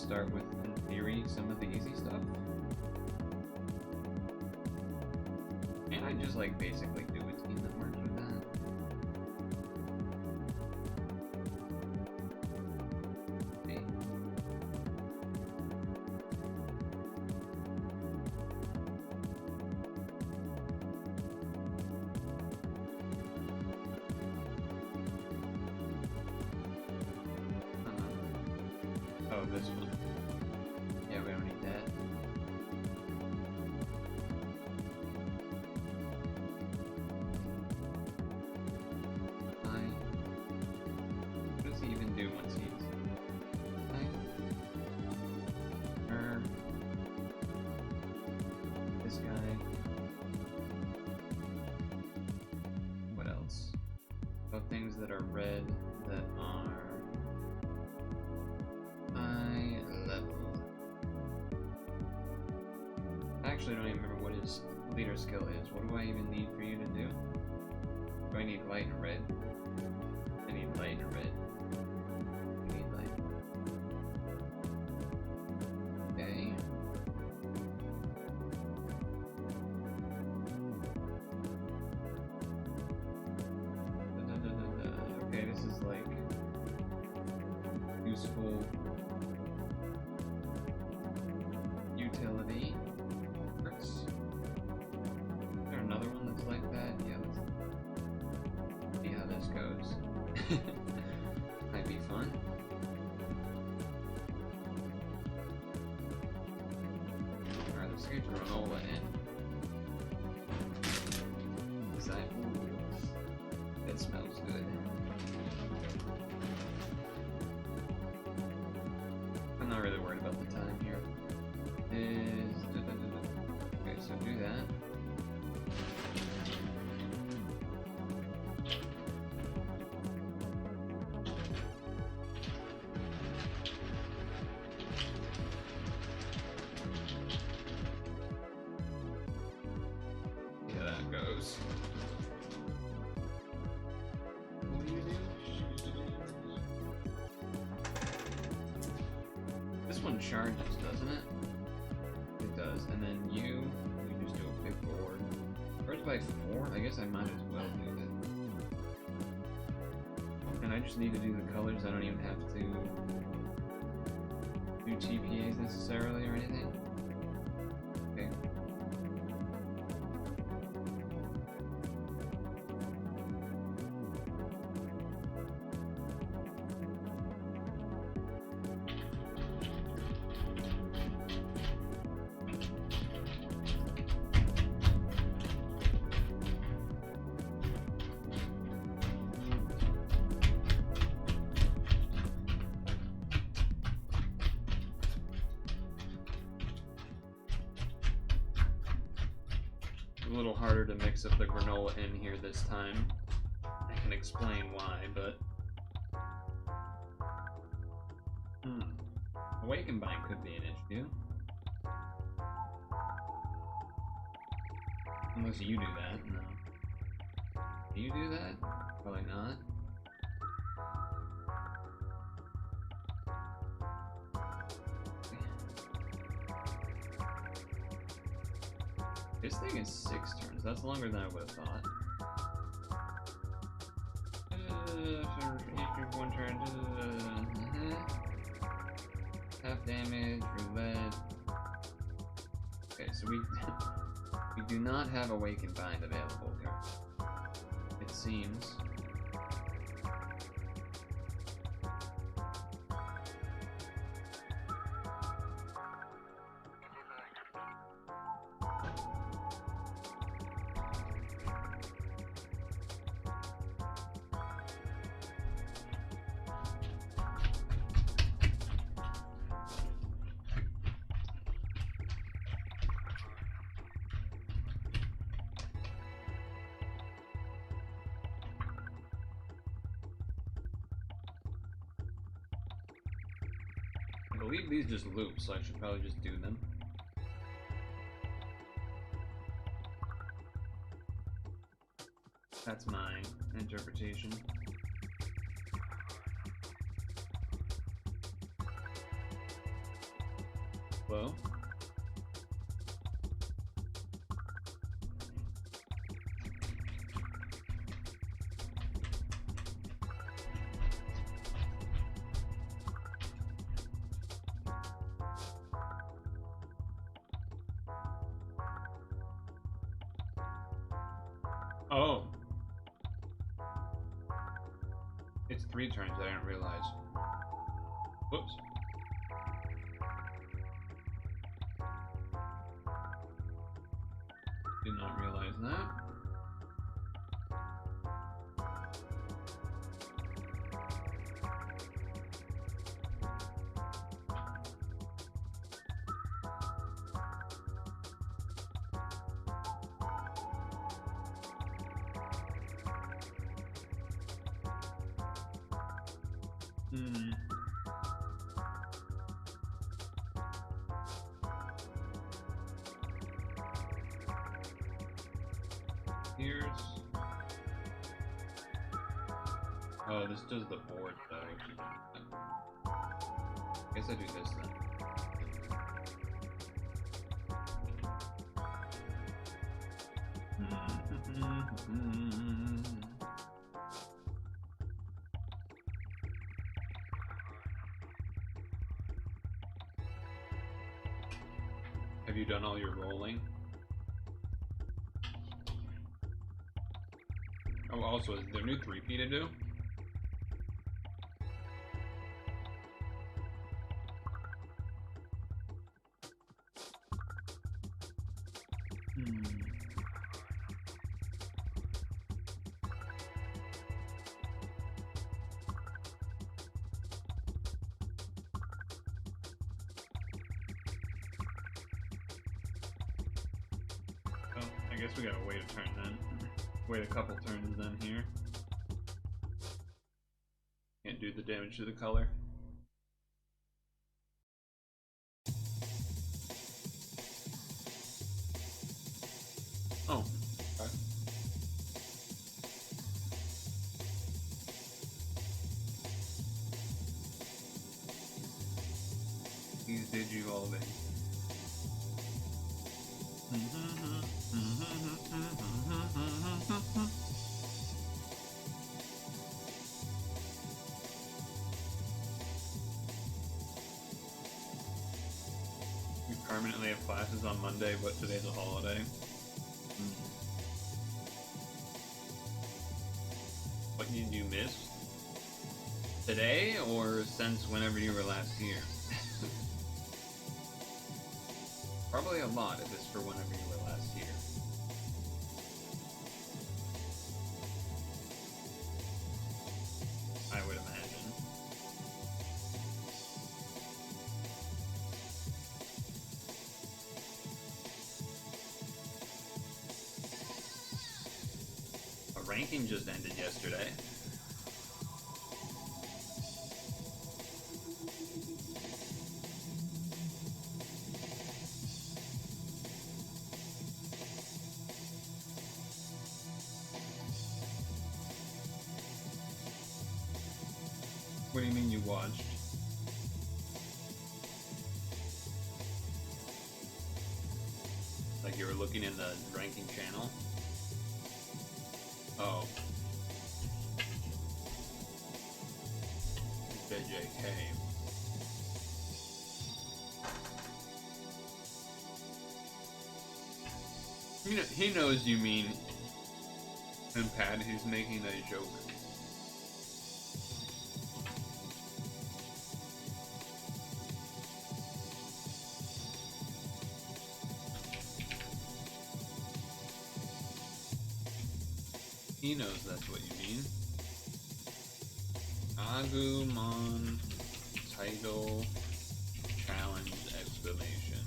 start with, in theory, some of the easy stuff. And I just like basically do a team that works with that. Oh, this one. Yeah, we don't need that. What does he even do once he's... This guy. What else? About things that are red that are... high level. I actually don't even remember what his leader skill is. What do I even need for you to do? Do I need light and red? I need light and red. I need light. Okay. Okay, this is like useful utility. Is there another one that's like that? Yeah, let's see how this goes. Might be fun. Alright, let's get granola in. Ooh, it smells good. I'm not really worried about the time here. Okay, so do that. Yeah, that goes. This one charges, doesn't it? It does, and then you just do a big board. First by 4? I guess I might as well do it. And I just need to do the colors. I don't even have to do TPAs necessarily or anything. Okay. A little harder to mix up the granola in here this time. I can explain why, but... Awaken Bind could be an issue. Unless you do that, no. Do you do that? Probably not. This thing is 6 turns. That's longer than I would have thought. For one turn. Half damage, roulette. Okay, so we do not have Awaken Bind available here. It seems. I believe these just loop, so I should probably just do them. That's my interpretation. Hello? Oh. It's 3 turns, I didn't realize. Whoops. Did not realize that. Here's... Oh, this does the board though. Guess I do this then. Have you done all your rolling? Oh, also, is there new 3P to do? Oh, I guess we gotta wait a turn then. Wait a couple turns then here. Can't do the damage to the color. Oh. Okay. He's digivolving. We permanently have classes on Monday, but today's a holiday. What did you miss? Today, or since whenever you were last here? Probably a lot if it's for whenever you were last here. I would imagine. A ranking just ended yesterday. What do you mean you watched? Like you were looking in the ranking channel? Oh. JK. You know, he knows you mean and Pat, he's making a joke. He knows that's what you mean. Agumon title challenge exclamation.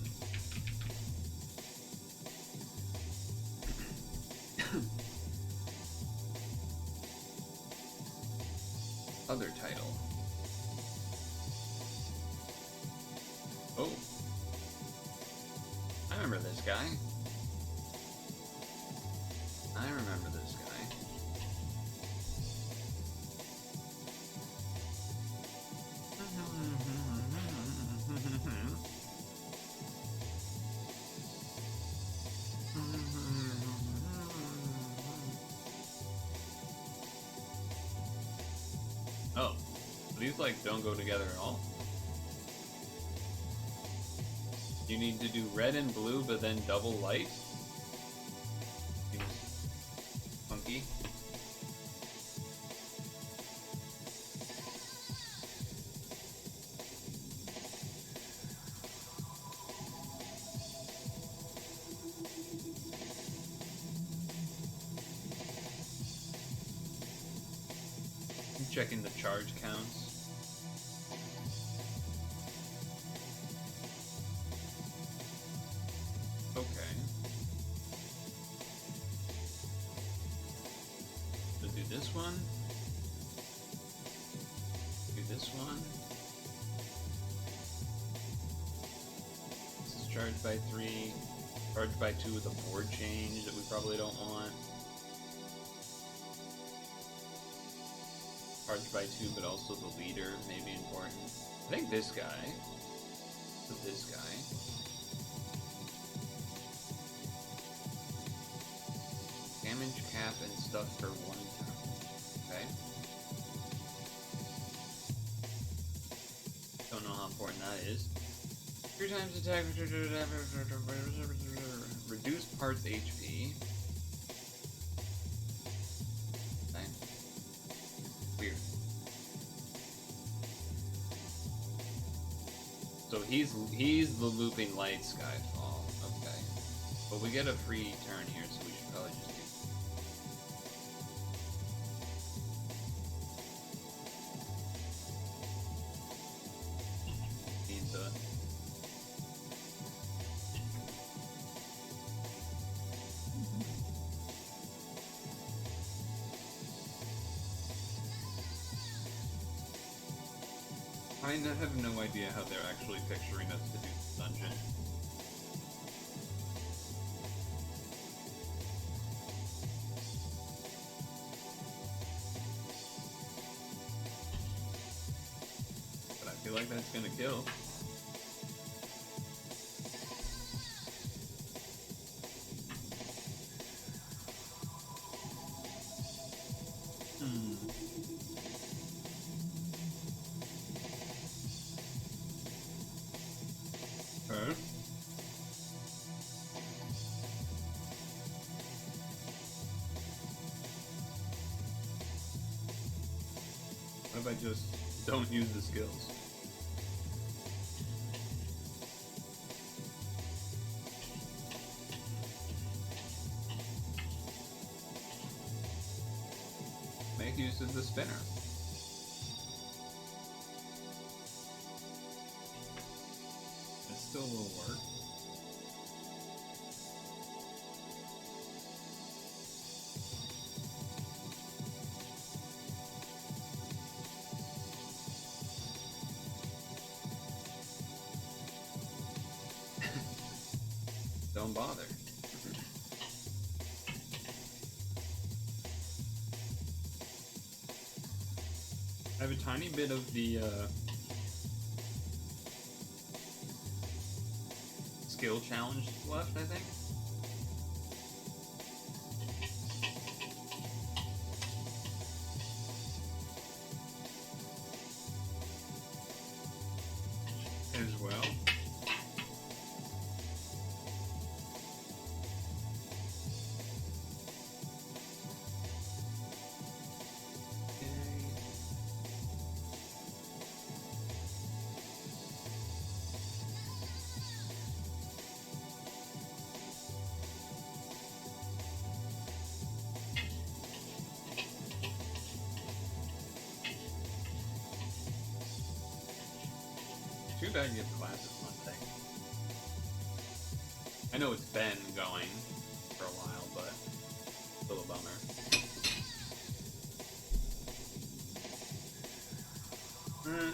Other title. Oh. I remember this guy. I remember this guy. these like don't go together at all. You need to do red and blue, but then double light. Seems funky. I'm checking the charge counts. Okay. So do this one. Do this one. This is charged by 3. Charged by 2 with a board change that we probably don't want. Charged by 2, but also the leader may be important. I think this guy. With this guy. Damage cap and stuff for 1 turn. Okay. Don't know how important that is. 3 times attack. Reduce parts HP. Okay. Weird. So he's the looping light Skyfall. Okay. But we get a free turn here, so we should probably just do. Needs a. I have no idea how they're actually picturing us to do this dungeon. But I feel like that's gonna kill. Okay. What if I just don't use the skills? Make use of the spinner. It still will work. Don't bother. I have a tiny bit of the skill challenge left, I think. As well. Too bad you have classes Monday. I know it's been going for a while, but still a bummer.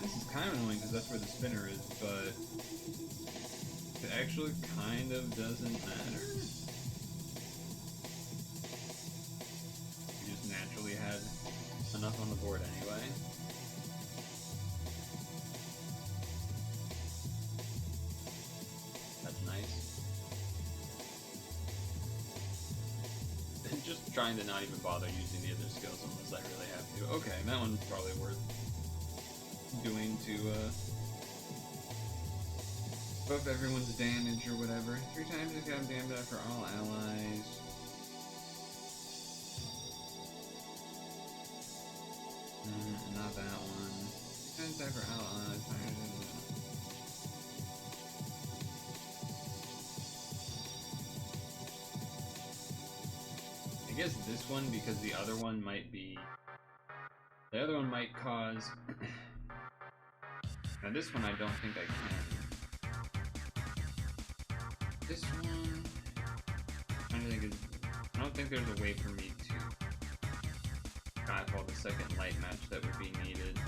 This is kind of annoying because that's where the spinner is, but it actually kind of doesn't matter. You just naturally had enough on the board anyway. Just trying to not even bother using the other skills unless I really have to. Okay, that one's probably worth doing to buff everyone's damage or whatever. 3 times as goddamn damage for all allies. Not that one. 3 times that for allies. I guess this one, because the other one might be... The other one might cause... Now this one I don't think I can. This one... I don't think there's a way for me to skyfall the second light match that would be needed.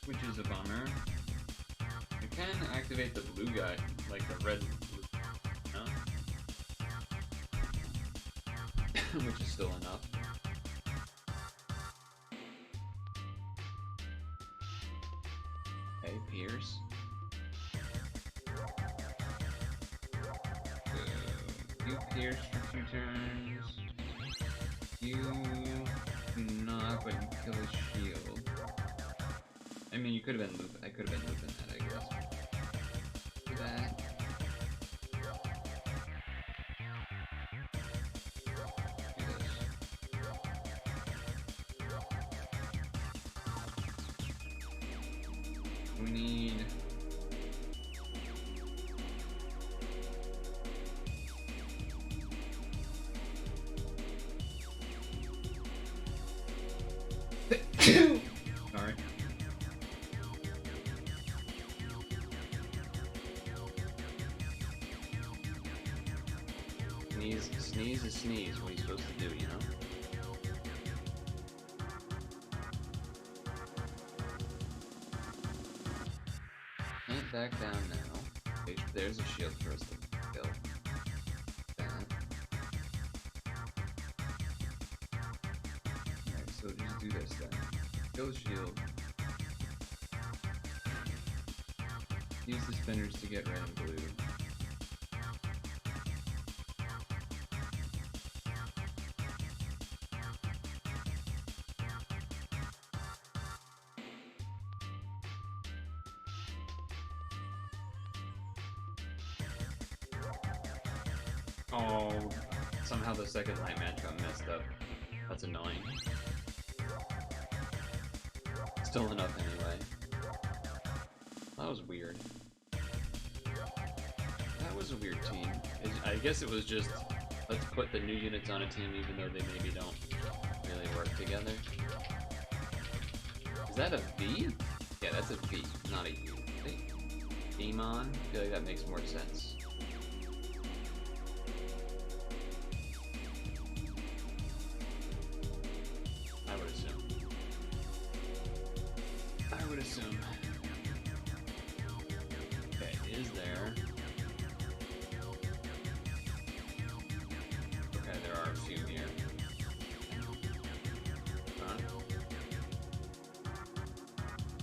Which is a bummer. I can activate the blue guy, like the red blue, no? Which is still enough. Okay, Pierce. You Pierce for 2 turns. You do not, but you kill his shield. I mean, you could have been looping. I could have been looping that, I guess. Do that. Do this. We need... Sorry. Sneeze is sneeze, what are you supposed to do, you know? Can't back down now. There's a shield for us to kill. Alright, so just do this then. Kill the shield. Use the spinners to get red and blue. Oh, somehow the second light match got messed up. That's annoying. Still enough anyway. That was weird. That was a weird team. I guess it was just, let's put the new units on a team even though they maybe don't really work together. Is that a V? Yeah, that's a V, not a U. Digimon? I feel like that makes more sense. I would assume. Okay, is there? Okay, there are a few here.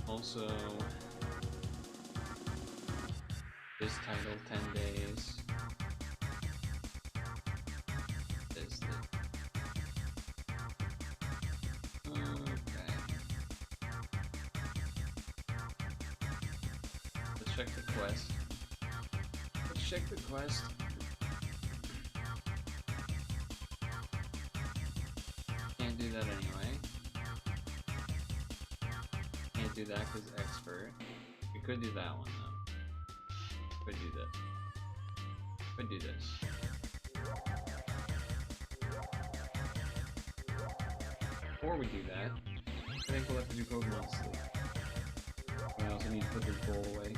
Also, this title 10 days. Is the okay. Let's check the quest. Let's check the quest. Can't do that anyway. Can't do that because expert. We could do that one though. Could do this. Could do this. Before we do that, I think we'll have to do Pokemon Sleep. I also need to put this bowl away.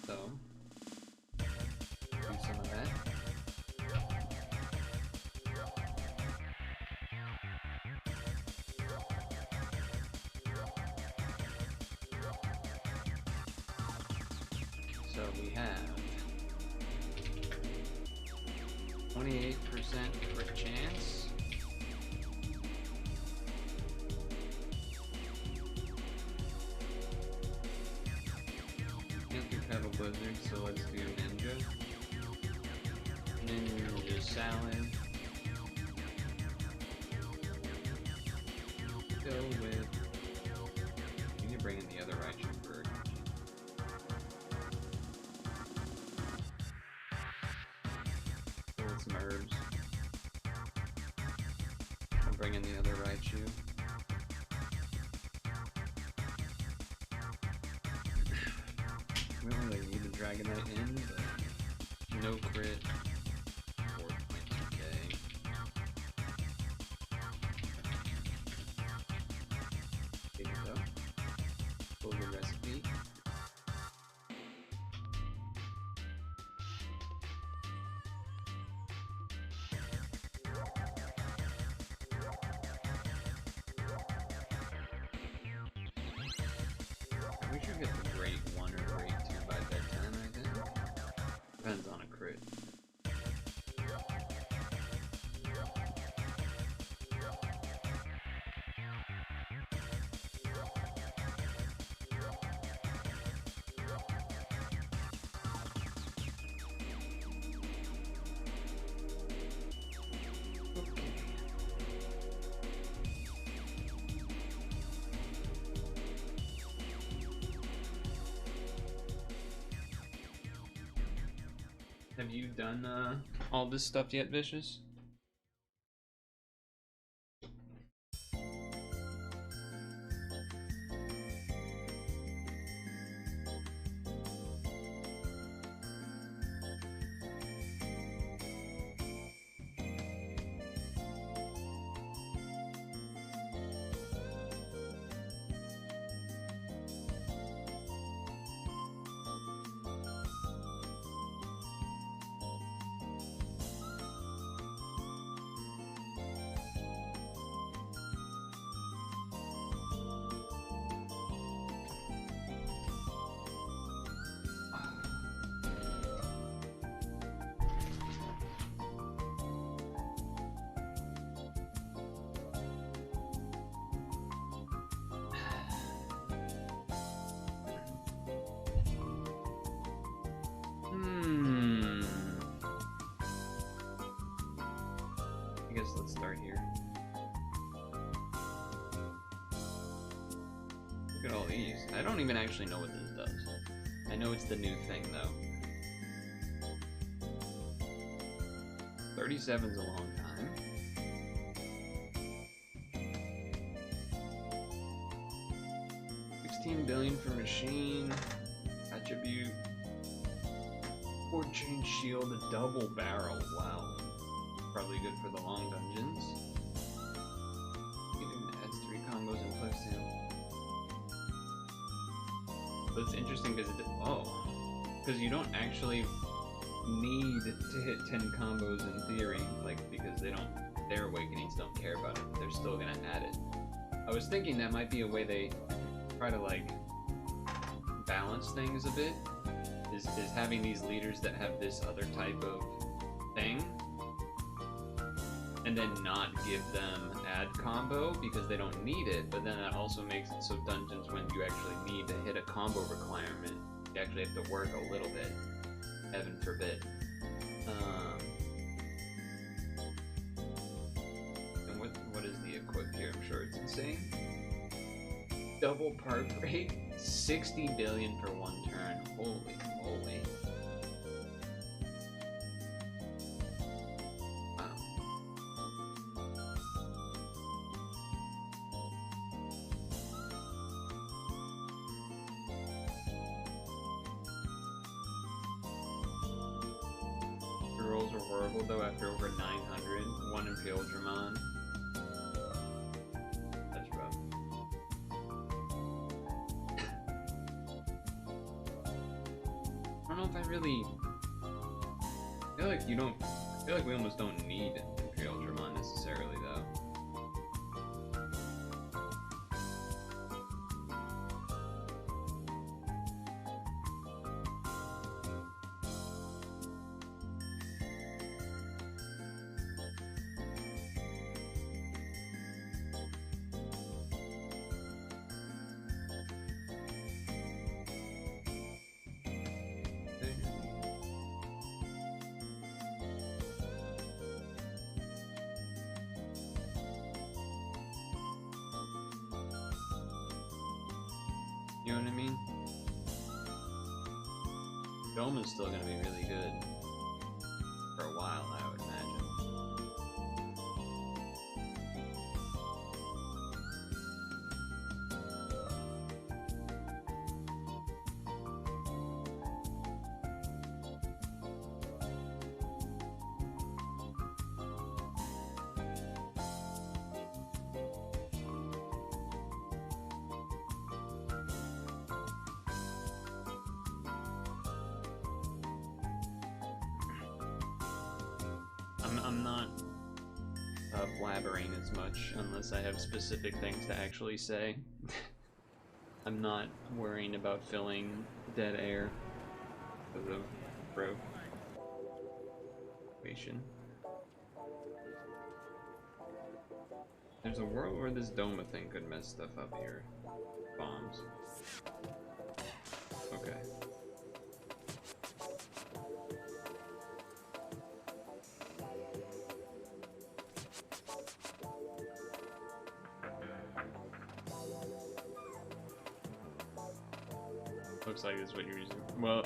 So, do some of that. So we have 28% crit chance. Can't do Pebble Blizzard, so let's do Ninja. Ninja Salad. Go with bring in the other Raichu. We don't really need the Dragonite in, but no crit. 4.2k. There you go. Full good recipe. We should get the grade 1 or grade 2 by bedtime, I think. Depends on a crit. Have you done all this stuff yet, Vicious? I guess let's start here. Look at all these. I don't even actually know what this does. I know it's the new thing, though. 37's a long time. $16 billion for machine. Attribute. Forward change shield, a double barrel. Wow. Probably good for the long dungeons. It adds 3 combos in plus 2. But it's interesting because because you don't actually need to hit 10 combos in theory, like, because their awakenings don't care about it. They're still gonna add it. I was thinking that might be a way they try to, like, balance things a bit, is having these leaders that have this other type of thing, and then not give them add combo because they don't need it, but then that also makes it so dungeons, when you actually need to hit a combo requirement, you actually have to work a little bit. Heaven forbid. And what is the equip here? I'm sure it's insane. Double part rate, 60 billion for 1 turn. Holy moly. Rolls are horrible though after over 900. 1 Impaled Digimon. That's rough. I don't know if I really feel like I feel like we almost don't need Impaled Digimon necessarily though. You know what I mean? Dome is still going to be really good for a while, I would imagine. I'm not blabbering as much unless I have specific things to actually say. I'm not worrying about filling dead air because of procreation. There's a world where this Doma thing could mess stuff up here. Bombs. Okay. Looks like this is what you're using. Well,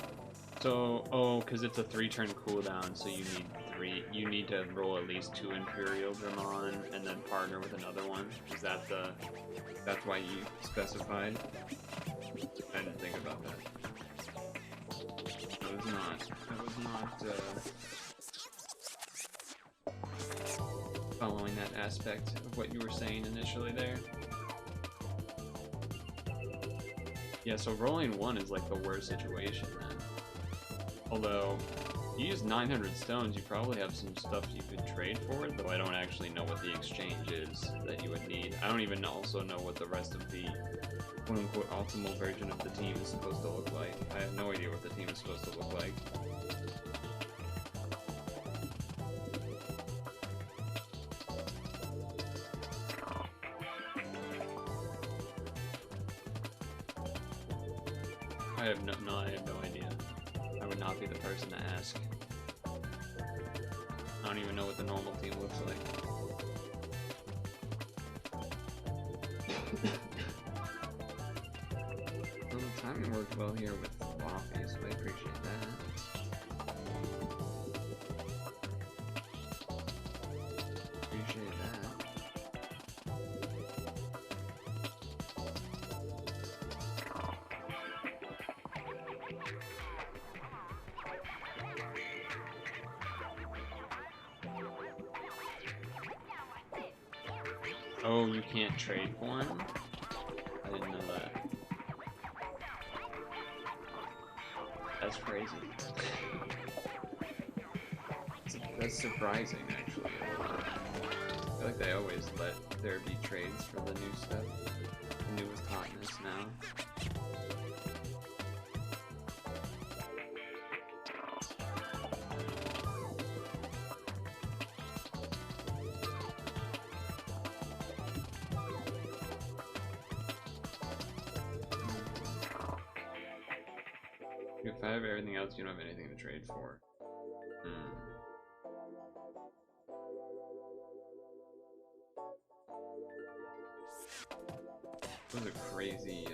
so, oh, because it's a 3-turn cooldown, so you need to roll at least 2 Imperial Digimon and then partner with another one. Is that that's why you specified? I didn't think about that. I was not following that aspect of what you were saying initially there. Yeah, so rolling 1 is like the worst situation then. Although, you use 900 stones, you probably have some stuff you could trade for it, though I don't actually know what the exchange is that you would need. I don't even also know what the rest of the quote-unquote optimal version of the team is supposed to look like. I have no idea what the team is supposed to look like. I have no idea. I would not be the person to ask. I don't even know what the normal team looks like. Well, the timing worked well here with Waffy, so I appreciate that. Appreciate that. Oh, you can't trade one? I didn't know that. That's crazy. That's surprising, actually. I feel like they always let there be trades for the new stuff. The newest hotness now. If I have everything else, you don't have anything to trade for. That was a crazy,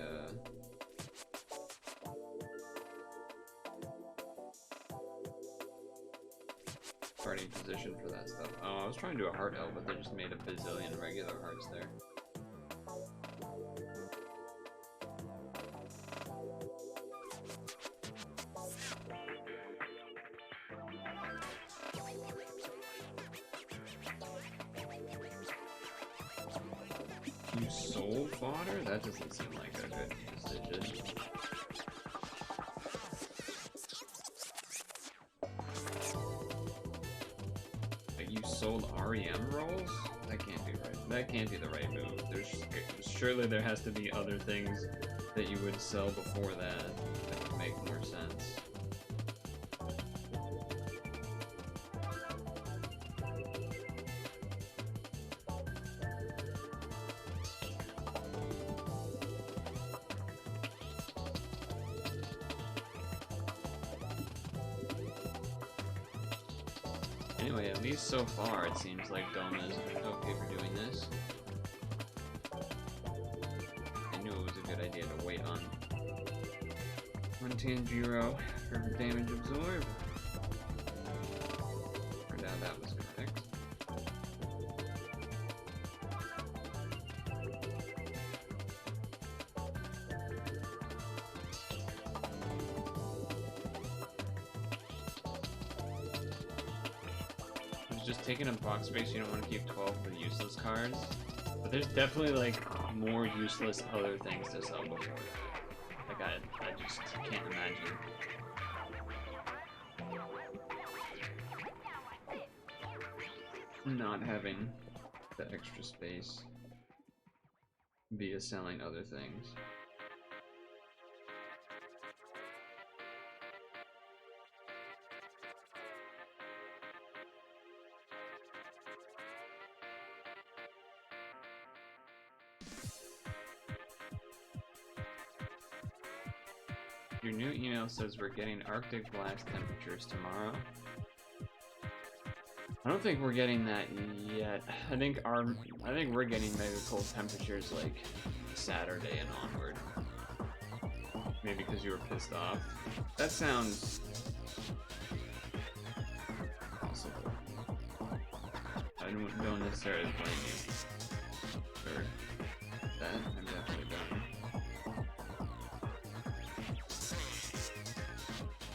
starting position for that stuff. Oh, I was trying to do a heart L, but they just made a bazillion regular hearts there. You soul fodder? That doesn't seem like a good decision. Like you sold REM rolls? That can't be right. That can't be the right move. Surely there has to be other things that you would sell before that would make more sense. Anyway, at least so far it seems like Doma is okay for doing this. I knew it was a good idea to wait on Tanjiro for damage absorb. Turned out that was correct. Just taking up box space, you don't want to keep 12 for the useless cards. But there's definitely like more useless other things to sell before that. Like I just can't imagine. not having the extra space via selling other things. Your new email says we're getting Arctic blast temperatures tomorrow. I don't think we're getting that yet. I think we're getting mega cold temperatures like Saturday and onward. Maybe because you were pissed off. That sounds possible. I don't necessarily blame you for that. I'm definitely done.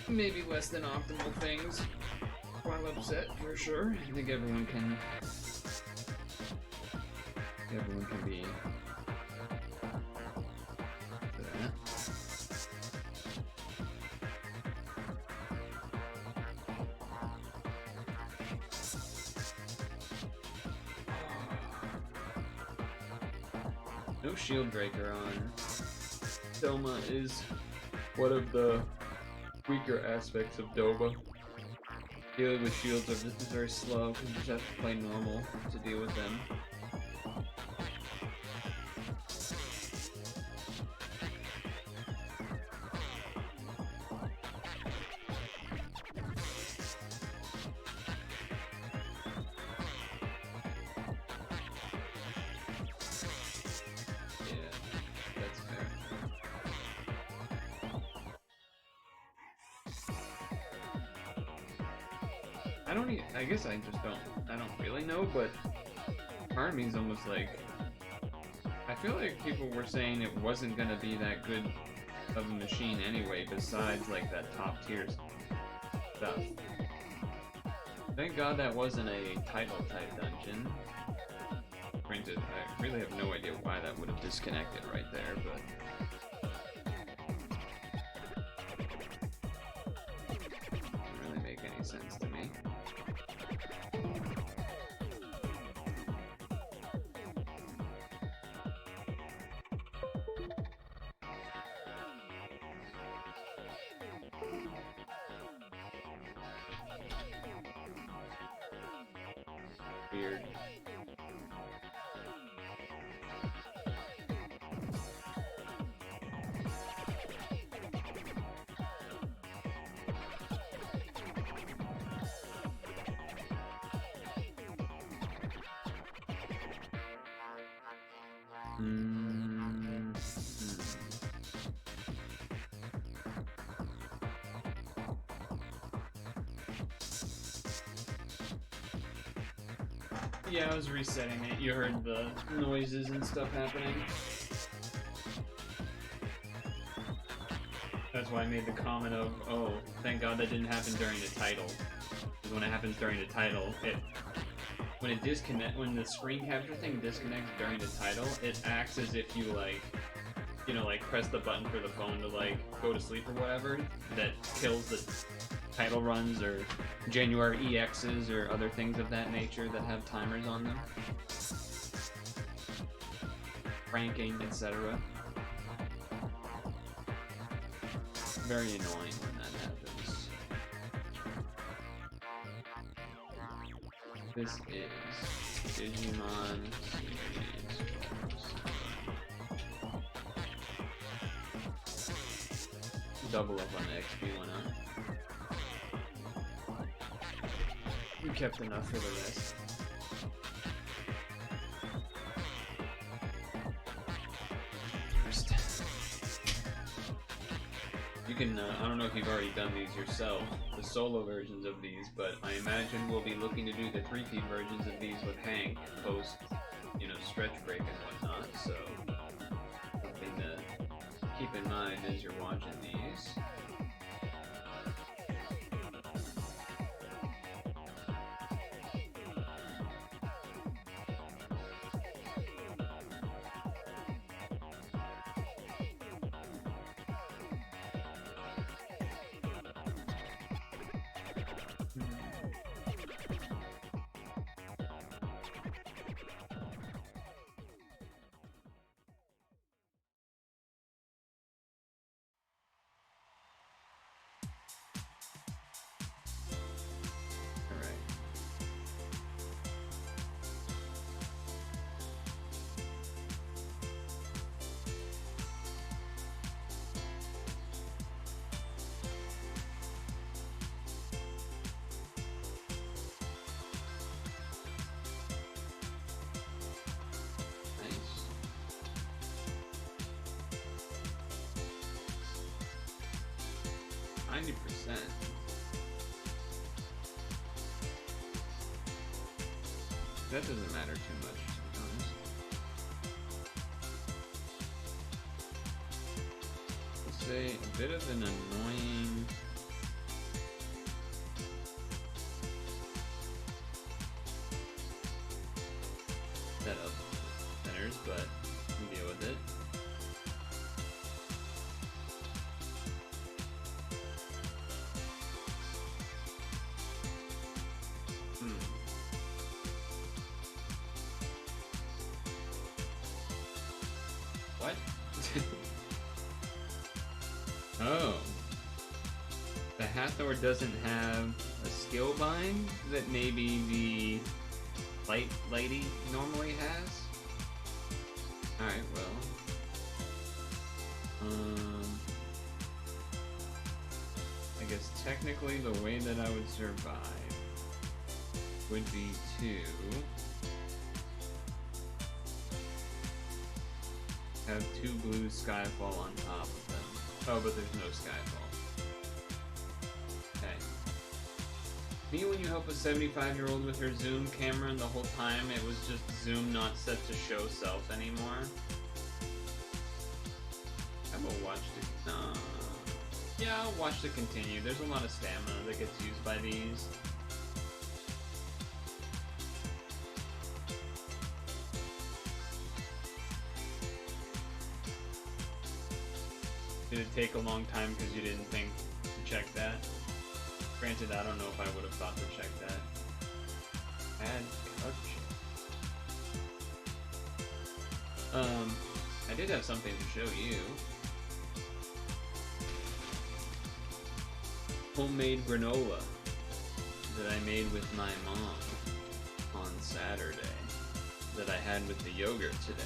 Maybe less than optimal things while upset, for sure. I think everyone can be that. No shield breaker on Doma is one of the weaker aspects of Doma. Dealing with shields are just very slow because you just have to play normal to deal with them. I guess I don't really know, but part of me is almost like, I feel like people were saying it wasn't gonna be that good of a machine anyway, besides like that top tier stuff. Thank God that wasn't a title type dungeon. Granted, I really have no idea why that would have disconnected right there, but doesn't really make any sense to me. Weird. Yeah, I was resetting it. You heard the noises and stuff happening. That's why I made the comment of, oh, thank God that didn't happen during the title. Because when it happens during the title, when the screen capture thing disconnects during the title, it acts as if you like press the button for the phone to like go to sleep or whatever. That kills the title runs or January EXs or other things of that nature that have timers on them. Ranking, etc. Very annoying when that happens. This is Digimon series. Double up on the XP went up. We kept enough for the rest. You can, I don't know if you've already done these yourself, the solo versions of these, but I imagine we'll be looking to do the 3P versions of these with Hank post, stretch break and whatnot, so something to keep in mind as you're watching these. 90%. That doesn't matter too much, to be honest. Let's say a bit of an annoying setup centers, but I can deal with it. What? Oh. The Hathor doesn't have a skill bind that maybe the light lady normally has? Alright, well. I guess technically the way that I would survive would be to have 2 blue Skyfall on top of them. Oh, but there's no Skyfall. Okay. Me when you help a 75-year-old with her zoom camera and the whole time it was just zoom not set to show self anymore. How about watch to... yeah, I'll watch to continue. There's a lot of stamina that gets used by these. Did it take a long time because you didn't think to check that? Granted, I don't know if I would have thought to check that. Add couch. I did have something to show you. Homemade granola that I made with my mom on Saturday that I had with the yogurt today.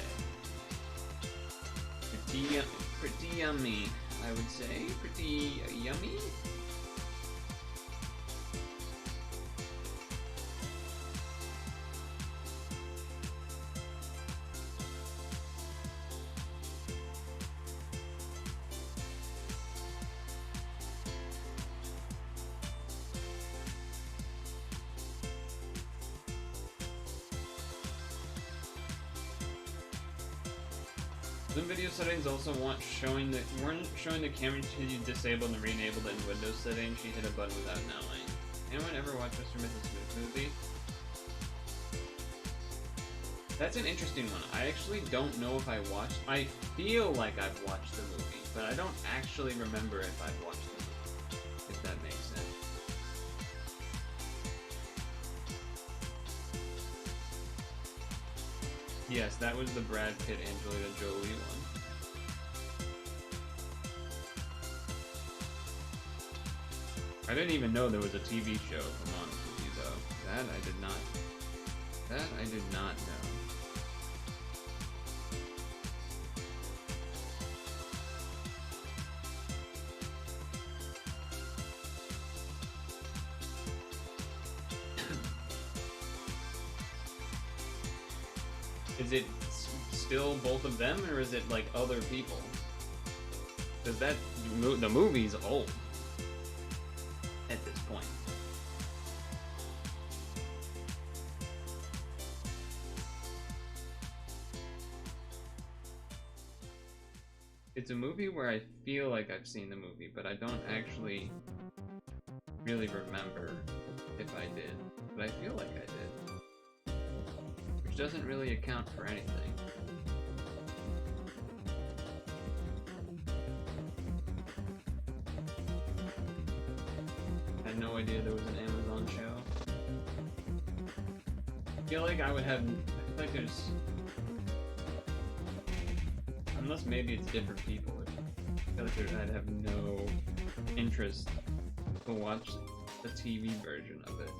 Pretty yummy, I would say. Pretty yummy. Some video settings also weren't showing the camera until you disabled and re-enabled it in Windows settings. She hit a button without knowing. Anyone ever watch Mr. and Mrs. Smith movie? That's an interesting one. I actually don't know if I watched. I feel like I've watched the movie, but I don't actually remember if I've watched the movie. If that makes sense. Yes, that was the Brad Pitt, Angelina Jolie one. I didn't even know there was a TV show, if I'm honest with you, though. That I did not know. Is it still both of them, or is it like other people? Because the movie's old at this point. It's a movie where I feel like I've seen the movie, but I don't actually really remember if I did. But I feel like I did. Which doesn't really account for anything. I had no idea there was an Amazon show. I feel like I feel like there's... Unless maybe it's different people. I feel like I'd have no interest to watch the TV version of it.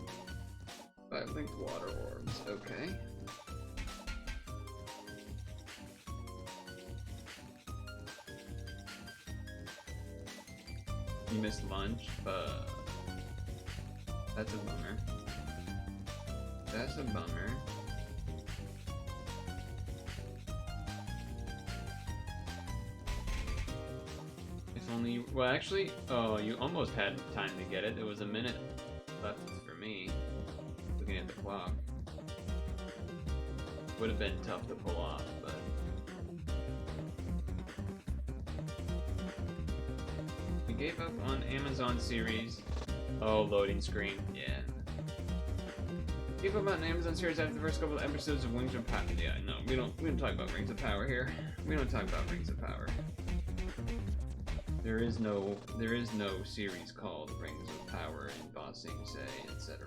5 linked water orbs, okay. You missed lunch? That's a bummer. That's a bummer. If Only, well, actually, oh, you almost had time to get it. There was a minute left for me. Looking at the clock. Would have been tough to pull off, but. We gave up on Amazon series. Oh, loading screen. Yeah. Gave up on Amazon series after the first couple of episodes of Wings of Power. Yeah, no, we don't talk about Rings of Power here. We don't talk about Rings of Power. There is no series called Rings of Power and Bossing Say, etc.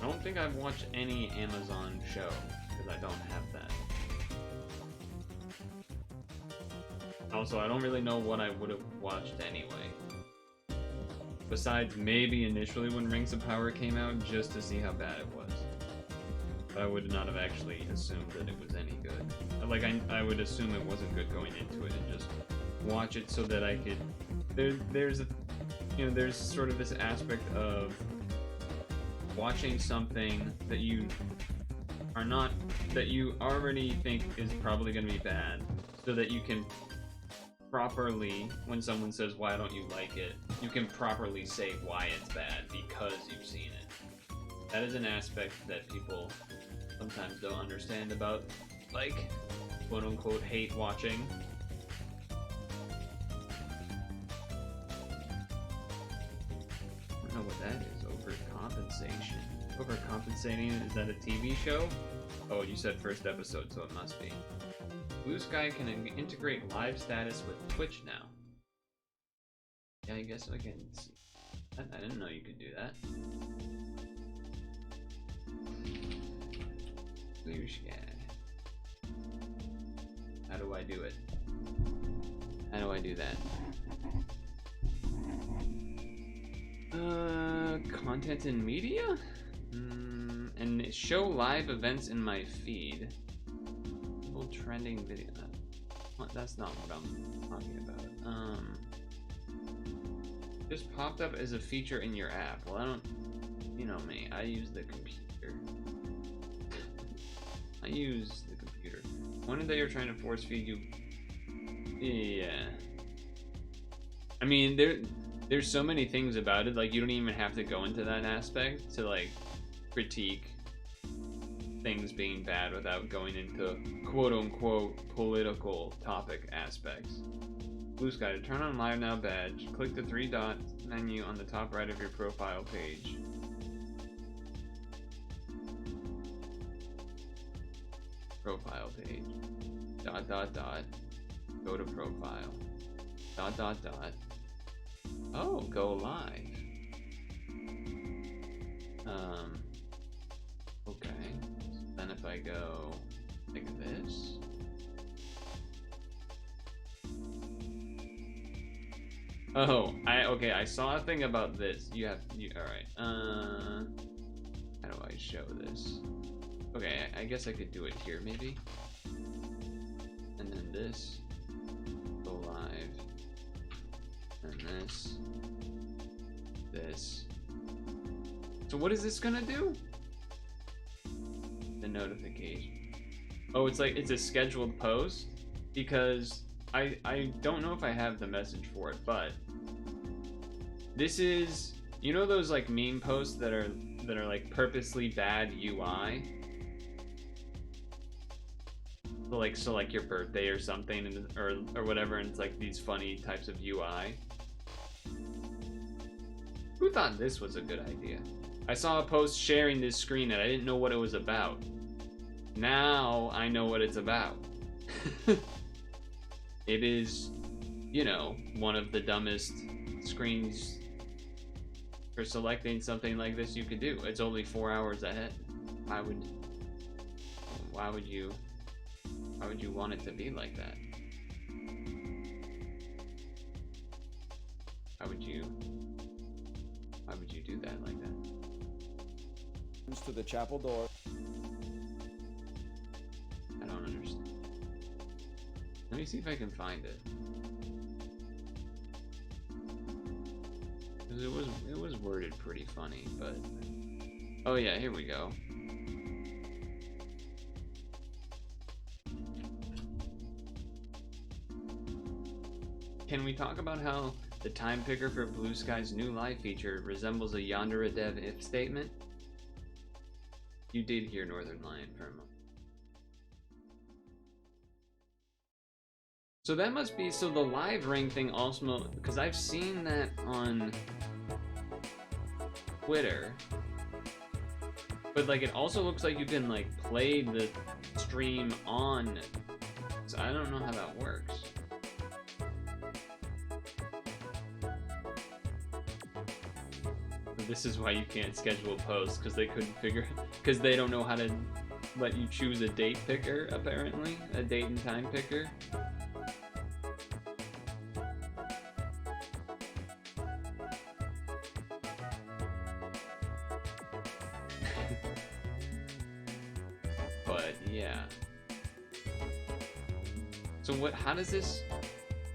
I don't think I've watched any Amazon show, because I don't have that. Also, I don't really know what I would have watched anyway. Besides maybe initially when Rings of Power came out, just to see how bad it was. But I would not have actually assumed that it was any good. Like, I would assume it wasn't good going into it and just watch it so that I could... There's a... You know, there's sort of this aspect of watching something that you are not, that you already think is probably going to be bad, so that you can properly, when someone says why don't you like it, you can properly say why it's bad because you've seen it. That is an aspect that people sometimes don't understand about, like, quote unquote hate watching. I don't know what that is. Overcompensation. Overcompensating? Is that a TV show? Oh, you said first episode, so it must be. Blue Sky can integrate live status with Twitch now. Yeah, I guess I can see. I didn't know you could do that. Blue Sky. How do I do it? How do I do that? Content and media? And show live events in my feed. People trending video. That's not what I'm talking about. Just popped up as a feature in your app. Well, I don't, you know me, I use the computer. I use the computer. One day you're trying to force feed you. Yeah. I mean, there's so many things about it, like you don't even have to go into that aspect to like critique things being bad without going into quote-unquote political topic aspects. Blue Sky, to turn on Live Now badge, click the 3-dot menu on the top right of your profile page. Profile page. Dot dot dot. Go to profile. Dot dot dot. Oh, go live. Okay. Then if I go like this. Oh, I saw a thing about this. Alright. How do I show this? Okay, I guess I could do it here maybe. And then this. Go live. And this. This. So what is this gonna do? The notification. Oh, it's like, it's a scheduled post? Because I don't know if I have the message for it, but this is, you know those like meme posts that are like purposely bad UI? So like your birthday or something, and, or whatever, and it's like these funny types of UI. Who thought this was a good idea? I saw a post sharing this screen and I didn't know what it was about. Now I know what it's about. It is, you know, one of the dumbest screens for selecting something like this you could do. It's only 4 hours ahead. Why would you want it to be like that? Why would you do that like that? To the chapel door. I don't understand. Let me see if I can find it. it was worded pretty funny, but oh yeah, here we go. Can we talk about how the time picker for Blue Sky's new live feature resembles a Yandere dev if statement? You did hear Northern Lion for a moment. So that must be, so the live ring thing also, because I've seen that on Twitter, but like it also looks like you can like play the stream on, so I don't know how that works. But this is why you can't schedule posts, because they couldn't figure, because they don't know how to let you choose a date picker, apparently, a date and time picker. But yeah. So what, how does this,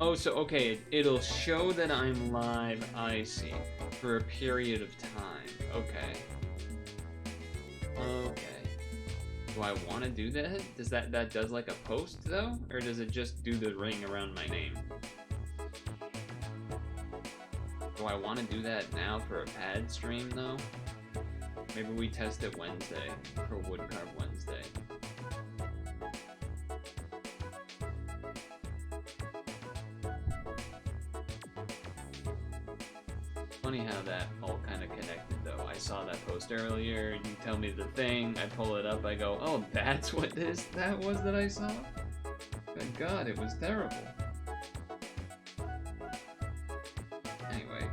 oh, so okay, it'll show that I'm live, I see, for a period of time. Okay. Okay. Do I want to do that? Does that does like a post though? Or does it just do the ring around my name? Do I want to do that now for a pad stream though? Maybe we test it Wednesday for Woodcarve Wednesday. Funny how that all kind of connected though. I saw that post earlier, you tell me the thing, I pull it up, I go, oh, that's what that was that I saw? Good God, it was terrible. Anyway.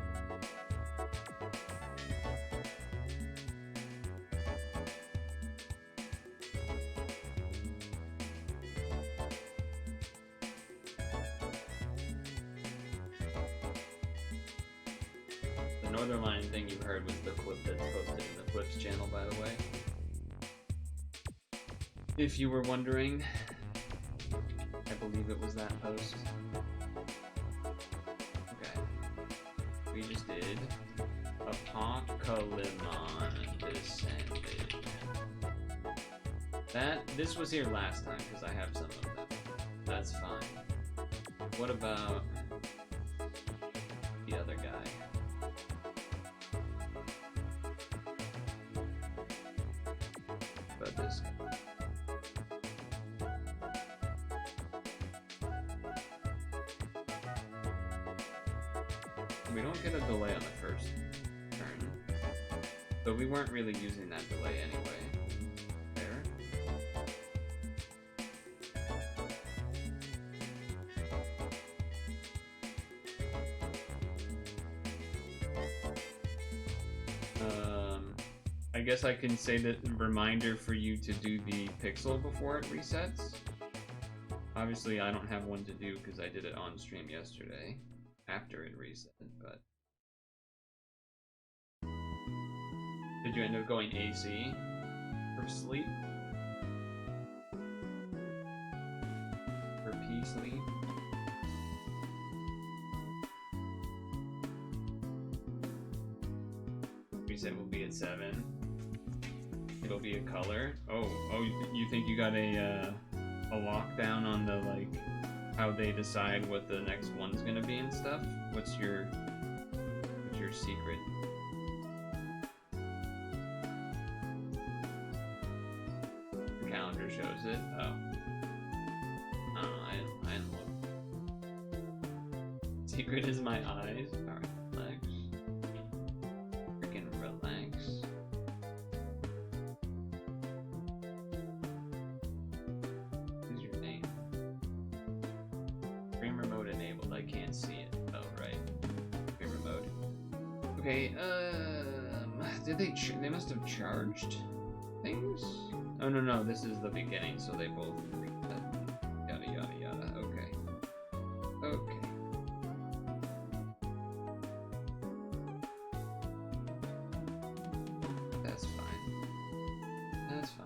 The Northern Line thing you heard was the clip that's posted in the Flips channel, by the way. If you were wondering, I believe it was that post. Okay. We just did Apocalypse Descended. This was here last time, because I have some of them. That's fine. What about the other guy? About this guy? We don't get a delay on the first turn, but we weren't really using that delay anyway. There. I guess I can say that reminder for you to do the pixel before it resets. Obviously, I don't have one to do because I did it on stream yesterday after it reset, but did you end up going AC for sleep? For P sleep? Reset will be at 7. It'll be a color. Oh, you think you got a lockdown on the like how they decide what the next one's gonna be and stuff? What's your secret? The calendar shows it. Oh. I don't know, I didn't look. Secret is my eyes. Alright, relax. Freaking relax. Who's your name? Stream remote enabled. I can't see it. Oh, right. Stream remote. Okay, did they must have charged things? Oh, no, this is the beginning, so they both yada yada yada. Okay. That's fine. That's fine.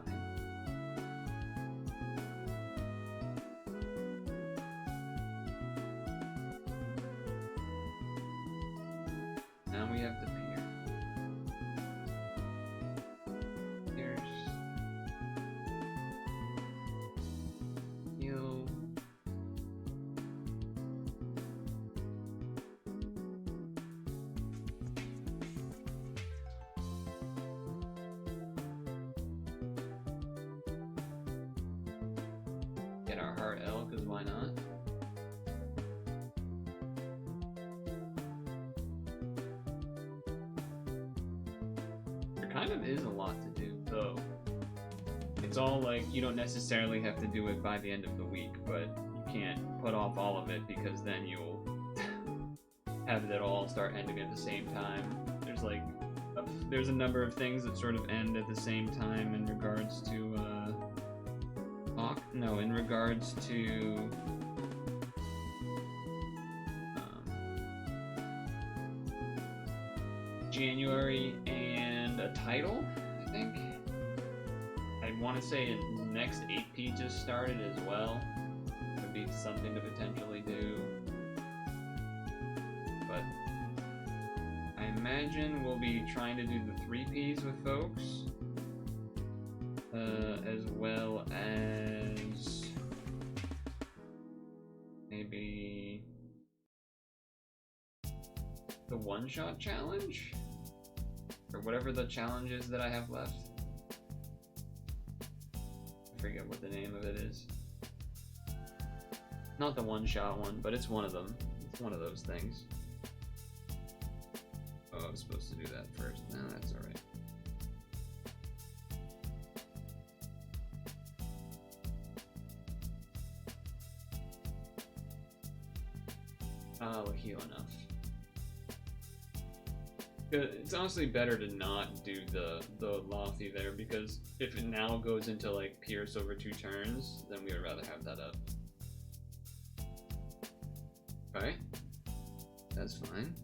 now we have the pier. Here's heal. Get our heart L, because why not? There kind of is a lot to do, though. It's all like, you don't necessarily have to do it by the end of the week, but you can't put off all of it because then you'll have it all start ending at the same time. There's like, there's a number of things that sort of end at the same time in regards to, in regards to January and a title, I think. I want to say next 8P just started as well. Would be something to potentially do. But I imagine we'll be trying to do the 3Ps with folks. As well as maybe the one-shot challenge? Or whatever the challenge is that I have left. I forget what the name of it is. Not the one-shot one, but it's one of them. It's one of those things. Oh, I was supposed to do that first. No, that's alright. I'll heal enough. It's honestly better to not do the lofty there, because if it now goes into like pierce over 2 turns, then we would rather have that up. Okay, that's fine.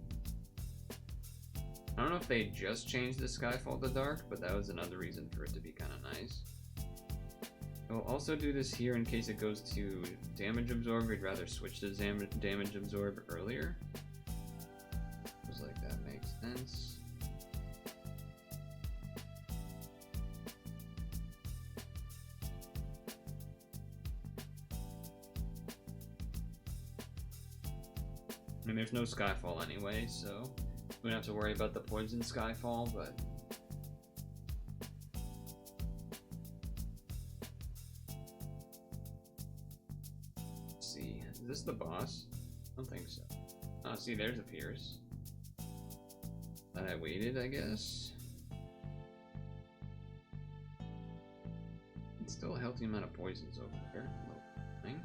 I don't know if they just changed the Skyfall to Dark, but that was another reason for it to be kind of nice. I'll also do this here in case it goes to damage absorb. We'd rather switch to damage absorb earlier. Feels like that makes sense. I mean, there's no Skyfall anyway, so we don't have to worry about the poison Skyfall, but is this the boss? I don't think so. Oh, see, there's a Pierce. That I waited, I guess. It's still a healthy amount of poisons over there. Little thing.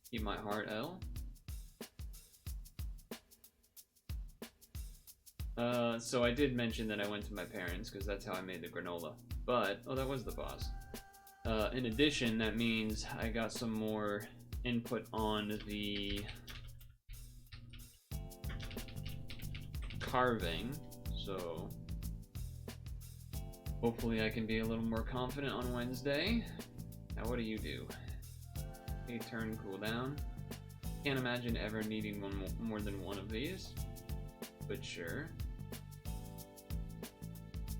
Keep my heart L. So I did mention that I went to my parents because that's how I made the granola. But, oh, that was the boss. In addition, that means I got some more input on the carving, so hopefully I can be a little more confident on Wednesday. Now, what do you do? 8-turn cooldown. Can't imagine ever needing more than one of these, but sure.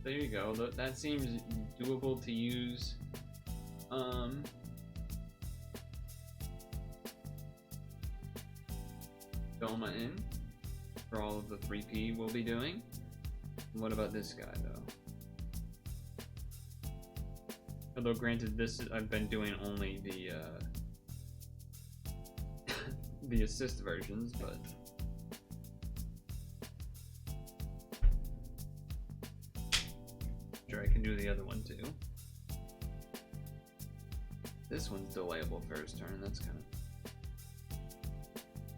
There you go. That seems doable to use. Doma in for all of the 3P we'll be doing. What about this guy though? Although granted, I've been doing only the the assist versions, but sure I can do the other one too. This one's delayable first turn. That's kind of.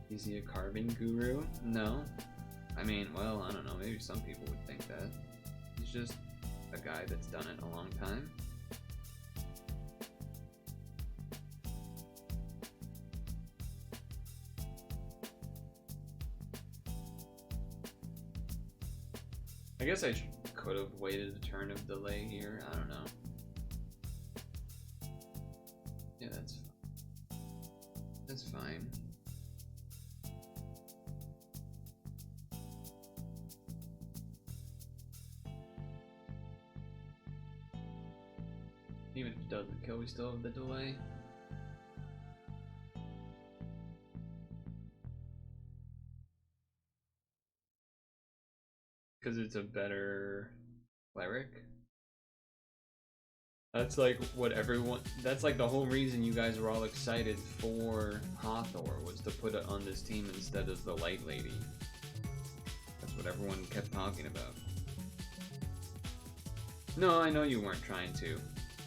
Is he a carving guru? No. I mean, well, I don't know. Maybe some people would think that. He's just a guy that's done it a long time. I guess I could have waited a turn of delay here. I don't know. Yeah, that's fine. That's fine. Even if it doesn't kill, we still have the delay. Because it's a better cleric. That's like what everyone. That's like the whole reason you guys were all excited for Hathor was to put it on this team instead of the Light Lady. That's what everyone kept talking about. No, I know you weren't trying to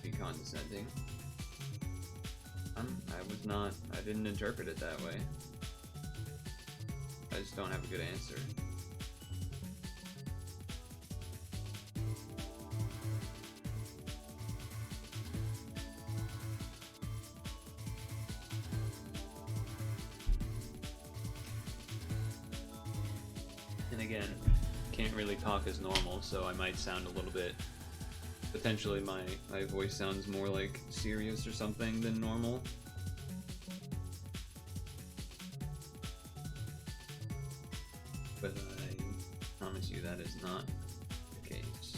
be condescending. I was not. I didn't interpret it that way. I just don't have a good answer. And again, can't really talk as normal, so I might sound a little bit. Potentially my voice sounds more like serious or something than normal. But I promise you that is not the case.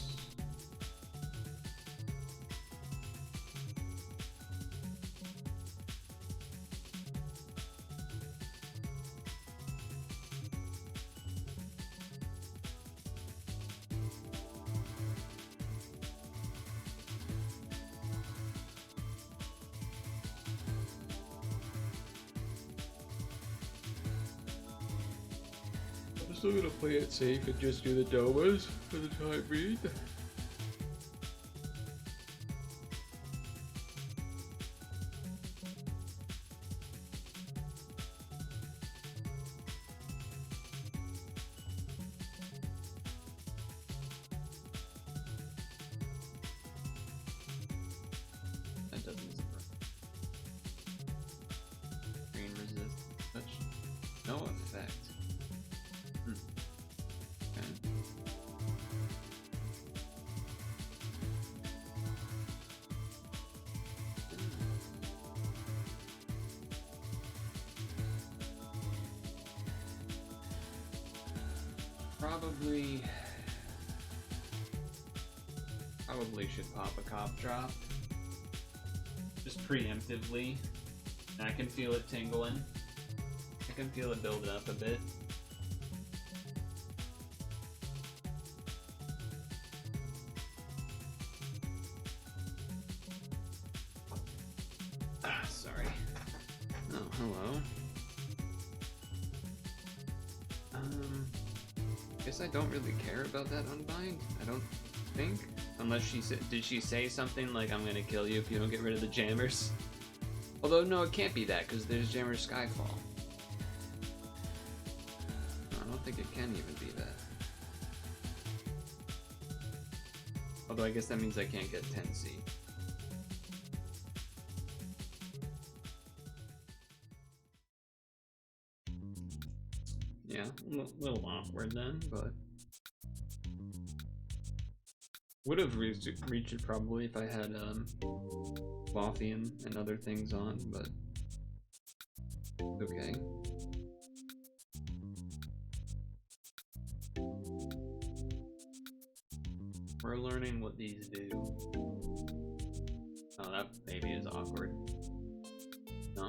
I'm still gonna play it safe and just do the domas for the time being. That doesn't surprise. Green resist touch. No effect. Probably should pop a cop drop. Just preemptively. And I can feel it tingling. I can feel it building up a bit. Sorry. Oh, hello. Guess I don't really care about that unbind. I don't think. Unless she said, did she say something like, I'm gonna kill you if you don't get rid of the jammers? Although, no, it can't be that, because there's Jammer Skyfall. I don't think it can even be that. Although I guess that means I can't get 10C. Yeah, a little awkward then, but... Would have reached it probably if I had Lothian and other things on, but okay. We're learning what these do. Oh, that maybe is awkward. No?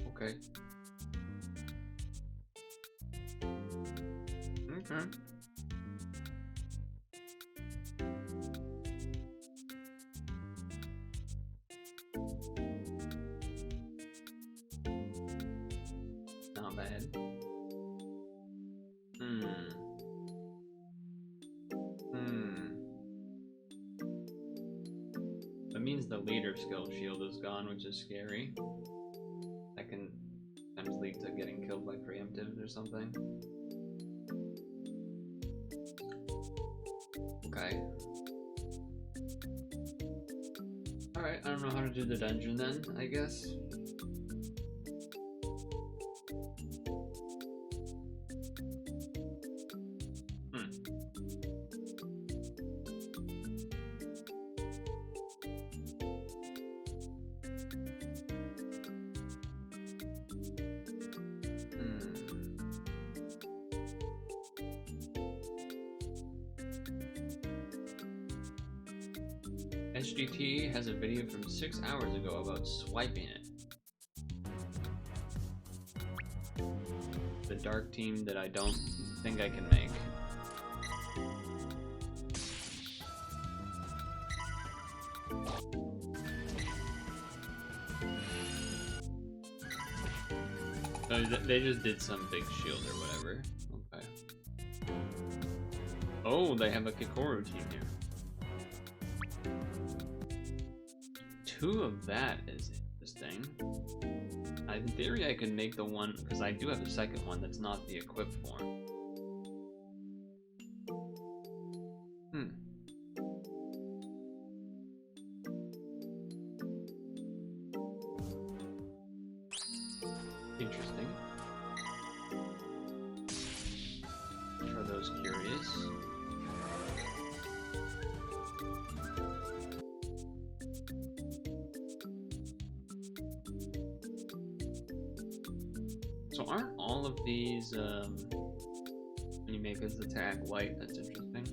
Okay. Okay. Not bad. That means the leader skill shield is gone, which is scary. That can sometimes lead to getting killed by preemptives or something. Okay. Alright, I don't know how to do the dungeon then, I guess. SGT has a video from 6 hours ago about swiping it. The dark team that I don't think I can make. Oh, they just did some big shield or whatever. Okay. Oh, they have a Kikoru team here. 2 of that is interesting. In theory, I could make the one, because I do have a second one that's not the equipped form. Interesting. For those curious. So aren't all of these when you make his attack light? That's interesting.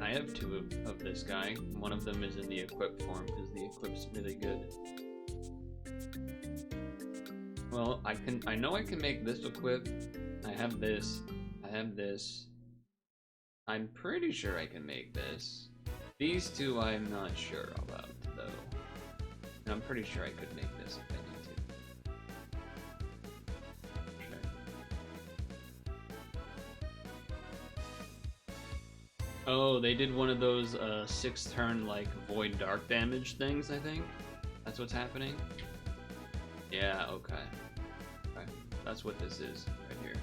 I have 2 of this guy. One of them is in the equipped form because the equip's really good. Well, I know I can make this equip. I have this. I have this. I'm pretty sure I can make this. These 2 I'm not sure about, though. And I'm pretty sure I could make this if I need to. Sure. Oh, they did one of those 6-turn, like, void dark damage things, I think? That's what's happening? Yeah, okay. Okay, that's what this is, right here.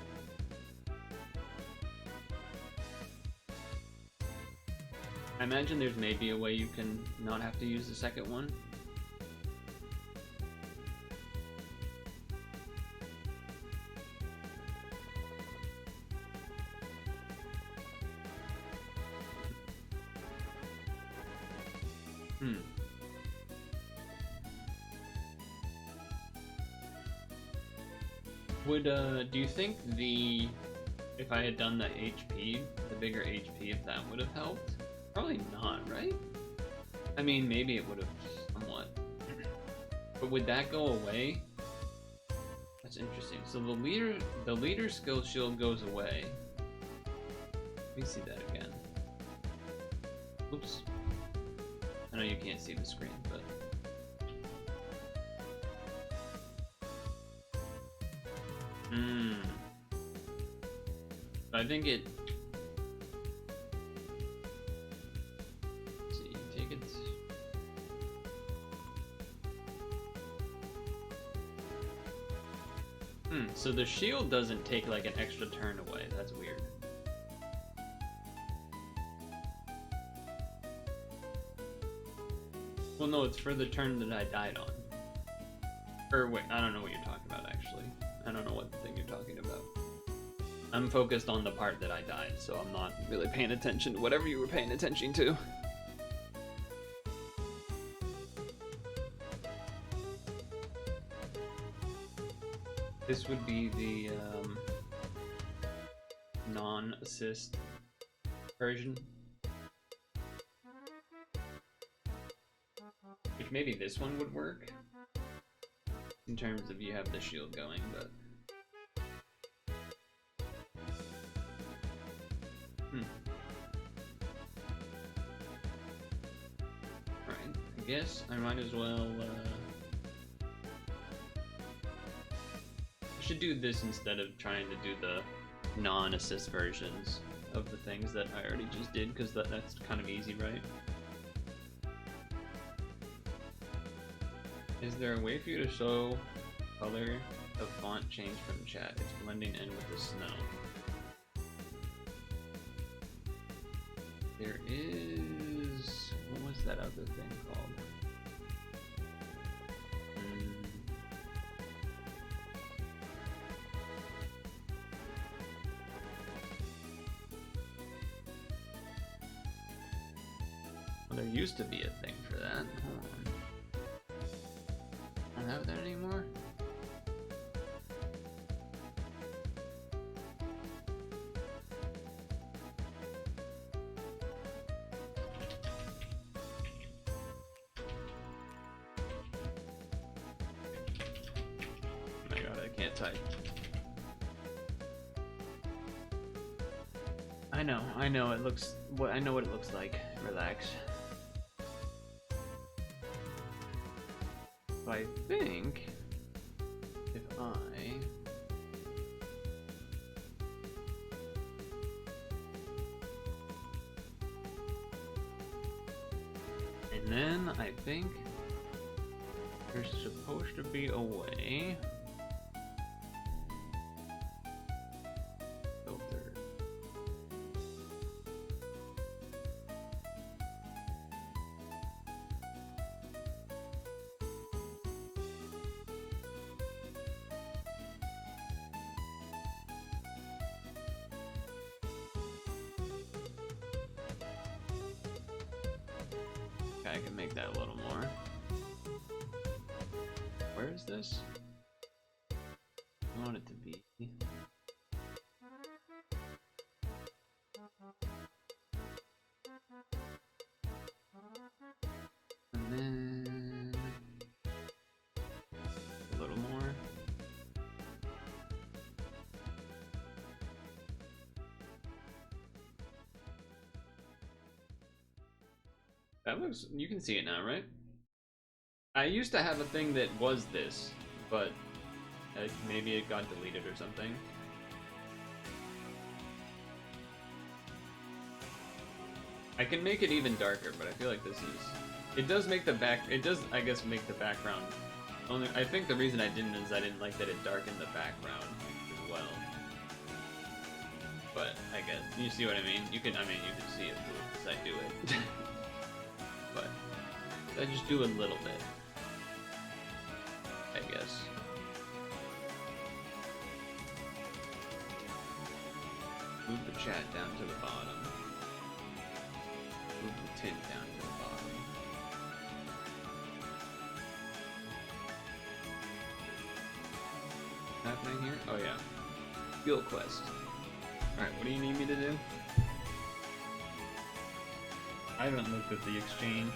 I imagine there's maybe a way you can not have to use the second one. Would, do you think if I had done the HP, the bigger HP, if that would have helped? Probably not, right? I mean, maybe it would have somewhat. But would that go away? That's interesting. So the leader skill shield goes away. Let me see that again. Oops. I know you can't see the screen, but... I think it... Let's see, take it... So the shield doesn't take like an extra turn away. That's weird. Well, no, it's for the turn that I died on. Or wait, I don't know what you're talking about, actually. I don't know what thing you're talking about. I'm focused on the part that I died, so I'm not really paying attention to whatever you were paying attention to. This would be the non-assist version. Which maybe this one would work. In terms of you have the shield going, but... Alright, I guess I might as well, I should do this instead of trying to do the non-assist versions of the things that I already just did, because that's kind of easy, right? Is there a way for you to show color of font change from chat? It's blending in with the snow. There is... what was that other thing called? Well, there used to be a thing for that. Hold on. I don't have that anymore? Can't type. I know it looks I know what it looks like. Relax. So I think if and then I think there's supposed to be a way. Filter. Okay, I can make that a little more. Where is this? I want it to be. And then a little more. That looks, you can see it now, right? I used to have a thing that was this, but maybe it got deleted or something. I can make it even darker, but I feel like this is... It does make the it does, I guess, make the background... Only, I think the reason I didn't is I didn't like that it darkened the background as well. But, I guess, you see what I mean? You can see it as I do it. But, I just do a little bit. I guess. Move the chat down to the bottom. Move the tint down to the bottom. What's happening here? Oh yeah. Skill quest. Alright, what do you need me to do? I haven't looked at the exchange.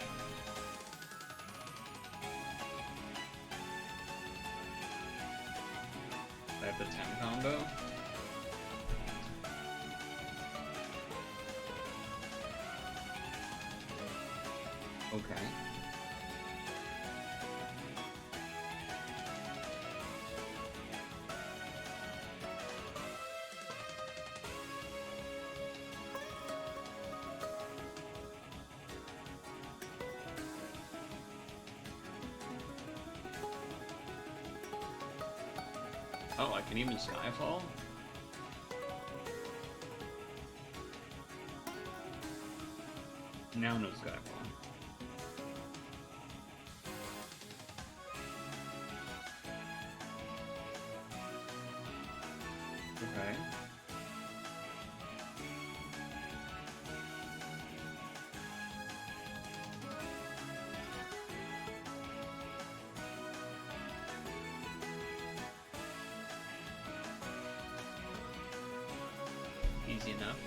I have the 10 combo. Okay. Oh, I can even Skyfall? Now no Skyfall. Okay. Easy enough.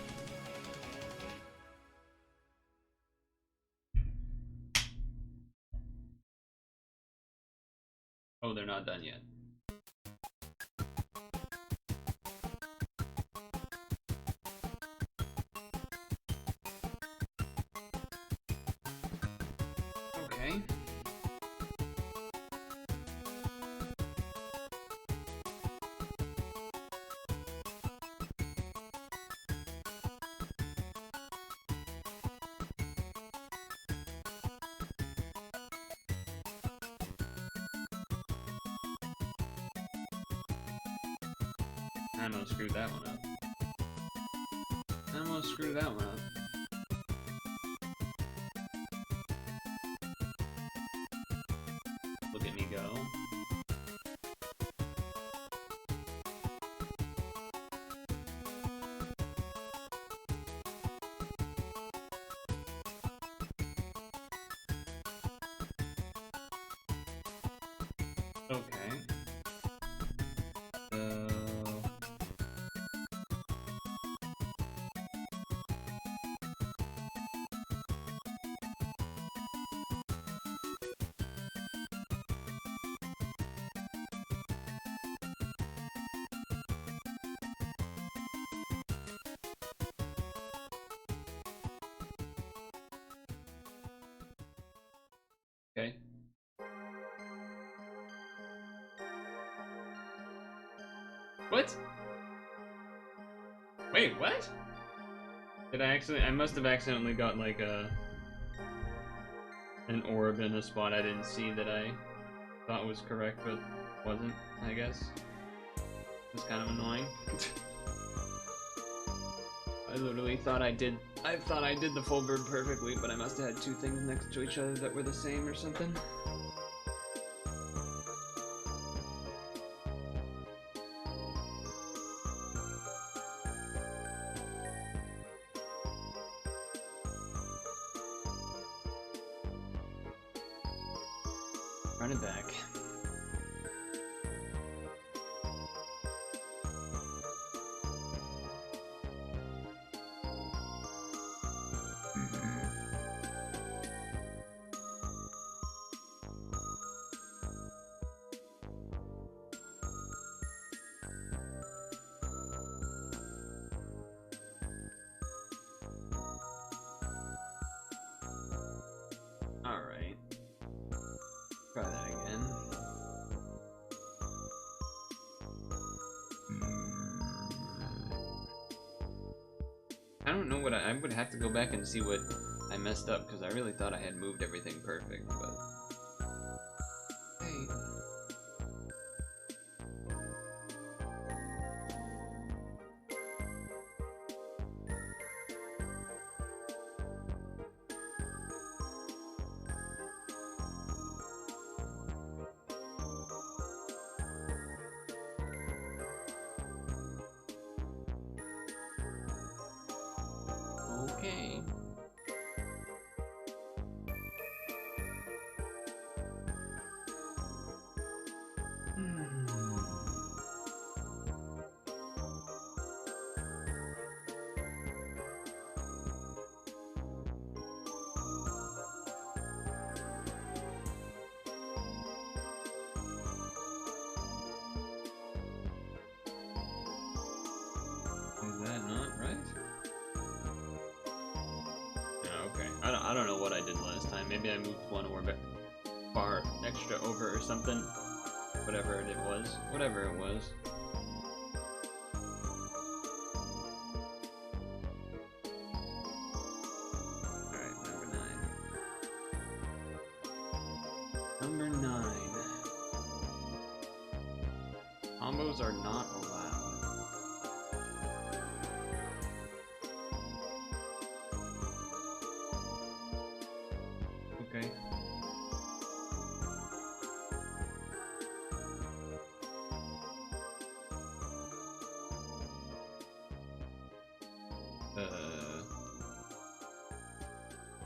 Oh, they're not done yet. Okay. I almost screwed that one up. I almost screwed that one up. Look at me go. Okay. Okay. What? Wait, what? Did I must have accidentally got like an orb in a spot I didn't see that I thought was correct, but wasn't, I guess. It's kind of annoying. I literally thought I did the full bird perfectly, but I must have had two things next to each other that were the same or something. Run it back. Alright. Try that again. I don't know what I would have to go back and see what I messed up, because I really thought I had moved everything perfect, but... Hey. Okay. Is that not right? Yeah, okay. I don't know what I did last time. Maybe I moved one orb bar extra over or something. Whatever it was. Whatever it was. Alright, number 9. Number 9. Combos are not allowed. Okay.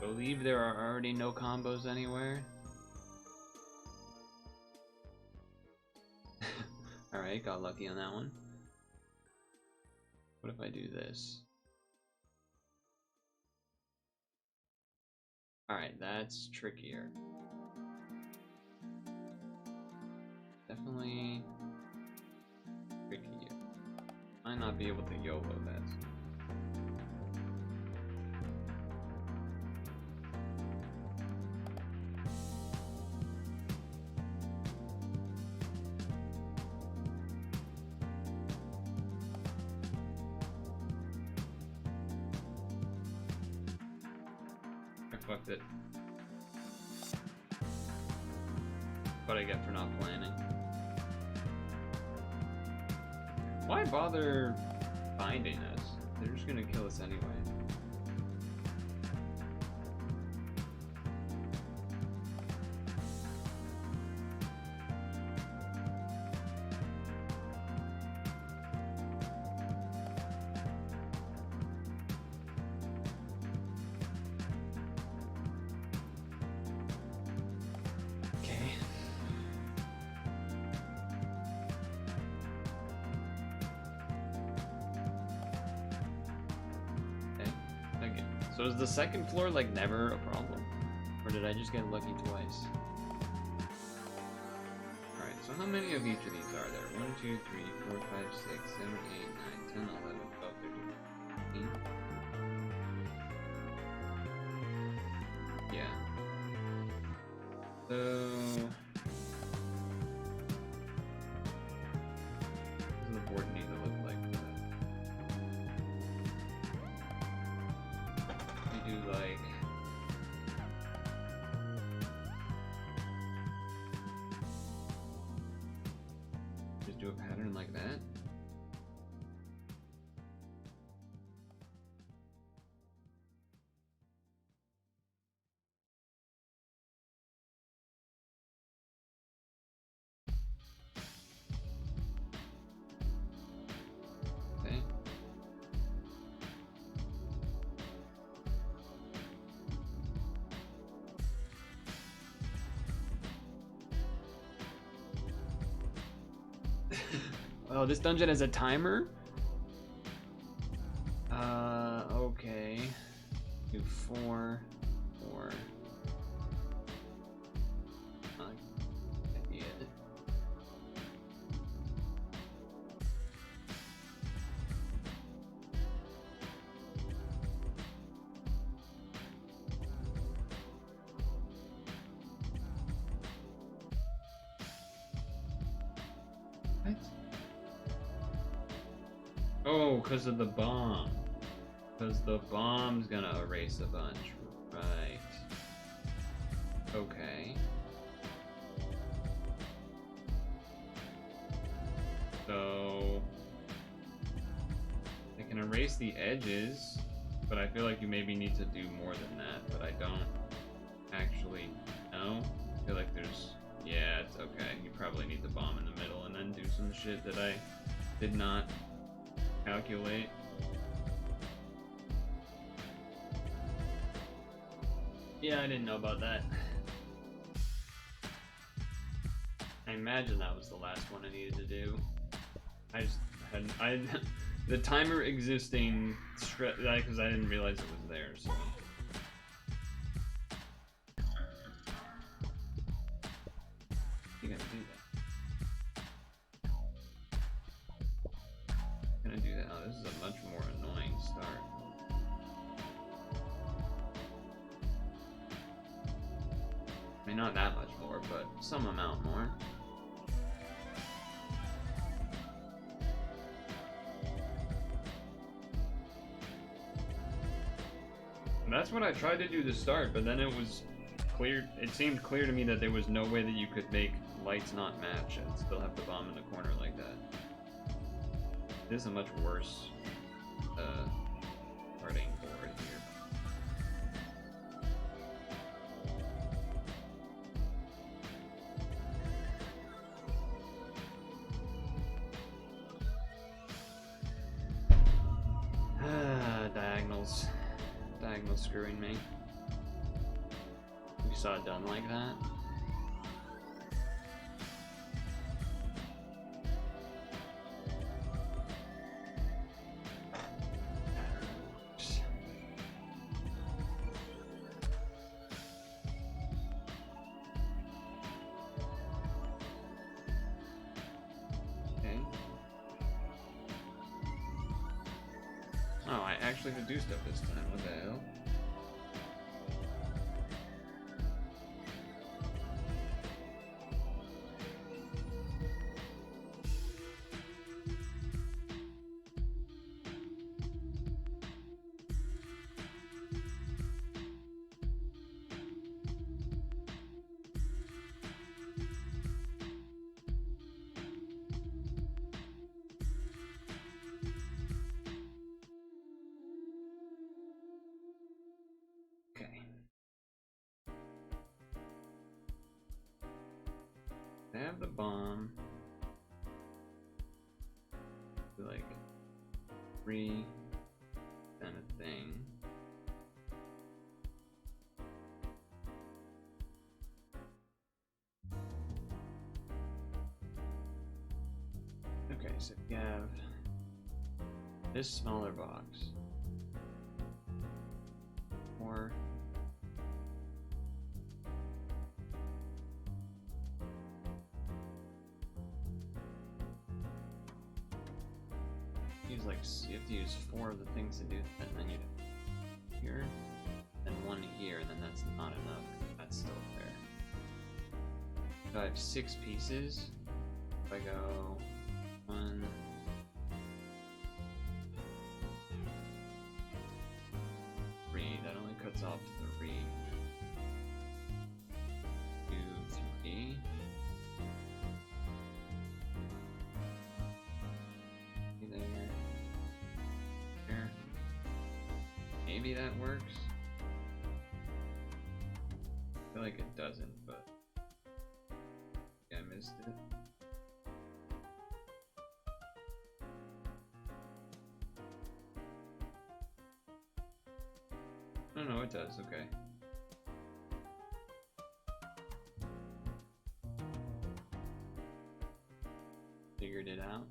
Believe there are already no combos anywhere. Alright, got lucky on that one. What if I do this? Alright, that's trickier. Definitely trickier. Might not be able to YOLO that. I fucked it. What I get for not planning. Why bother finding us? They're just gonna kill us anyway. So is the second floor like never a problem? Or did I just get lucky twice? Alright, so how many of each of these are there? 1, 2, 3, 4, 5, 6, 7, 8, 9, 10, 11, 12, 13, 14? Yeah. So what does the board need to look like for that? We do like just do a pattern like that. Okay. Oh, this dungeon has a timer? Okay. Do 4, 4. Yeah. What? Oh, because of the bomb. Because the bomb's gonna erase a bunch. Right. Okay. So I can erase the edges, but I feel like you maybe need to do more than that, but I don't actually know. I feel like there's, yeah, it's okay. You probably need the bomb in the middle and then do some shit that I did not calculate. Yeah, I didn't know about that. I imagine that was the last one I needed to do. I just hadn't, the timer existing, because I didn't realize it was there, so. You gotta do that. Gonna do that. Oh, this is a much more annoying start. I mean, not that much more, but some amount more. And that's what I tried to do to start, but then it was clear. It seemed clear to me that there was no way that you could make lights not match and still have the bomb in the corner like that. This is a much worse starting board here. Diagonals. Diagonal screwing me. We saw it done like that. Okay. Oh, I actually have to do stuff this time. What the hell? Okay. I have the bomb. Like 3 kind of thing. Okay, so you have this smaller box. Or use like, you have to use 4 of the things to do that, and then you here, and 1 here, and then that's not enough. That's still fair. So I have 6 pieces. If I go 1, 3, that only cuts off 3. 2, 3. There. Maybe that works. I feel like it doesn't, but I missed it. Oh no, it does, okay. Figured it out.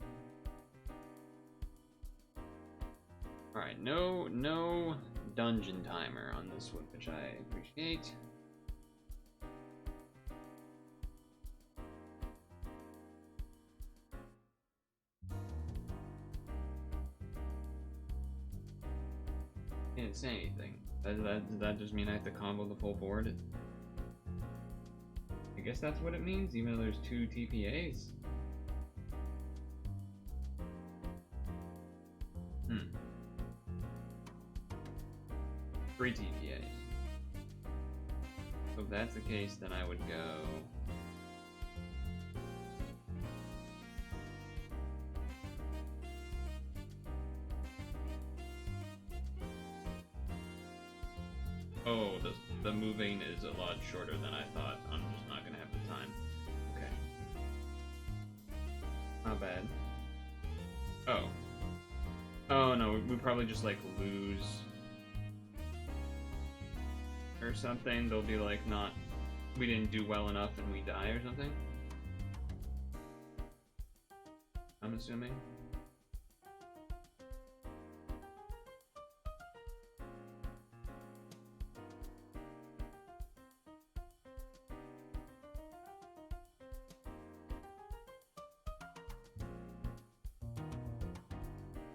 Alright, no dungeon timer on this one, which I appreciate. Didn't say anything. Does that just mean I have to combo the full board? I guess that's what it means, even though there's 2 TPAs. 3 TPAs. So if that's the case, then I would go... Oh, the moving is a lot shorter than I thought. I'm just not gonna have the time. Okay. Not bad. Oh. Oh no, we probably just like lose or something. They'll be like, not, we didn't do well enough and we die or something. I'm assuming.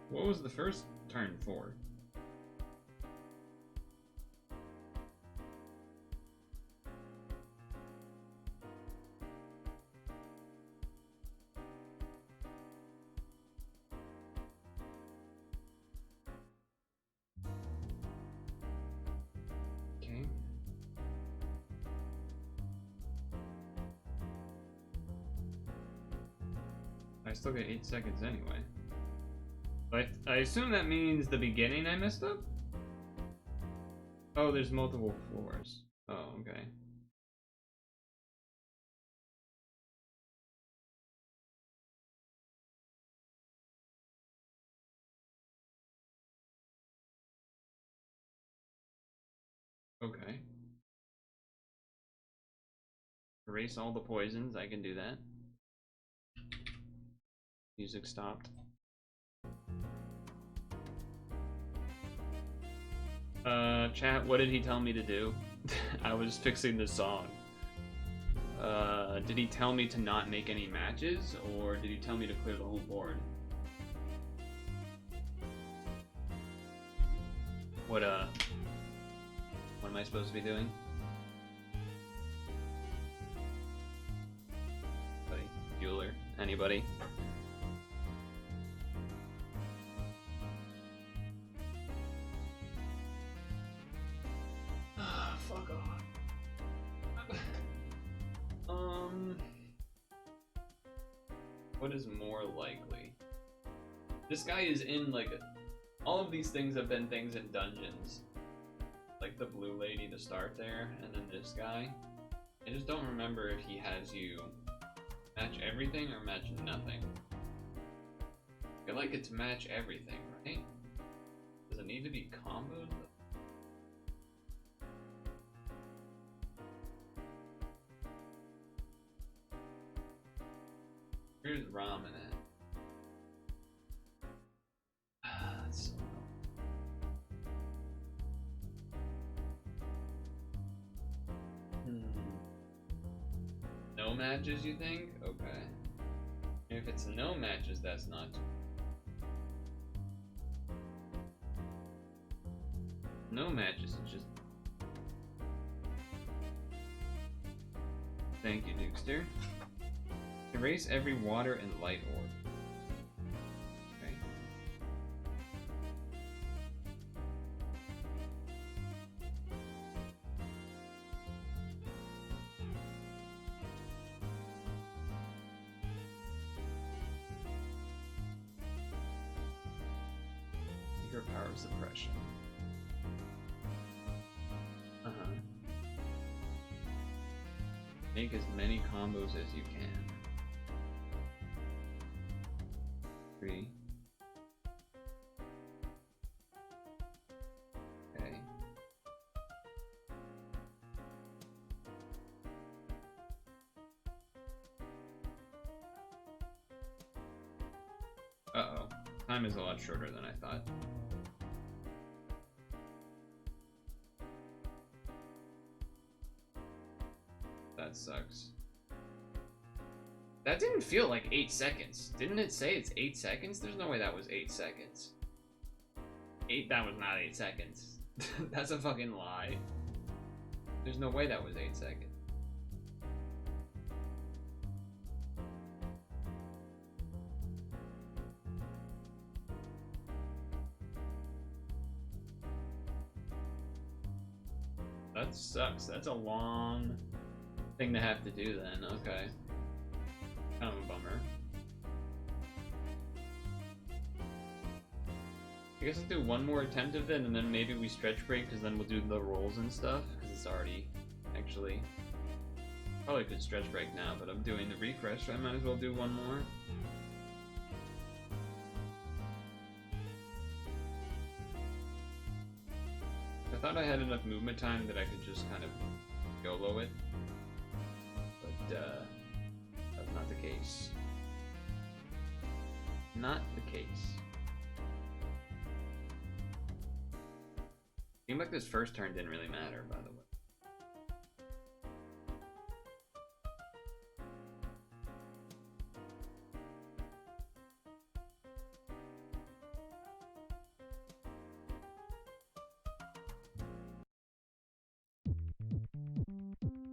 What was the first turn for? Okay. I still get 8 seconds anyway. I assume that means the beginning I messed up? Oh, there's multiple floors. Oh, okay. Okay. Erase all the poisons, I can do that. Music stopped. Chat, what did he tell me to do? I was fixing the song. Did he tell me to not make any matches, or did he tell me to clear the whole board? What am I supposed to be doing? Buddy, Bueller, anybody? Fuck off. What is more likely? This guy is in like all of these things have been things in dungeons. Like the blue lady to start there, and then this guy. I just don't remember if he has you match everything or match nothing. I feel like it's match everything, right? Does it need to be comboed? Here's ramen at. That's so no matches, you think? Okay. If it's no matches, that's not. No matches, it's just. Thank you, Dukester. Erase every water and light orb. Okay. Your power of suppression. Make as many combos as you can. 3. Okay. Uh-oh. Time is a lot shorter than I thought. That sucks. That didn't feel like 8 seconds. Didn't it say it's 8 seconds? There's no way that was 8 seconds. That was not 8 seconds. That's a fucking lie. There's no way that was 8 seconds. That sucks. That's a long thing to have to do then. Okay. Kind of a bummer. I guess I'll do one more attempt of it and then maybe we stretch break because then we'll do the rolls and stuff because it's already actually probably could stretch break now, but I'm doing the refresh so I might as well do one more. I thought I had enough movement time that I could just kind of YOLO it, but that's not the case. Not the case. Seemed like this first turn didn't really matter, by the way.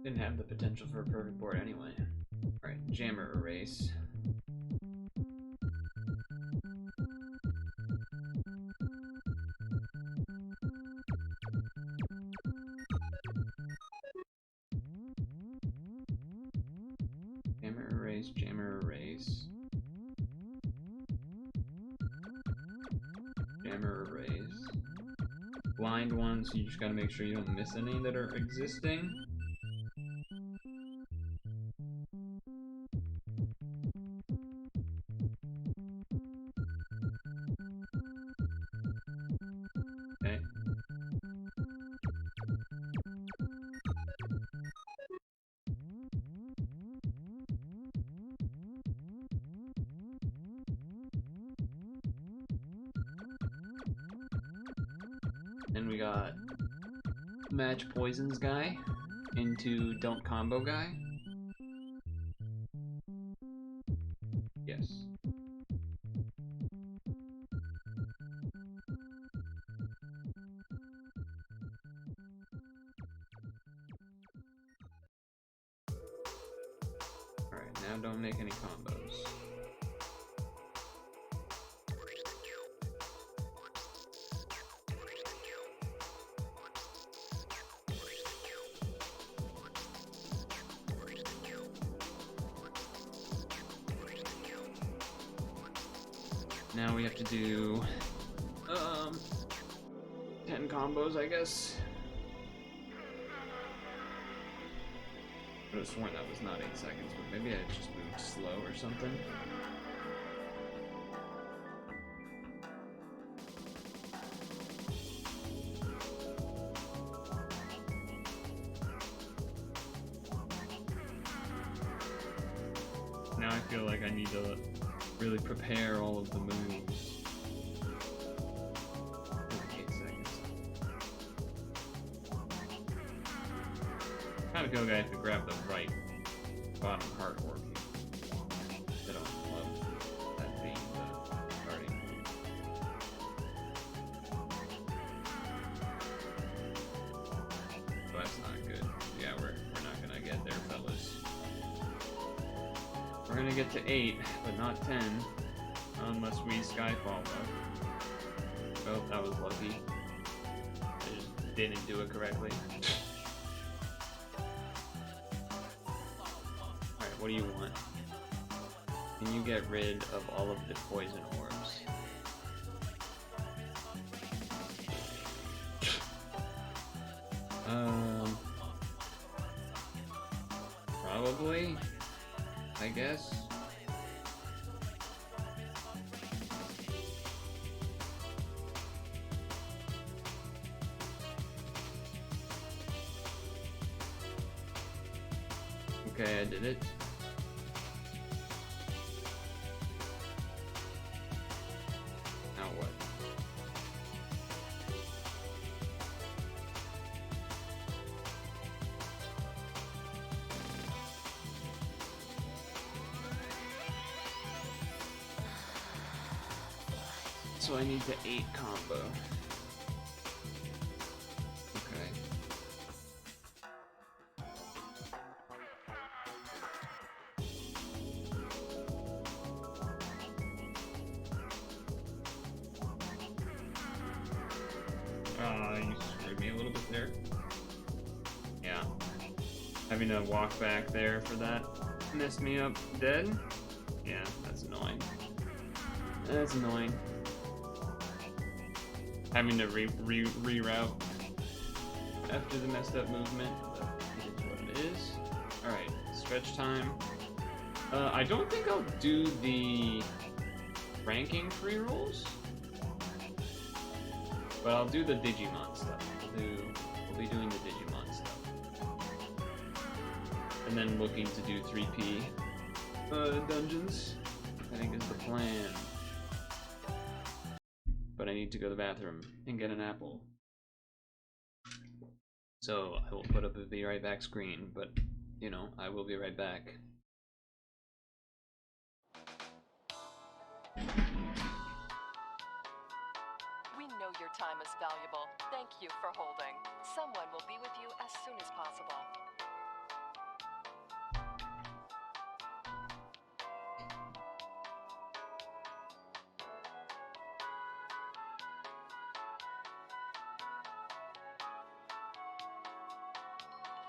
Didn't have the potential for a perfect board anyway. Alright, Jammer Erase. Jammer Erase, Jammer Erase. Jammer Erase. Blind one, so you just gotta make sure you don't miss any that are existing. Okay. And we got match poisons guy into don't combo guy. Yes. Alright, now don't make any combos. Now we have to do 10 combos, I guess. I would have sworn that was not 8 seconds, but maybe I just moved slow or something. Now I feel like I need to really prepare all of the moves. 8 seconds. Kind of feel like I have to grab the right bottom heart orb. I don't love that being the starting move. So that's not good. Yeah, we're not gonna get there, fellas. gonna get to 8, but not 10. Unless we Skyfall though. Oh, that was lucky. I just didn't do it correctly. Alright, what do you want? Can you get rid of all of the poison orbs? Probably, I guess. Okay, I did it. Now what? So I need the 8 combo. Okay. You screwed me a little bit there. Yeah. Having to walk back there for that messed me up dead. Yeah, that's annoying. That's annoying. Having to reroute after the messed up movement, but it is what it is. Alright, stretch time. I don't think I'll do the ranking free rolls, but I'll do the Digimon stuff. We'll be doing the Digimon stuff. And then looking to do 3P dungeons, I think is the plan. But I need to go to the bathroom and get an apple. So I will put up a be right back screen, but you know, I will be right back. We know your time is valuable. Thank you for holding. Someone will be with you as soon as possible.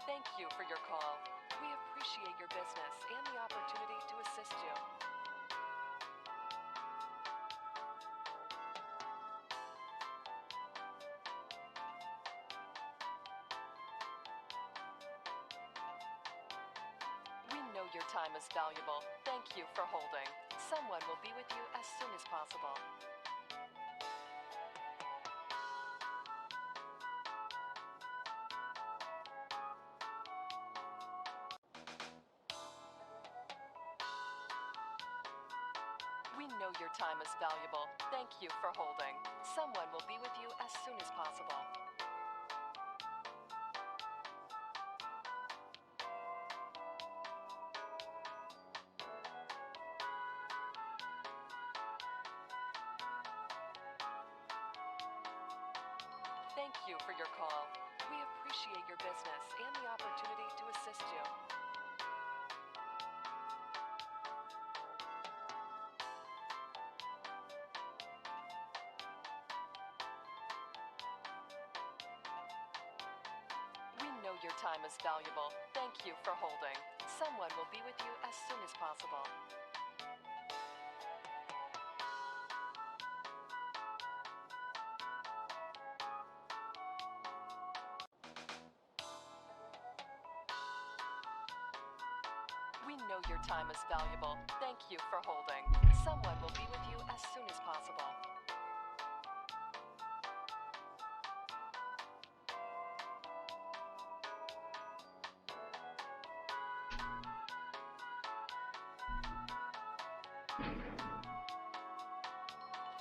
Thank you for your call. We appreciate your business and the opportunity to assist you. We know your time is valuable. Thank you for holding. Someone will be with you as soon as possible. We know your time is valuable. Thank you for holding. Someone will be with you as soon as possible. Thank you for your call. We appreciate your business and the opportunity to assist you. We know your time is valuable. Thank you for holding. Someone will be with you as soon as possible. We know your time is valuable. Thank you for holding. Someone will be with you as soon as possible.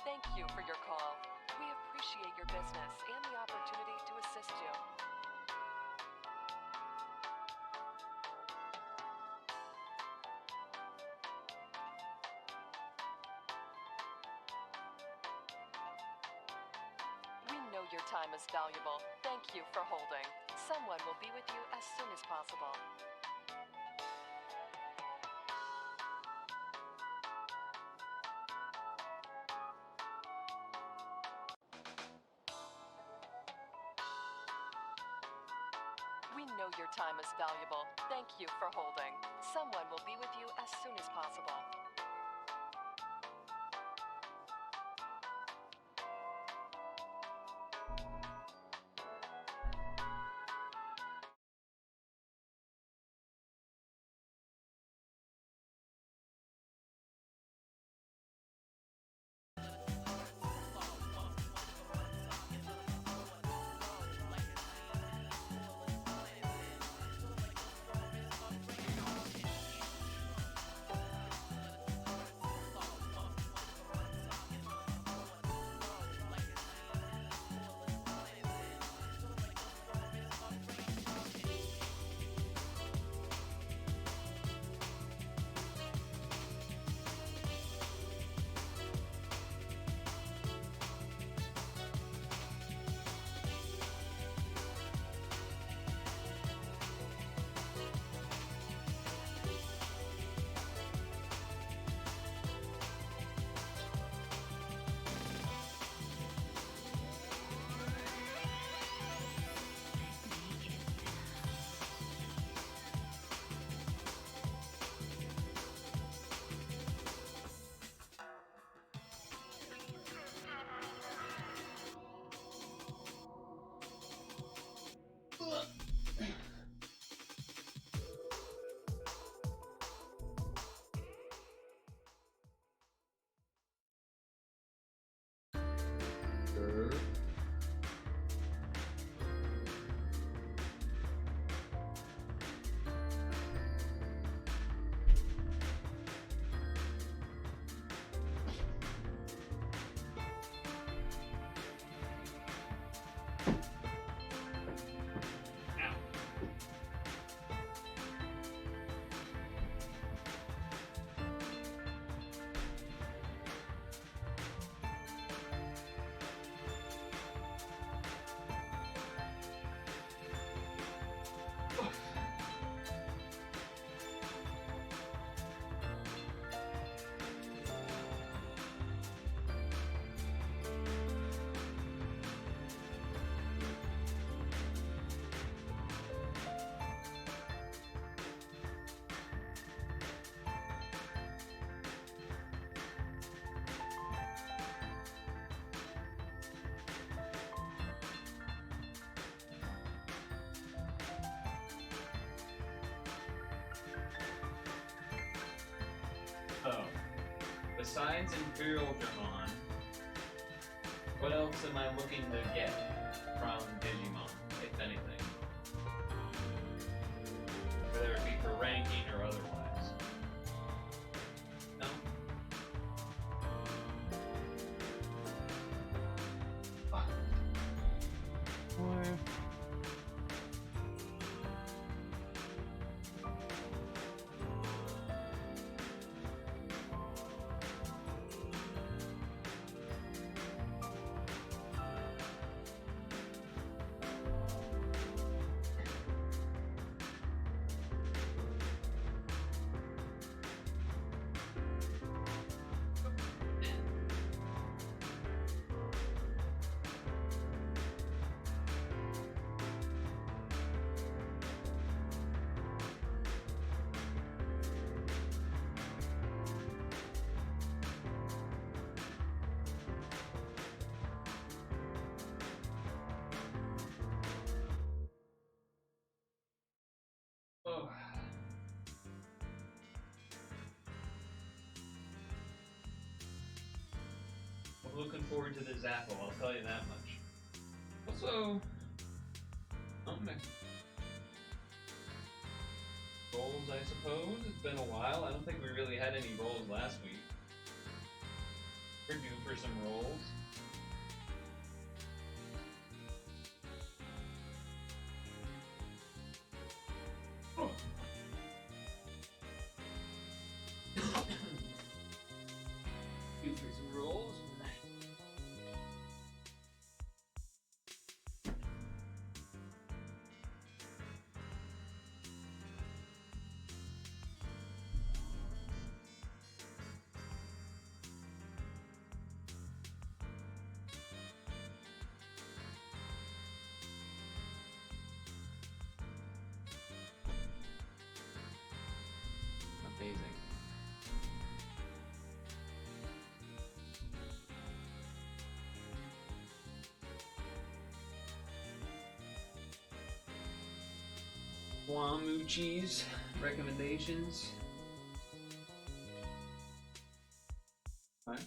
Thank you for your call. We appreciate your business and the opportunity to assist you. We know your time is valuable. Thank you for holding. Someone will be with you as soon as possible. know your time is valuable. Thank you for holding. Someone will be with you as soon as possible. So, besides Imperial Digimon, what else am I looking to get from Digimon, if anything? Whether it be for ranking or otherwise. No? Oh. I'm looking forward to this apple, I'll tell you that much. Also, goals, I suppose. It's been a while. I don't think we really had any rolls last week. We're due for some rolls. Oh. Due for some rolls. Amazing. Wamuchi's recommendations. Alright.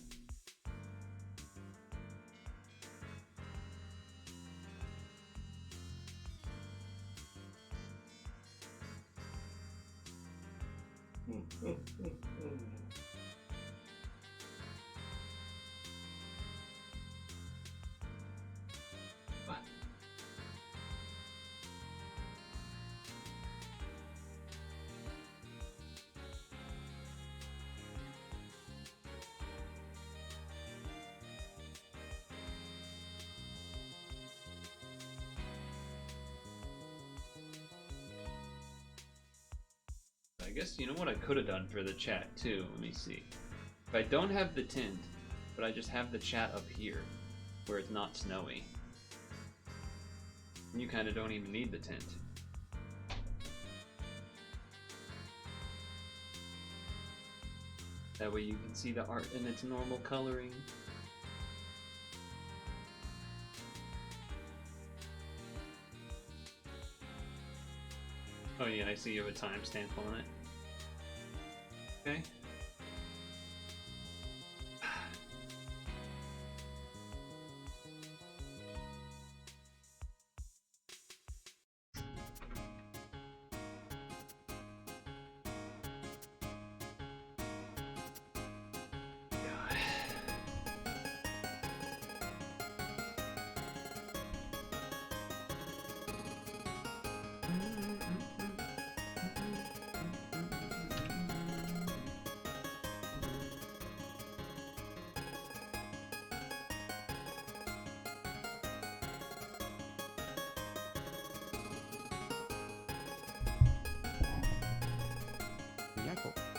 I guess, you know what I could have done for the chat too? Let me see. If I don't have the tint, but I just have the chat up here, where it's not snowy, you kind of don't even need the tint. That way you can see the art in its normal coloring. Oh yeah, I see you have a timestamp on it. Okay.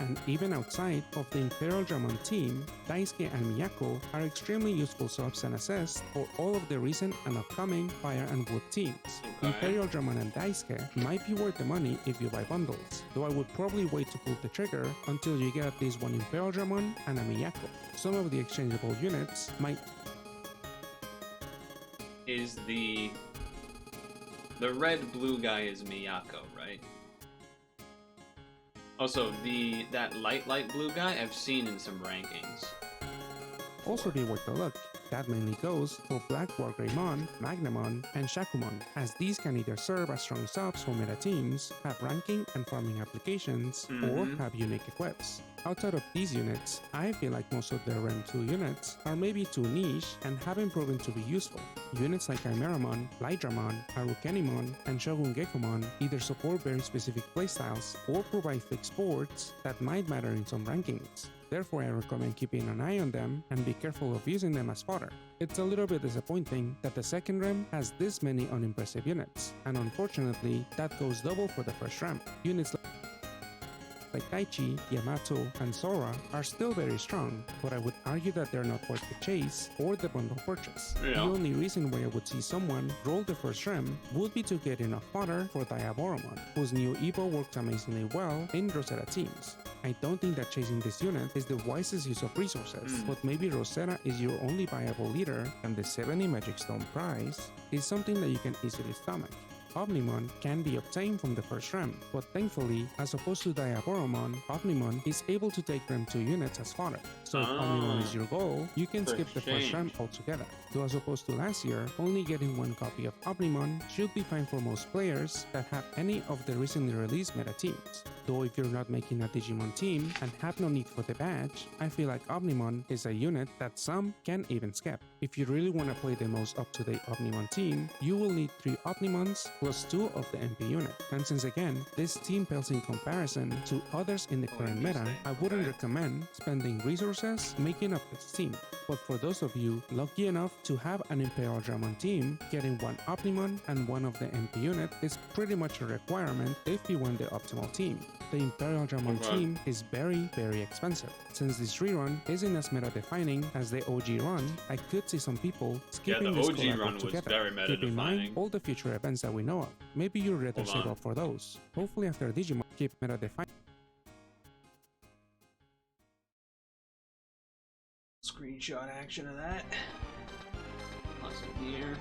And even outside of the Imperial Dramon team, Daisuke and Miyako are extremely useful subs and assists for all of the recent and upcoming Fire and Wood teams. Okay. Imperial Dramon and Daisuke might be worth the money if you buy bundles, though I would probably wait to pull the trigger until you get at least one Imperial Dramon and a Miyako. Some of the exchangeable units might... Is the red-blue guy is Miyako, right? Also, that light blue guy I've seen in some rankings. also be worth a look. That mainly goes for Black Wargreymon, Magnamon, and Shakumon, as these can either serve as strong subs for meta teams, have ranking and farming applications, or have unique equips. Outside of these units, I feel like most of the Rem 2 units are maybe too niche and haven't proven to be useful. Units like Chimeramon, Lydramon, Arukenimon, and Shogun Gekomon either support very specific playstyles or provide fixed boards that might matter in some rankings. Therefore, I recommend keeping an eye on them and be careful of using them as fodder. It's a little bit disappointing that the second Rem has this many unimpressive units, and unfortunately, that goes double for the first Rem. Units like Daichi, Yamato, and Sora are still very strong, but I would argue that they're not worth the chase or the bundle purchase. Yeah. The only reason why I would see someone roll the first Rem would be to get enough fodder for Diaboromon, whose new Evo worked amazingly well in Rosetta teams. I don't think that chasing this unit is the wisest use of resources, but maybe Rosetta is your only viable leader, and the 70 Magic Stone prize is something that you can easily stomach. Omnimon can be obtained from the first Rem, but thankfully, as opposed to Diaboromon, Omnimon is able to take Rem 2 units as fodder. So if Omnimon is your goal, you can skip the first Rem altogether. Though as opposed to last year, only getting one copy of Omnimon should be fine for most players that have any of the recently released meta teams. Though if you're not making a Digimon team and have no need for the badge, I feel like Omnimon is a unit that some can even skip. If you really want to play the most up-to-date Omnimon team, you will need 3 Omnimons plus 2 of the MP unit. And since again, this team pales in comparison to others in the current meta, I wouldn't recommend spending resources making up this team. But for those of you lucky enough to have an Imperial Dramon team, getting 1 Omnimon and 1 of the MP unit is pretty much a requirement if you want the optimal team. The Imperial Dramon team is very, very expensive. Since this rerun isn't as meta-defining as the OG run, I could see some people skipping this collab run was altogether. very meta-defining. Keep in mind all the future events that we know of. Maybe you'd rather save up for those. Hopefully after Digimon, keep meta-defining. Screenshot action of that. Awesome here.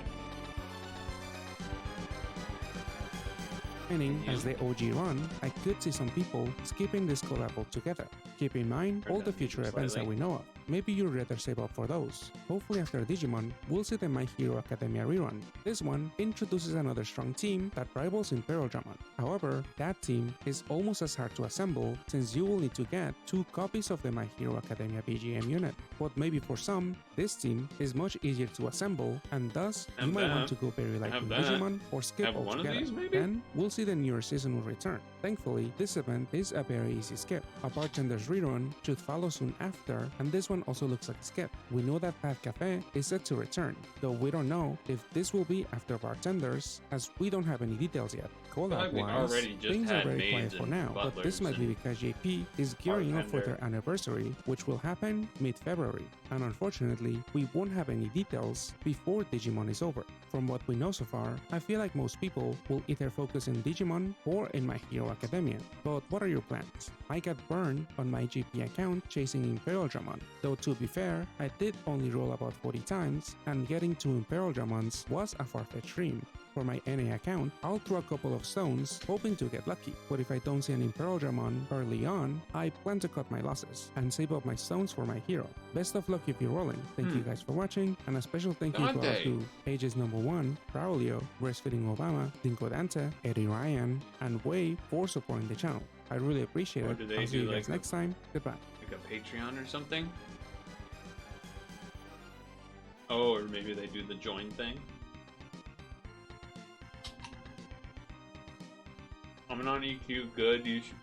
As the OG run, I could see some people skipping this collab altogether. Keep in mind all the future events that we know of. Maybe you'd rather save up for those. Hopefully after Digimon, we'll see the My Hero Academia rerun. This one introduces another strong team that rivals Imperial Dramon. However, that team is almost as hard to assemble since you will need to get 2 copies of the My Hero Academia BGM unit. But maybe for some, this team is much easier to assemble and thus you might want to go very light with Digimon or skip altogether. Then we'll see the newer season will return. Thankfully, this event is a very easy skip. A Bartender's rerun should follow soon after, and this one also looks like a skip. We know that Path Cafe is set to return, though we don't know if this will be after Bartenders, as we don't have any details yet. Collab-wise, things are very quiet for now, but this might be because JP is gearing up for their anniversary, which will happen mid-February, and unfortunately, we won't have any details before Digimon is over. From what we know so far, I feel like most people will either focus in Digimon or in My Hero Academia. But what are your plans? I got burned on my GP account chasing Imperial Dramon, though to be fair, I did only roll about 40 times, and getting 2 Imperial Dramons was a far-fetched dream. For my NA account, I'll throw a couple of stones, hoping to get lucky. But if I don't see an Imperial Dramon early on, I plan to cut my losses and save up my stones for my hero. Best of luck if you're rolling. Thank you guys for watching, and a special thank you to Pages Number 1, Braulio, Breastfeeding Obama, Dinko Dante, Eddie Ryan, and Way for supporting the channel. I really appreciate it. I'll see you guys next time. Goodbye. Like a Patreon or something? Oh, or maybe they do the join thing? I'm on EQ, good. You should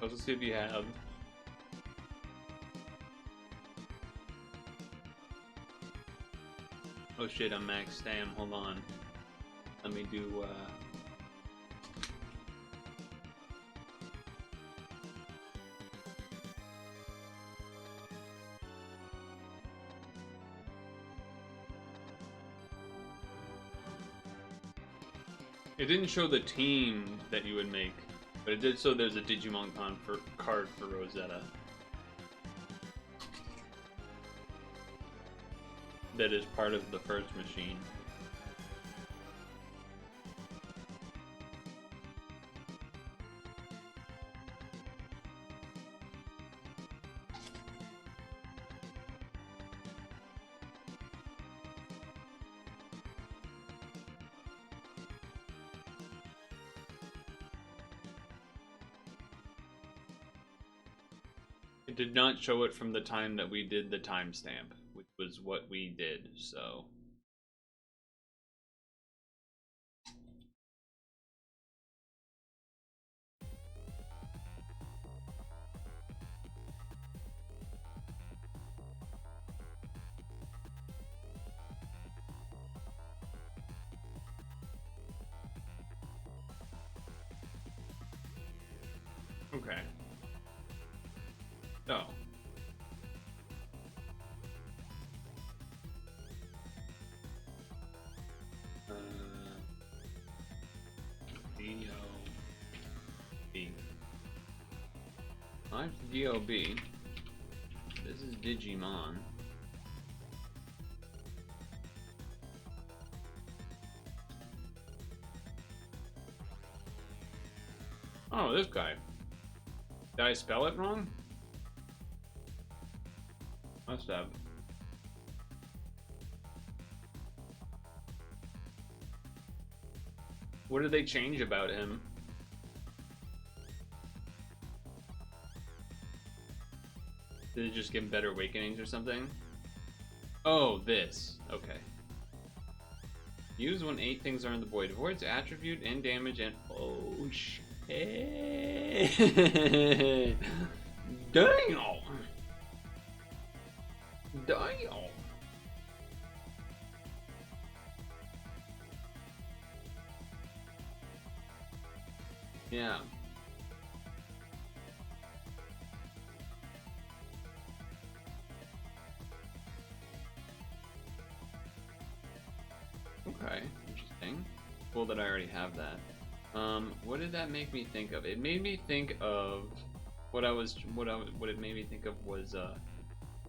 also see if you have. Oh shit, I'm max stam. Hold on. Let me do. It didn't show the team that you would make, but it did show there's a Digimon card for Rosetta. That is part of the first machine. It did not show it from the time that we did the timestamp, which was what we did, so. Okay. So. D-O-B. Well, that's D-O-B. This is Digimon. Oh, this guy. Did I spell it wrong? Must have. What did they change about him? Did it just give him better awakenings or something? Oh, this. Okay. Use when 8 things are in the void. Avoids attribute and damage and... Oh, shit. Damn! Damn! Yeah. Okay, interesting. Cool that I already have that. What did that make me think of? It made me think of what it made me think of was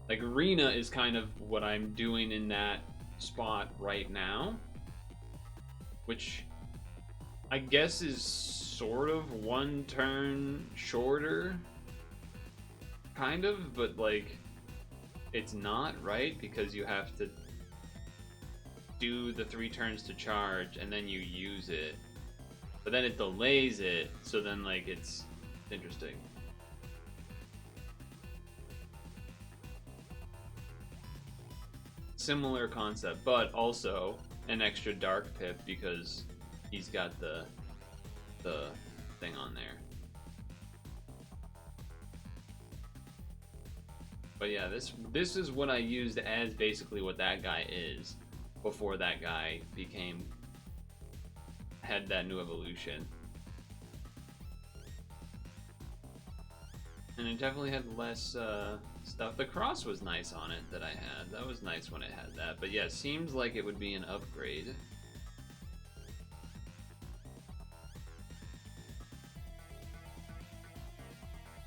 Like, Arena is kind of what I'm doing in that spot right now, which I guess is sort of one turn shorter, kind of, but like it's not, right? Because you have to do the 3 turns to charge and then you use it, but then it delays it, so then like it's interesting. Similar concept, but also an extra dark pip because he's got the thing on there. But yeah, this is what I used as basically what that guy is before that guy had that new evolution. And it definitely had less stuff. The cross was nice on it that I had. That was nice when it had that. But yeah, seems like it would be an upgrade.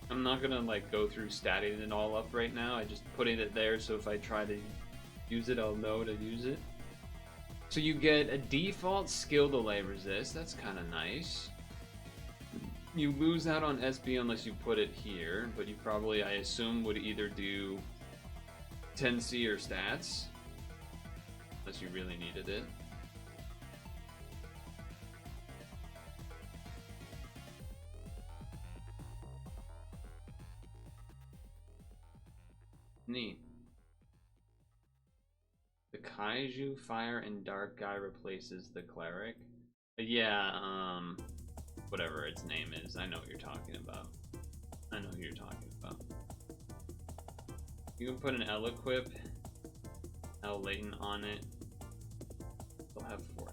I'm not gonna like go through statting it all up right now. I just putting it there so if I try to use it, I'll know to use it. So you get a default skill delay resist. That's kind of nice. You lose out on SB unless you put it here, but you probably, I assume, would either do 10C or stats, unless you really needed it. Neat. The Kaiju Fire and Dark guy replaces the Cleric. Yeah, whatever its name is. I know what you're talking about. I know who you're talking about. You can put an L equip, L latent on it. They'll have 4.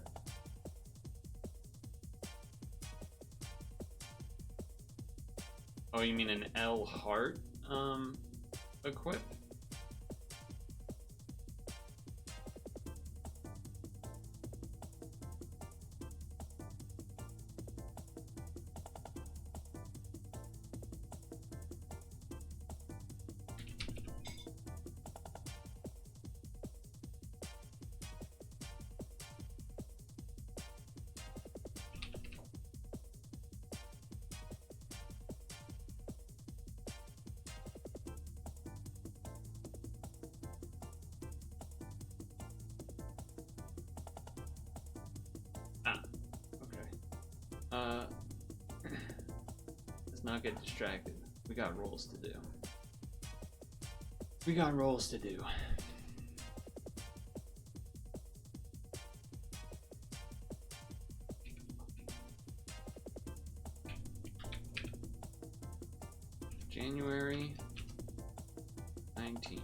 Oh, you mean an L heart equip? Let's not get distracted. We got roles to do. We got roles to do. January 19.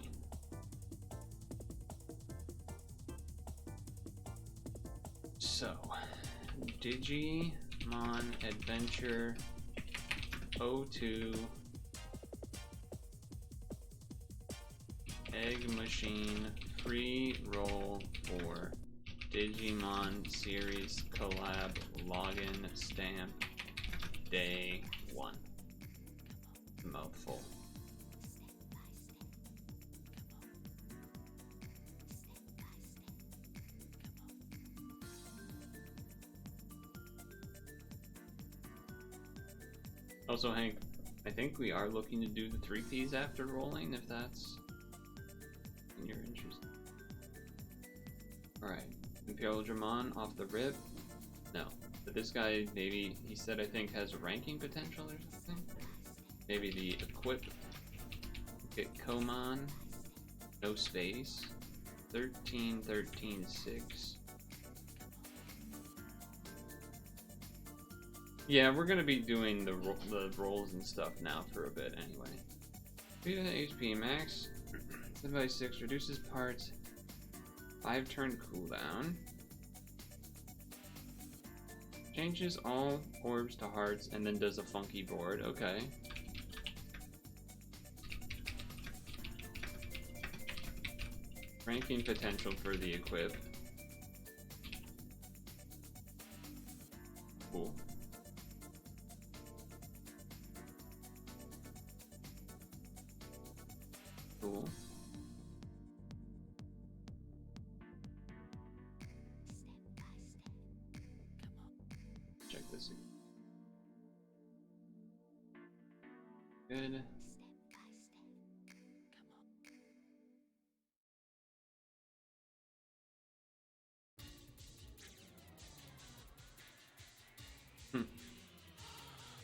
So, Digimon Adventure 02 Egg Machine free roll for Digimon series collab login stamp day 1. Mouthful. Also, Hank, I think we are looking to do the 3Ps after rolling, if that's in your interest. Alright, Imperial Dramon off the rip. No, but this guy, maybe, he said, I think, has ranking potential or something. Maybe the equip. Get Komon. No space. 13, 13, 6. Yeah, we're gonna be doing the rolls and stuff now for a bit anyway. 3 HP max. 7x6 reduces parts. 5 turn cooldown. Changes all orbs to hearts and then does a funky board. Okay. Ranking potential for the equip. Cool. Cool. Good.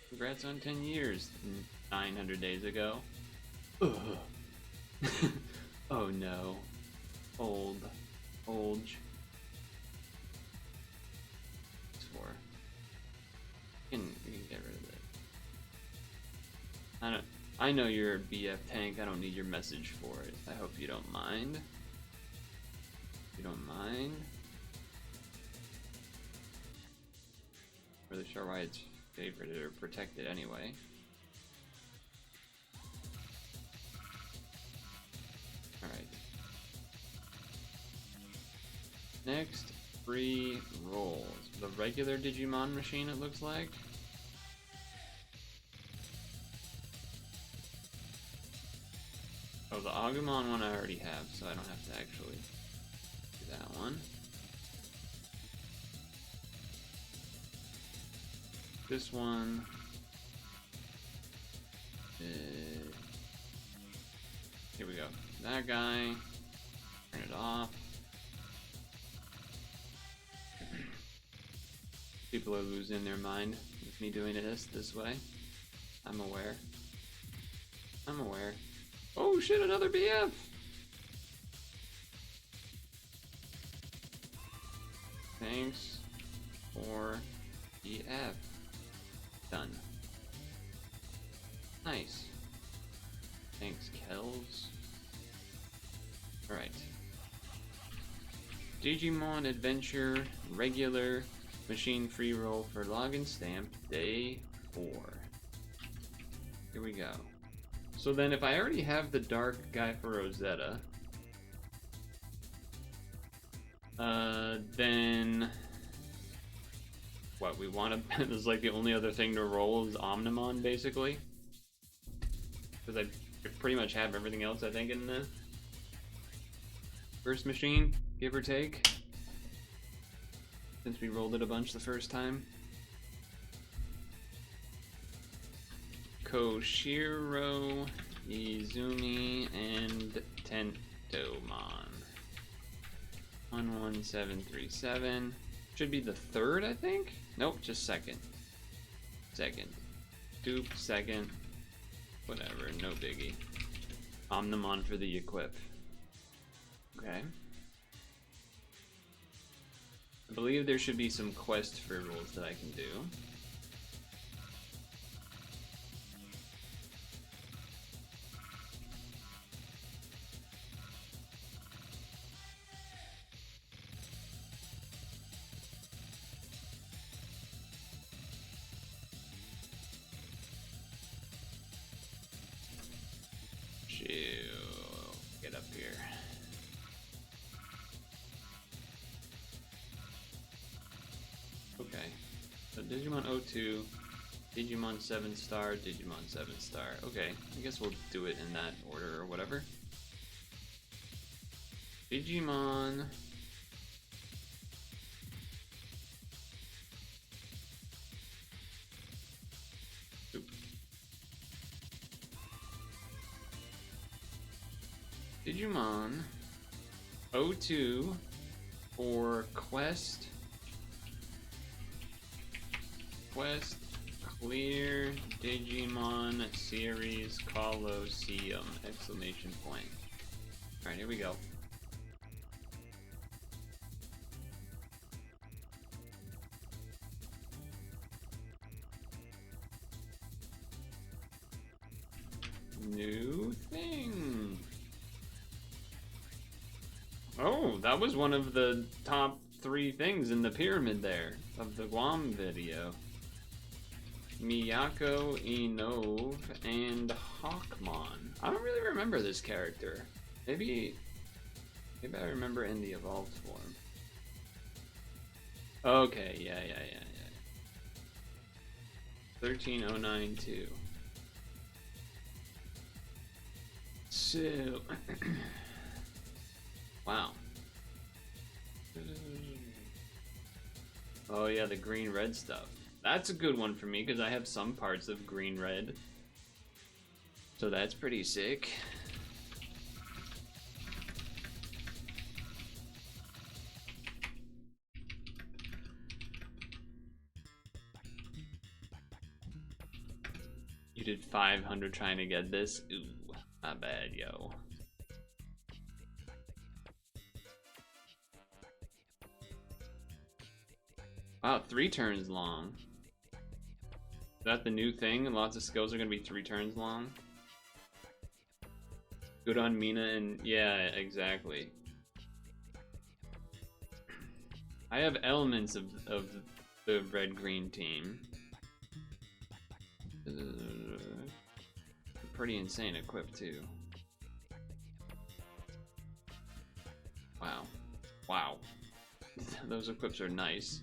Congrats on 10 years, 900 days ago. Ugh. Oh no. Old. It's 4. We can get rid of it. I know you're a BF tank, I don't need your message for it. I hope you don't mind. You don't mind? Really sure why it's favorited or protected anyway. Alright. Next, free rolls. The regular Digimon machine, it looks like. Oh, the Agumon one I already have, so I don't have to actually do that one. This one is... Here we go. That guy. Turn it off. People are losing their mind with me doing this way. I'm aware. I'm aware. Oh shit, another BF! Thanks for BF. Done. Nice. Thanks, Kells. Alright. Digimon Adventure regular machine free roll for login stamp day 4. Here we go. So then if I already have the dark guy for Rosetta, then what we want to is like the only other thing to roll is Omnimon basically, because I pretty much have everything else I think in the first machine, give or take, since we rolled it a bunch the first time. Koshiro, Izumi, and Tentomon. 11737. Should be the third, I think? Nope, just second. Second. Dupe, second. Whatever, no biggie. Omnimon for the equip. Okay. I believe there should be some quest free rolls that I can do. Get up here. Okay. So Digimon 02, Digimon 7-star, Digimon 7-star. Okay, I guess we'll do it in that order or whatever. Digimon. Digimon 02 for Quest Clear Digimon Series Colosseum! Exclamation point. Alright, here we go. New thing. Oh, that was one of the top 3 things in the pyramid there of the Guam video. Miyako, Inove, and Hawkmon. I don't really remember this character. Maybe I remember in the evolved form. Okay, yeah. 13092. So wow. Oh yeah, the green-red stuff. That's a good one for me because I have some parts of green-red. So that's pretty sick. You did 500 trying to get this? Ooh, not bad, yo. Wow, 3 turns long. Is that the new thing? Lots of skills are gonna be 3 turns long? Good on Mina and... yeah, exactly. I have elements of the red-green team. Pretty insane equip too. Wow. Wow. Those equips are nice.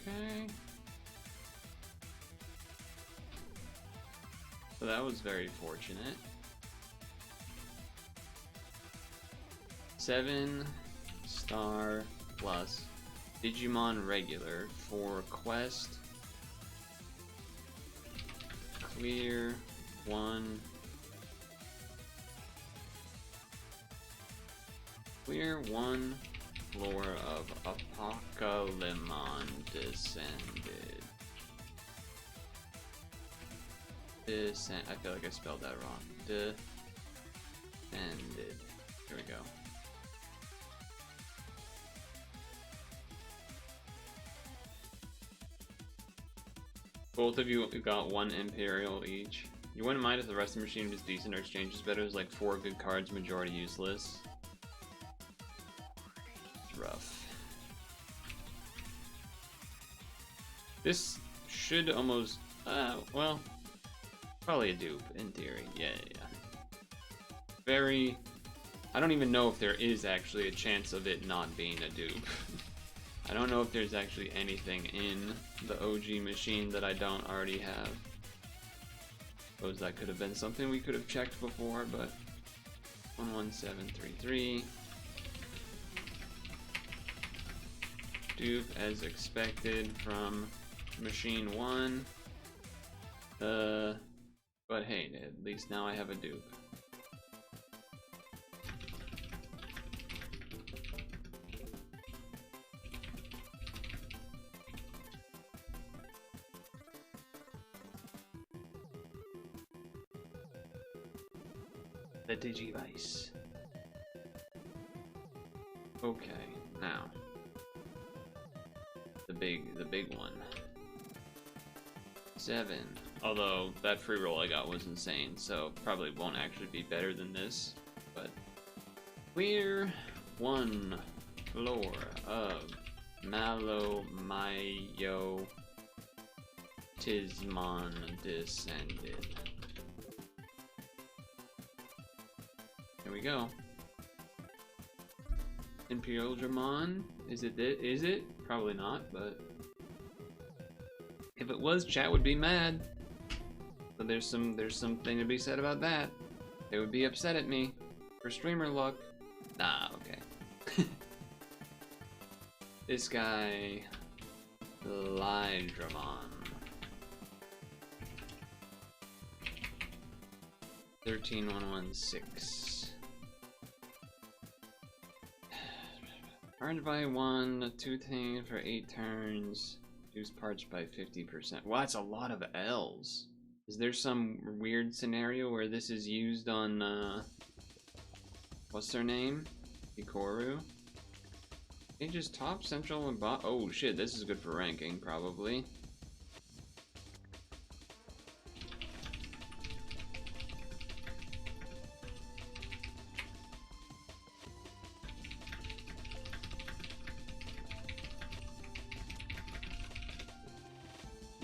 Okay. So that was very fortunate. 7-star plus Digimon regular for quest. Clear 1. Clear 1 floor of OHKO descended. I feel like I spelled that wrong. Descended. Here we go. Both of you got 1 Imperial each. You wouldn't mind if the rest of the machine was decent or exchange is better. It was like 4 good cards, majority useless. It's rough. This should almost, well, probably a dupe in theory. Yeah. Very, I don't even know if there is actually a chance of it not being a dupe. I don't know if there's actually anything in the OG machine that I don't already have. Suppose that could have been something we could have checked before, but 11733. Dupe as expected from machine 1. But hey, at least now I have a dupe. The Digivice. Okay, now the big one. 7. Although that free roll I got was insane, so probably won't actually be better than this. But clear 1 floor of Mayo Tismon descended. Here we go. Imperial Dramon? Is it? Probably not, but if it was, chat would be mad. So there's something to be said about that. They would be upset at me for streamer luck. Nah, okay. This guy, Lydramon. 13116. Charge by 1, 2 things for 8 turns. Reduce parts by 50%. Wow, that's a lot of L's. Is there some weird scenario where this is used on, what's their name? Hikoru? Ages top, central, and bot. Oh shit, this is good for ranking, probably.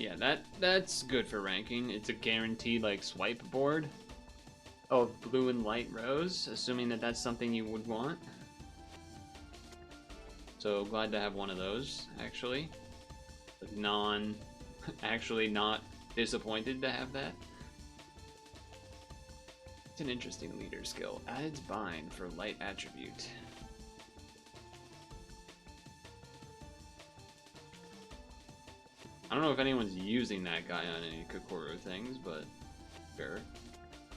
Yeah, that's good for ranking. It's a guaranteed like swipe board of blue and light rose, assuming that that's something you would want. So glad to have one of those, actually. Actually not disappointed to have that. It's an interesting leader skill. Adds bind for light attribute. I don't know if anyone's using that guy on any Kokoro things, but sure.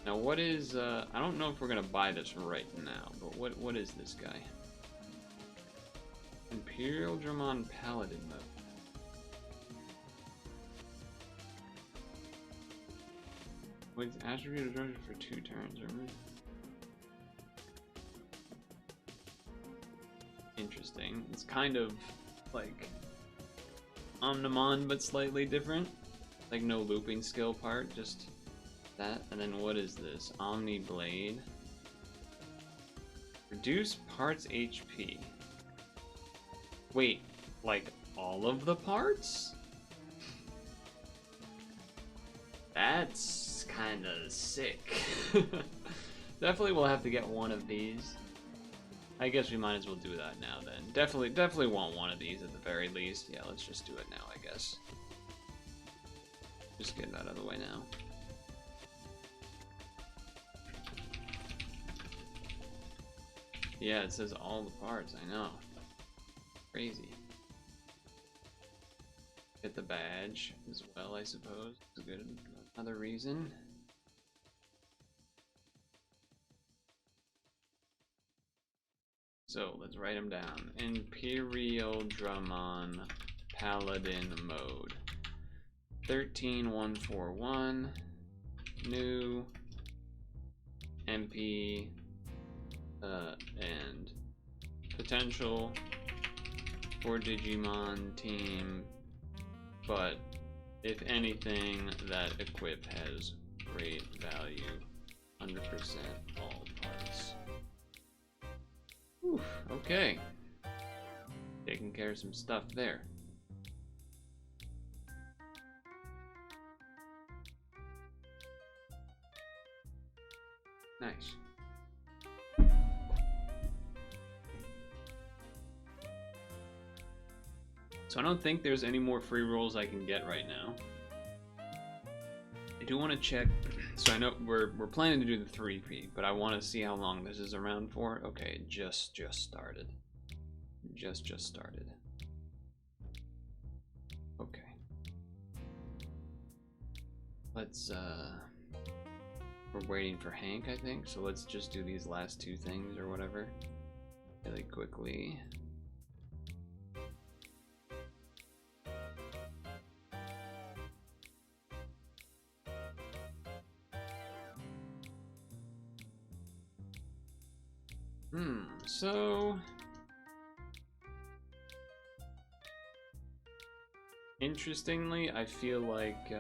Now what is, I don't know if we're gonna buy this right now, but what is this guy? Imperial Digimon Paladin mode. With attribute adjusted for 2 turns, remember? Interesting. It's kind of like Omnimon, but slightly different. Like no looping skill part, just that. And then what is this? Omni Blade. Reduce parts HP. Wait, like all of the parts? That's kind of sick. Definitely we'll have to get one of these. I guess we might as well do that now then. Definitely want one of these at the very least. Yeah, let's just do it now, I guess. Just get that out of the way now. Yeah, it says all the parts, I know. Crazy. Get the badge as well, I suppose. It's a good another reason. So let's write them down. Imperial Digimon Paladin mode. 13141. New. MP. And potential for Digimon team. But if anything, that equip has great value. 100% all parts. Oof, okay. Taking care of some stuff there. Nice. So I don't think there's any more free rolls I can get right now. I do want to check. So I know we're planning to do the 3P, but I want to see how long this is around for. Okay, it just started. Just started. Okay. Let's we're waiting for Hank, I think. So let's just do these last 2 things or whatever really quickly. So interestingly, I feel like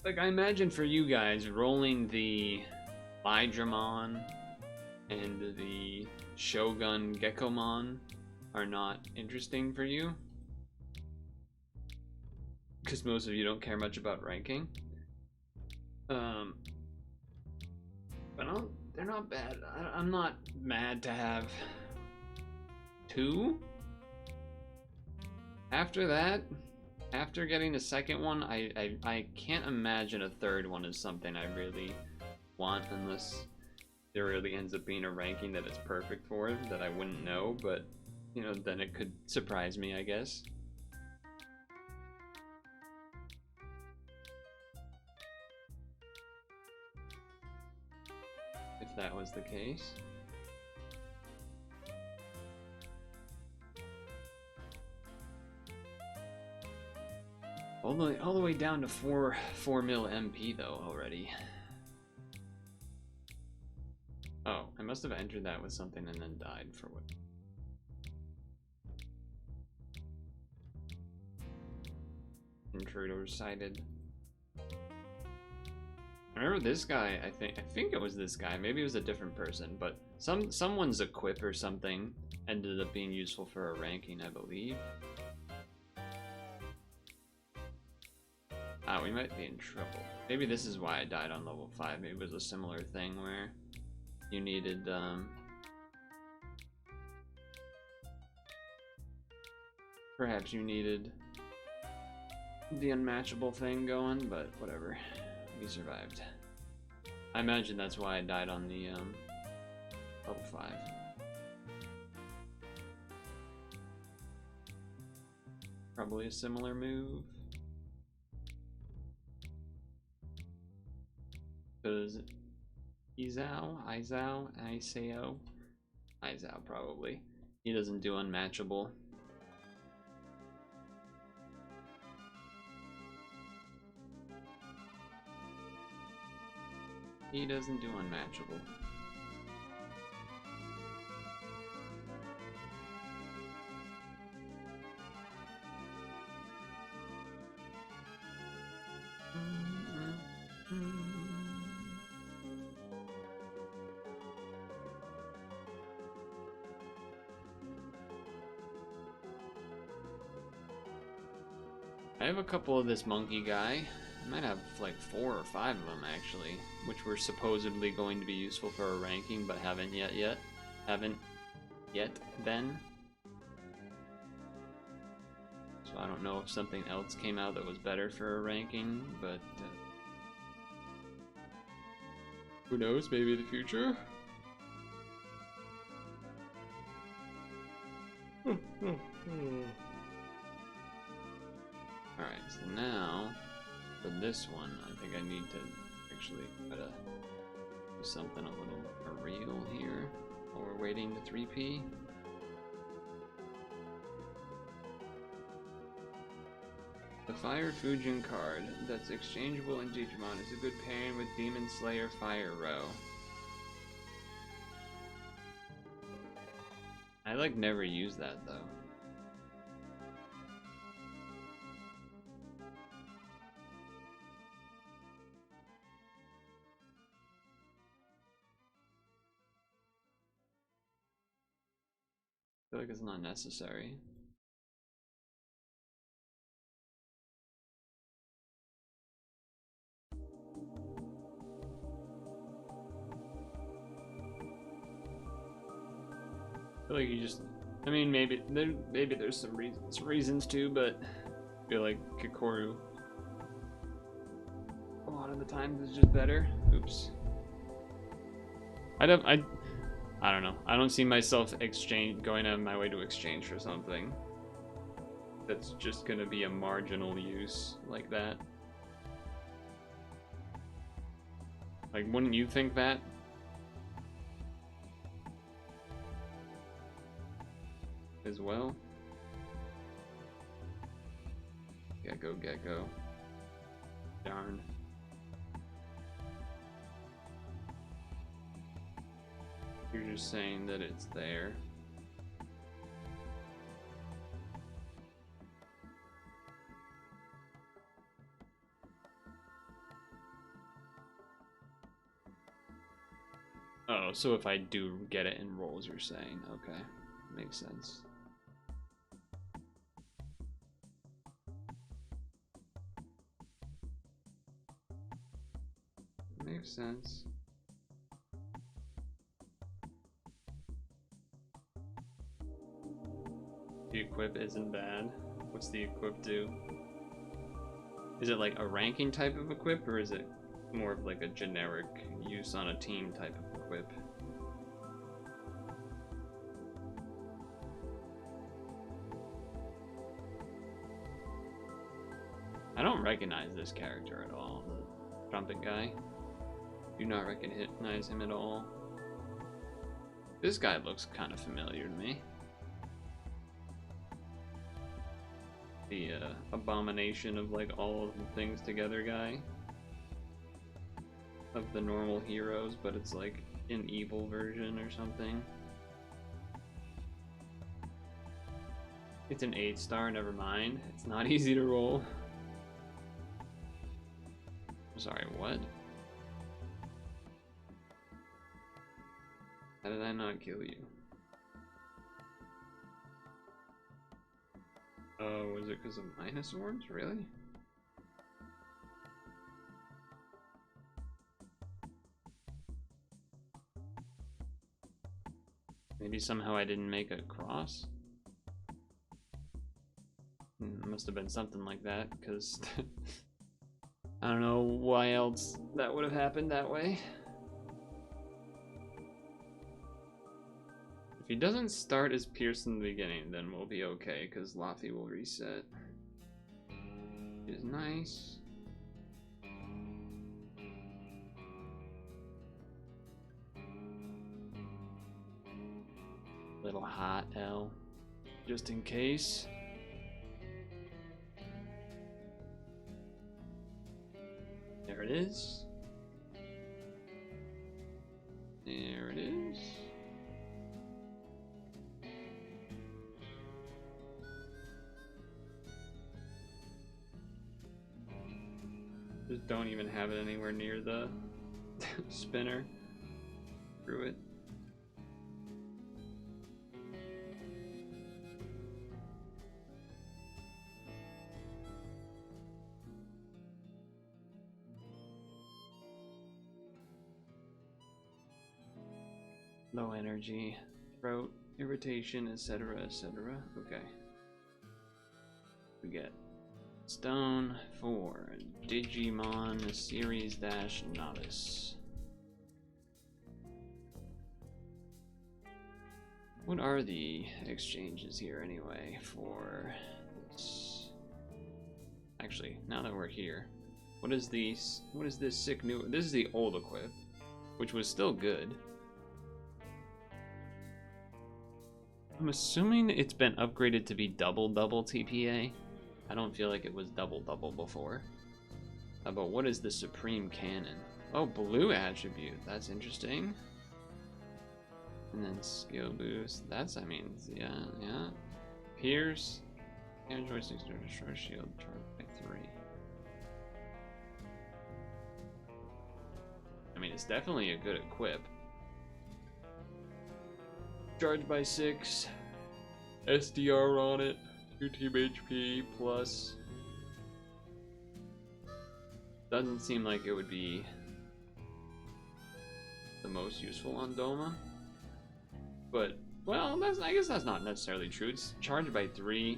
I imagine for you guys rolling the Digimon and the Shogun Gekkomon are not interesting for you because most of you don't care much about ranking. But they're not bad. I'm not mad to have 2. After that, after getting the second one, I can't imagine a third one is something I really want unless there really ends up being a ranking that it's perfect for that I wouldn't know, but you know, then it could surprise me, I guess. If that was the case. All the way down to 4 mil MP though already. Oh, I must have entered that with something and then died for what? Intruder sighted. I remember this guy, I think it was this guy, maybe it was a different person, but someone's equip or something ended up being useful for a ranking, I believe. we might be in trouble. Maybe this is why I died on level 5. Maybe it was a similar thing where you needed, perhaps you needed the unmatchable thing going, but whatever. We survived. I imagine that's why I died on the, level 5. Probably a similar move. Because Izao probably. He doesn't do unmatchable. He doesn't do unmatchable. I have a couple of this monkey guy. I might have like 4 or 5 of them actually, which were supposedly going to be useful for a ranking, but haven't yet been. So I don't know if something else came out that was better for a ranking, but who knows? Maybe in the future. Alright, so now for this one, I think I need to actually try to do something a little more real here while we're waiting to 3P. The Fire Fujin card that's exchangeable in Digimon is a good pairing with Demon Slayer Fire Row. I like never use that though. I feel like it's not necessary. I feel like you just, I mean, maybe there's some reasons too, but I feel like Kikoru a lot of the times is just better. Oops. I don't know. I don't see myself going out of my way to exchange for something that's just gonna be a marginal use like that. Like, wouldn't you think that? As well? Gecko. Darn. You're just saying that it's there. Oh, so if I do get it in rolls, you're saying. Okay. Makes sense. Makes sense. The equip isn't bad. What's the equip do? Is it like a ranking type of equip, or is it more of like a generic use on a team type of equip? I don't recognize this character at all. The trumpet guy. Do not recognize him at all. This guy looks kind of familiar to me. The abomination of like all of the things together guy. Of the normal heroes, but it's like an evil version or something. It's an 8-star, never mind. It's not easy to roll. Sorry, what? How did I not kill you? Oh, was it because of minus orbs? Really? Maybe somehow I didn't make a cross? It must have been something like that, because I don't know why else that would have happened that way. If he doesn't start as Pierce in the beginning, then we'll be okay, because Laffy will reset. Which is nice. Little hot L, just in case. There it is. There it is. Just don't even have it anywhere near the spinner. Screw it. Low energy, throat, irritation, etc., etc. Okay. We get stone for Digimon Series Dash Novice. What are the exchanges here anyway for this? Actually, now that we're here, what is this sick new? This is the old equip, which was still good. I'm assuming it's been upgraded to be double TPA. I don't feel like it was double before. But what is the Supreme Cannon? Oh, blue attribute. That's interesting. And then skill boost. That's, I mean, yeah. Pierce. And joysticks to destroy shield. Charge by 3. I mean, it's definitely a good equip. Charge by 6, SDR on it, 2 team HP plus. Doesn't seem like it would be the most useful on Doma, but well, I guess that's not necessarily true. It's charged by 3,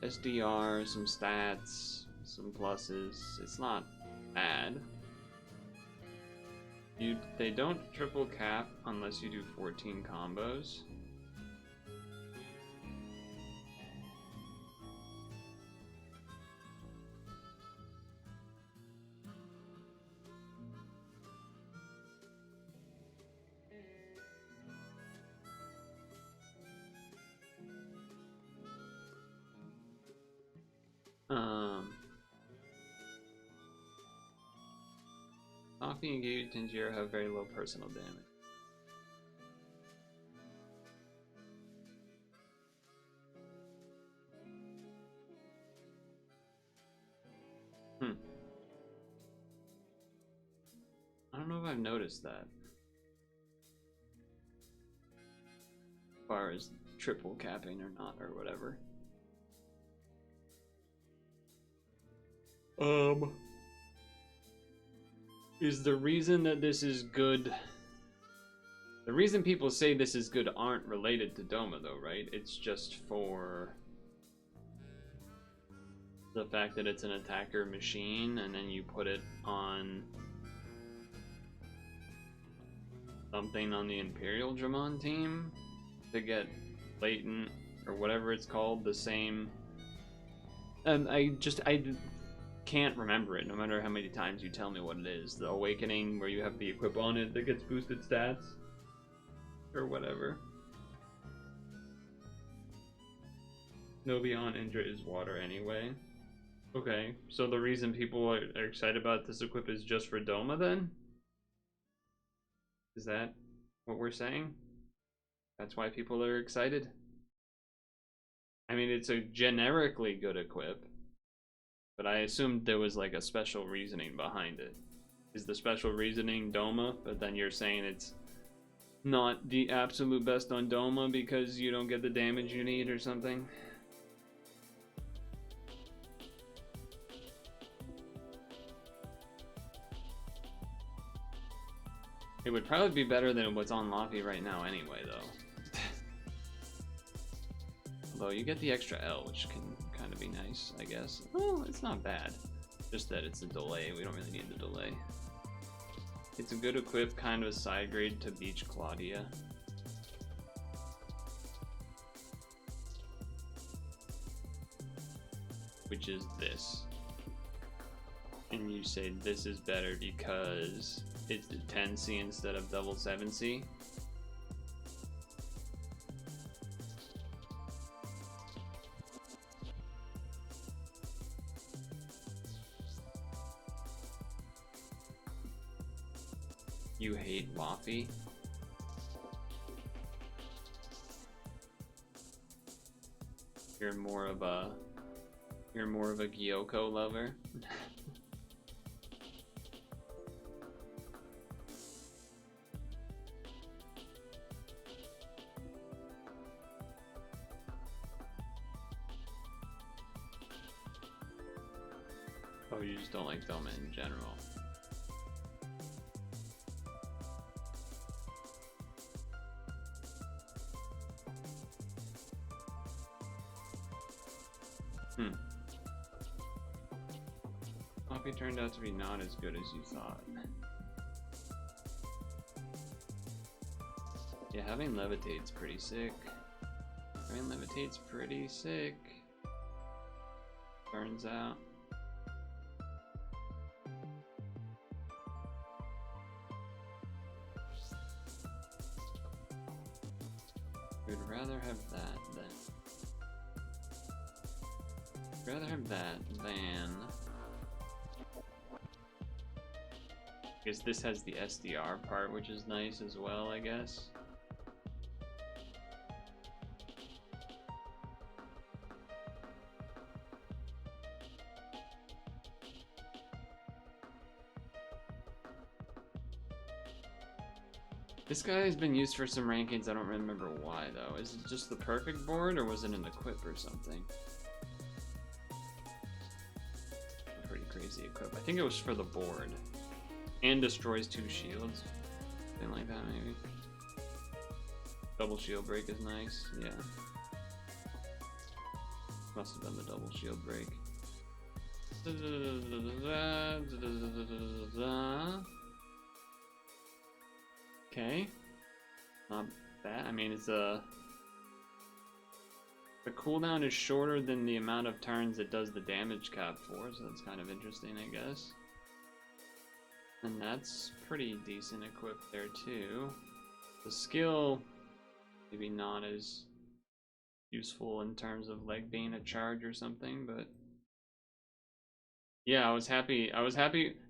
SDR, some stats, some pluses. It's not bad. They don't triple cap unless you do 14 combos. Coffee and Gate Tanjiro have very low personal damage. I don't know if I've noticed that. As far as triple capping or not, or whatever. Is the reason that this is good... The reason people say this is good aren't related to Doma though, right? It's just for the fact that it's an attacker machine and then you put it on something on the Imperial Dramon team to get latent or whatever it's called, the same. And I can't remember it no matter how many times you tell me what it is. The Awakening where you have the equip on it that gets boosted stats or whatever. Nobion Indra is water anyway. Okay, so the reason people are excited about this equip is just for Doma then? Is that what we're saying? That's why people are excited? I mean, it's a generically good equip, but I assumed there was like a special reasoning behind it. Is the special reasoning Doma, but then you're saying it's not the absolute best on Doma because you don't get the damage you need or something? It would probably be better than what's on Laffy right now anyway, though. Although you get the extra L, which can kind of be nice, I guess. Well, it's not bad. Just that it's a delay. We don't really need the delay. It's a good equip, kind of a side grade to Beach Claudia. Which is this. And you say this is better because it's 10C instead of double 7C. You hate Waffy? You're more of a Gyoko lover. Oh, you just don't like Velma in general. Poppy turned out to be not as good as you thought. Yeah, having Levitate's pretty sick. Having Levitate's pretty sick. Turns out. We'd rather have that than... rather have that than... I guess this has the SDR part, which is nice as well, I guess. This guy has been used for some rankings, I don't remember why though. Is it just the perfect board, or was it an equip or something? A pretty crazy equip. I think it was for the board. And destroys 2 shields. Something like that, maybe. Double shield break is nice, yeah. Must have been the double shield break. Okay. Not bad. I mean, it's a... The cooldown is shorter than the amount of turns it does the damage cap for, so that's kind of interesting, I guess. And that's pretty decent equipped there too. The skill, maybe not as useful in terms of like being a charge or something, but yeah, I was happy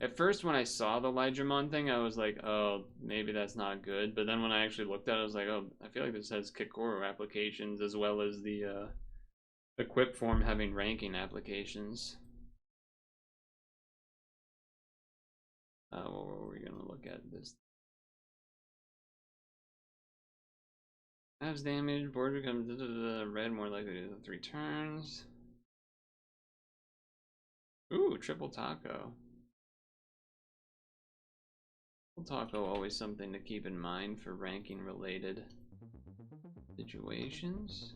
at first when I saw the Digimon thing. I was like, oh, maybe that's not good, but then when I actually looked at it, I was like, oh, I feel like this has Kikoro applications as well as the equip form having ranking applications. What were we gonna look at this? Halves damage, board becomes red more likely to 3 turns. Ooh, triple taco. Triple taco, always something to keep in mind for ranking related situations.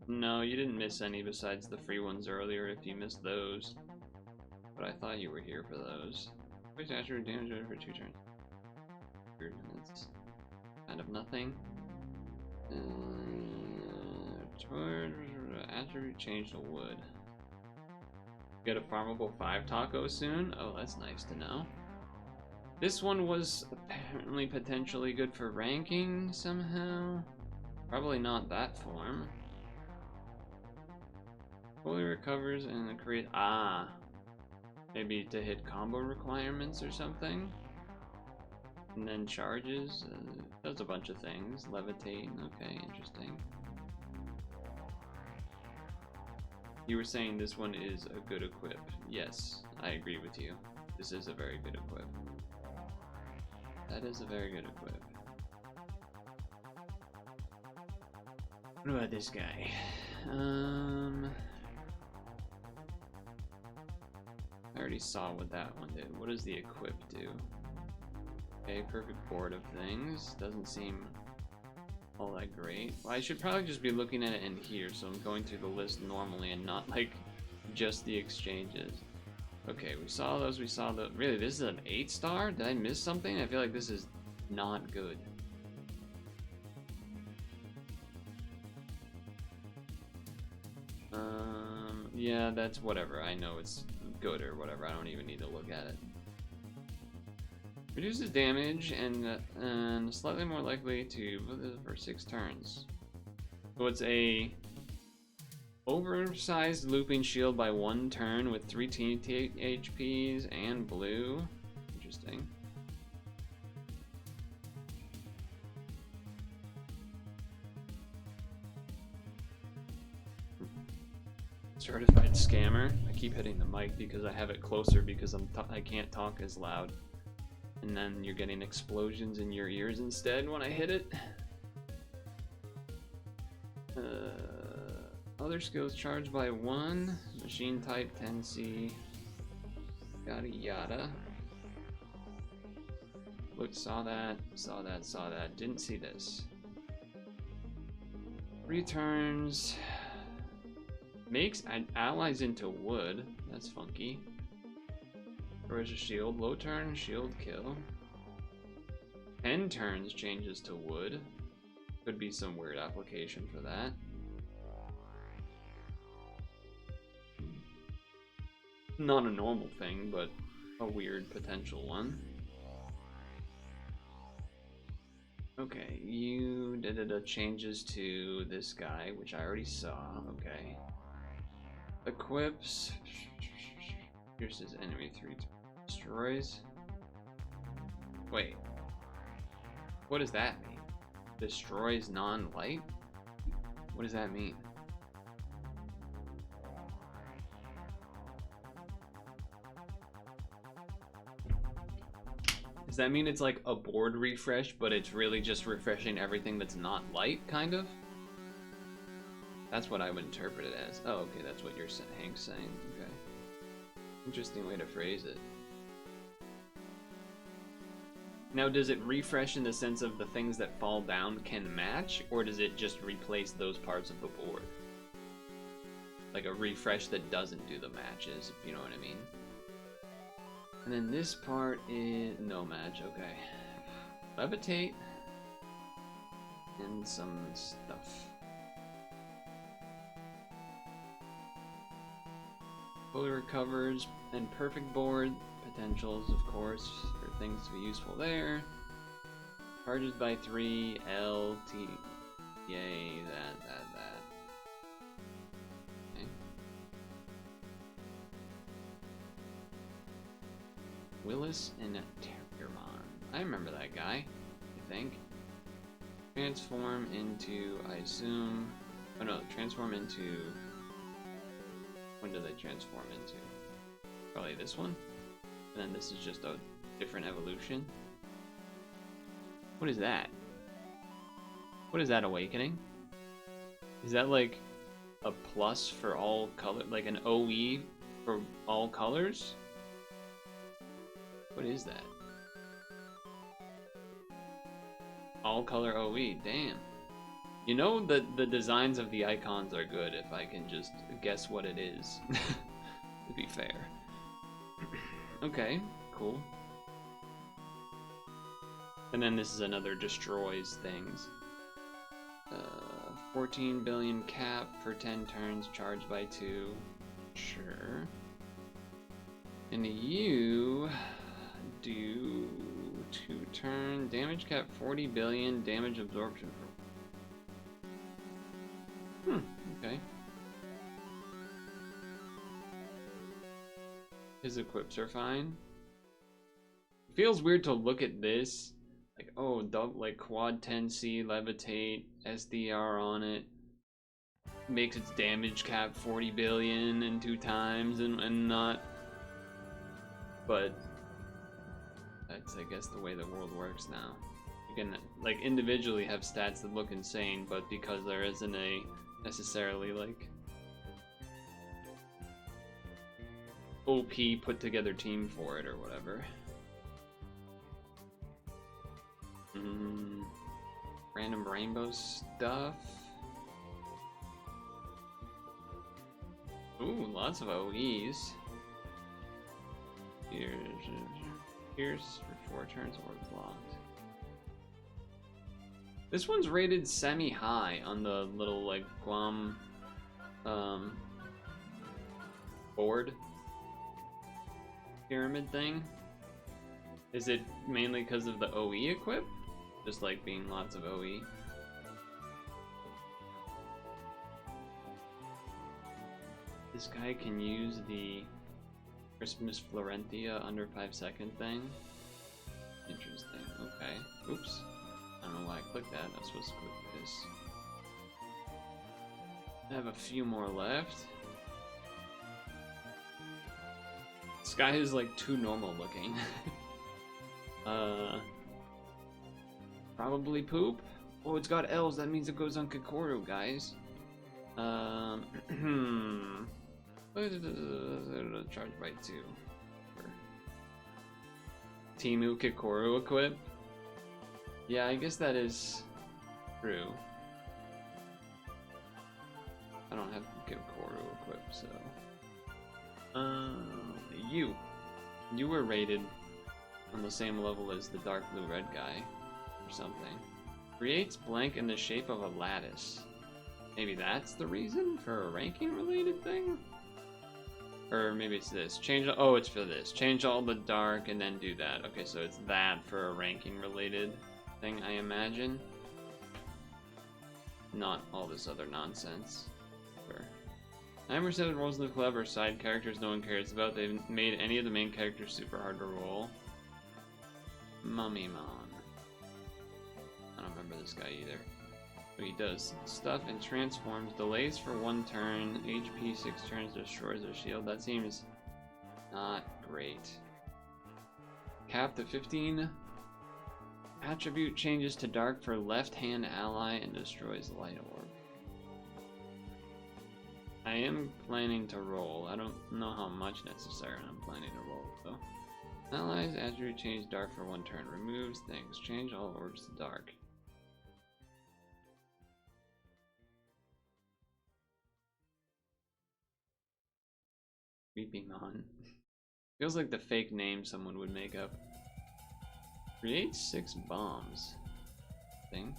No, you didn't miss any besides the free ones earlier if you missed those. But I thought you were here for those. Wait, attribute damage for 2 turns. That's kind of nothing. Attribute change to wood. Get a farmable 5 taco soon? Oh, that's nice to know. This one was apparently potentially good for ranking somehow. Probably not that form. Fully recovers and create... Ah! Maybe to hit combo requirements or something. And then charges. Does a bunch of things. Levitate. Okay, interesting. You were saying this one is a good equip. Yes, I agree with you. This is a very good equip. That is a very good equip. What about this guy? I already saw what that one did. What does the equip do? Okay, perfect board of things. Doesn't seem all that great. Well, I should probably just be looking at it in here, so I'm going through the list normally and not like just the exchanges. Okay, we saw those, we saw the... Really, this is an 8-star? Did I miss something? I feel like this is not good. Yeah, that's whatever. I know it's good or whatever. I don't even need to look at it. Reduces damage and slightly more likely to for 6 turns. So it's a oversized looping shield by 1 turn with 3 HPs and blue. Interesting. Certified scammer. I keep hitting the mic because I have it closer because I can't talk as loud. And then you're getting explosions in your ears instead when I hit it. Other skills charged by 1. Machine type 10C. Yada yada. Look, saw that, saw that, saw that. Didn't see this. Returns. Makes allies into wood. That's funky. Where's a shield? Low turn, shield kill. 10 turns changes to wood. Could be some weird application for that. Not a normal thing, but a weird potential one. Okay, you did changes to this guy, which I already saw. Okay. Equips. Pierces enemy 3 destroys. Wait. What does that mean? Destroys non-light? What does that mean? Does that mean it's like a board refresh, but it's really just refreshing everything that's not light, kind of? That's what I would interpret it as. Oh, okay, that's what you're saying, Hank's saying. Okay. Interesting way to phrase it. Now, does it refresh in the sense of the things that fall down can match, or does it just replace those parts of the board? Like a refresh that doesn't do the matches, if you know what I mean. And then this part is no match, okay. Levitate. And some stuff. Fully recovers and perfect board potentials, of course, for things to be useful there. Charges by 3, L, T, yay, that. Okay. Willis and Digimon. I remember that guy, I think. Transform into, I assume, oh no, transform into, when do they transform into? Probably this one? And then this is just a different evolution. What is that? What is that, Awakening? Is that like a plus for all color, like an OE for all colors? What is that? All color OE, damn. You know that the designs of the icons are good if I can just guess what it is, to be fair. Okay, cool. And then this is another destroys things. 14 billion cap for 10 turns, charged by 2. Sure. And you do 2 turn damage cap 40 billion damage absorption. Okay. His equips are fine. It feels weird to look at this like, oh, like quad 10C, levitate, SDR on it, makes its damage cap 40 billion in 2 times and not, but that's, I guess, the way the world works now. You can, like, individually have stats that look insane, but because there isn't a necessarily, like, OP put together team for it or whatever. Random rainbow stuff. Ooh, lots of OEs. Pierce for 4 turns or blocked. This one's rated semi-high on the little like Guam board pyramid thing. Is it mainly because of the OE equip? Just like being lots of OE? This guy can use the Christmas Florentia under 5-second thing. Interesting. Okay. Oops. I don't know why I clicked that. I was supposed to click this. I have a few more left. This guy is like too normal looking. Probably poop. Oh, it's got L's. That means it goes on Kikoru, guys. Charge by 2. Timu Kikoru equip. Yeah, I guess that is true. I don't have Kikoru equipped, so. You were rated on the same level as the dark blue red guy, or something. Creates blank in the shape of a lattice. Maybe that's the reason for a ranking related thing? Or maybe it's this. Change. Oh, it's for this. Change all the dark and then do that. Okay, so it's that for a ranking related thing, I imagine. Not all this other nonsense. Sure. 9% rolls the clever side characters no one cares about. They've made any of the main characters super hard to roll. Mummymon. I don't remember this guy either. But he does stuff and transforms. Delays for 1 turn. HP 6 turns. Destroys their shield. That seems not great. Cap to 15. Attribute changes to dark for left-hand ally and destroys light orb. I am planning to roll. I don't know how much necessary I'm planning to roll though. Allies attribute change dark for 1 turn. Removes things. Change all orbs to dark. Weepingmon. Feels like the fake name someone would make up. Create 6 bombs. Thing.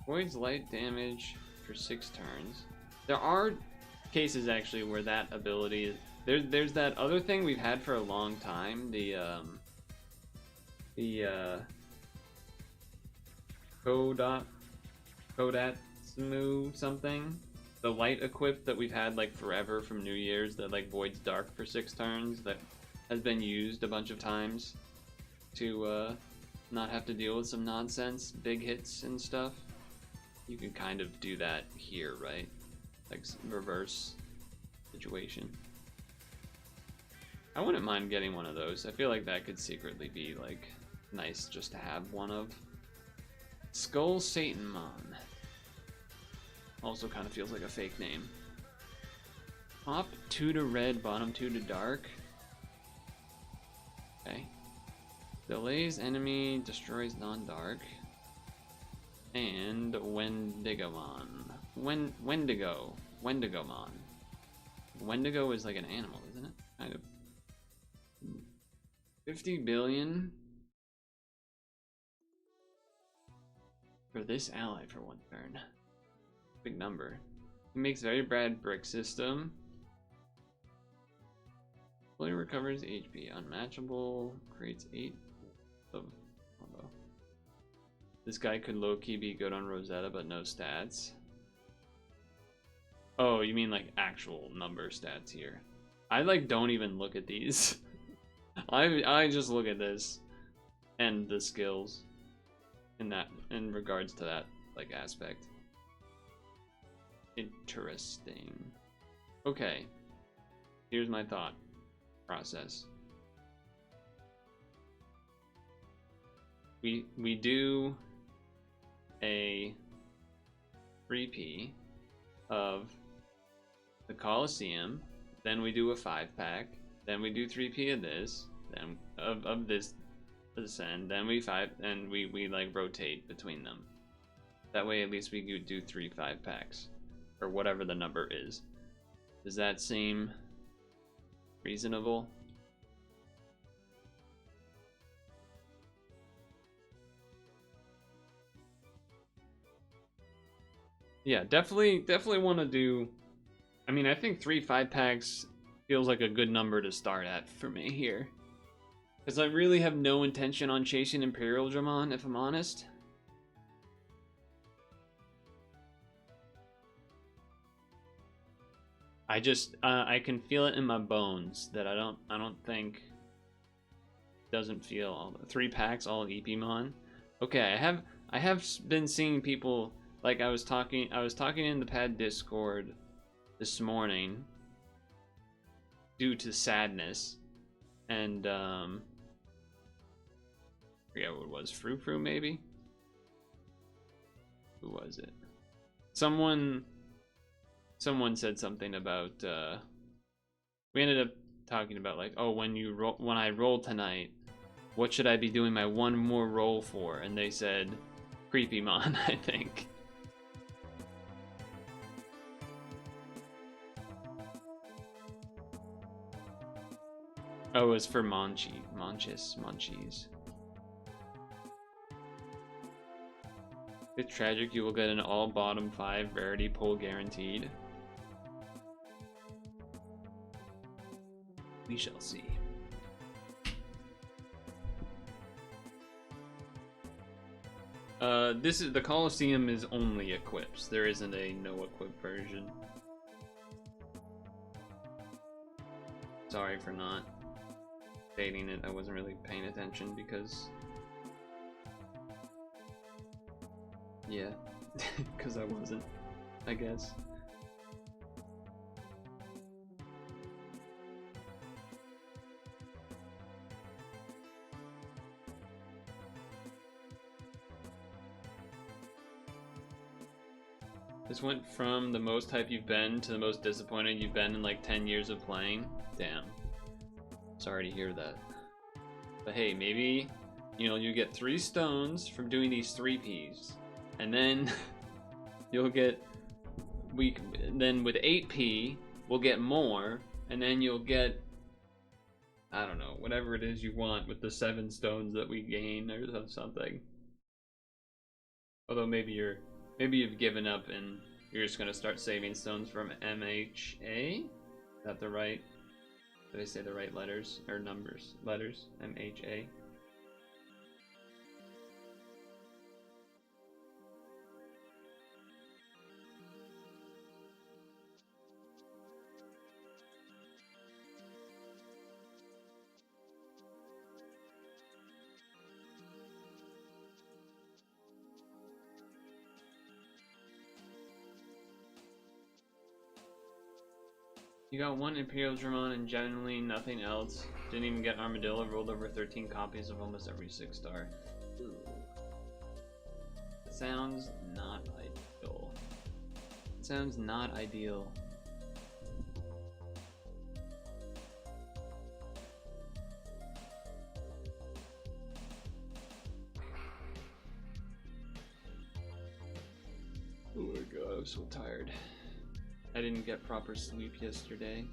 Voids light damage for 6 turns. There are cases actually where that ability is, there's that other thing we've had for a long time, the Kodatsumu something. The light equip that we've had like forever from New Year's that like voids dark for 6 turns, that has been used a bunch of times to not have to deal with some nonsense, big hits and stuff. You can kind of do that here, right? Like reverse situation. I wouldn't mind getting one of those. I feel like that could secretly be like nice just to have one of. Skull Satanmon. Also kind of feels like a fake name. Top 2 to red, bottom 2 to dark. Okay. Delays enemy, destroys non-dark. And Wendigomon. Wendigomon. Wendigo is like an animal, isn't it? Kind of. 50 billion for this ally for 1 turn. Big number. He makes very bad brick system. Fully recovers HP. Unmatchable. Creates 8 of. Although this guy could low-key be good on Rosetta, but no stats. Oh, you mean like actual number stats here? I like don't even look at these. I just look at this and the skills in regards to that like aspect. Interesting. Okay. Here's my thought process. We do a 3P of the Coliseum, then we do a 5-pack, then we do 3P of this, then of this ascend, then we like rotate between them. That way at least we could do 3 5-packs. Or whatever the number is. Does that seem reasonable? Yeah, definitely want to do... I mean, I think 3 5-packs feels like a good number to start at for me here. Because I really have no intention on chasing Imperial Dramon, if I'm honest. I just, I can feel it in my bones that I don't think... Doesn't feel all 3 packs, all Epimon. Okay, I have been seeing people... Like I was talking in the pad Discord this morning due to sadness, and I forget what it was, Frou maybe? Who was it? Someone said something about we ended up talking about like, oh, when I roll tonight, what should I be doing my one more roll for? And they said Creepymon, I think. Oh, it was for Monchies. It's tragic, you will get an all bottom 5 rarity pull guaranteed. We shall see. This is the Coliseum is only equips. There isn't a no equip version. Sorry for not stating it. I wasn't really paying attention because, yeah, because I wasn't, I guess. This went from the most hype you've been to the most disappointed you've been in like 10 years of playing. Damn. Sorry to hear that. But hey, maybe, you know, you get 3 stones from doing these 3 Ps. And then you'll get, then with 8P, we'll get more. And then you'll get, I don't know, whatever it is you want with the 7 stones that we gain or something. Although maybe you've given up and you're just gonna start saving stones from MHA? Is that the right? Did I say the right letters or numbers? Letters? MHA. You got 1 Imperial Dramon and generally nothing else. Didn't even get Armadillo, rolled over 13 copies of almost every 6-star. Ooh. That sounds not ideal. It sounds not ideal. Oh my god, I'm so tired. I didn't get proper sleep yesterday.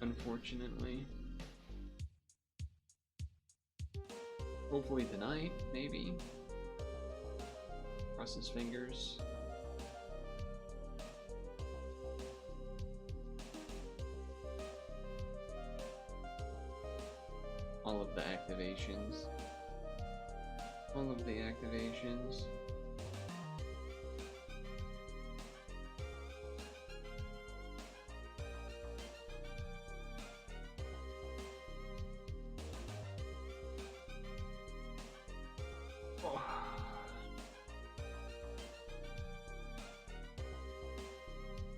Unfortunately. Hopefully tonight, maybe. Cross his fingers. All of the activations. All of the activations. Oh.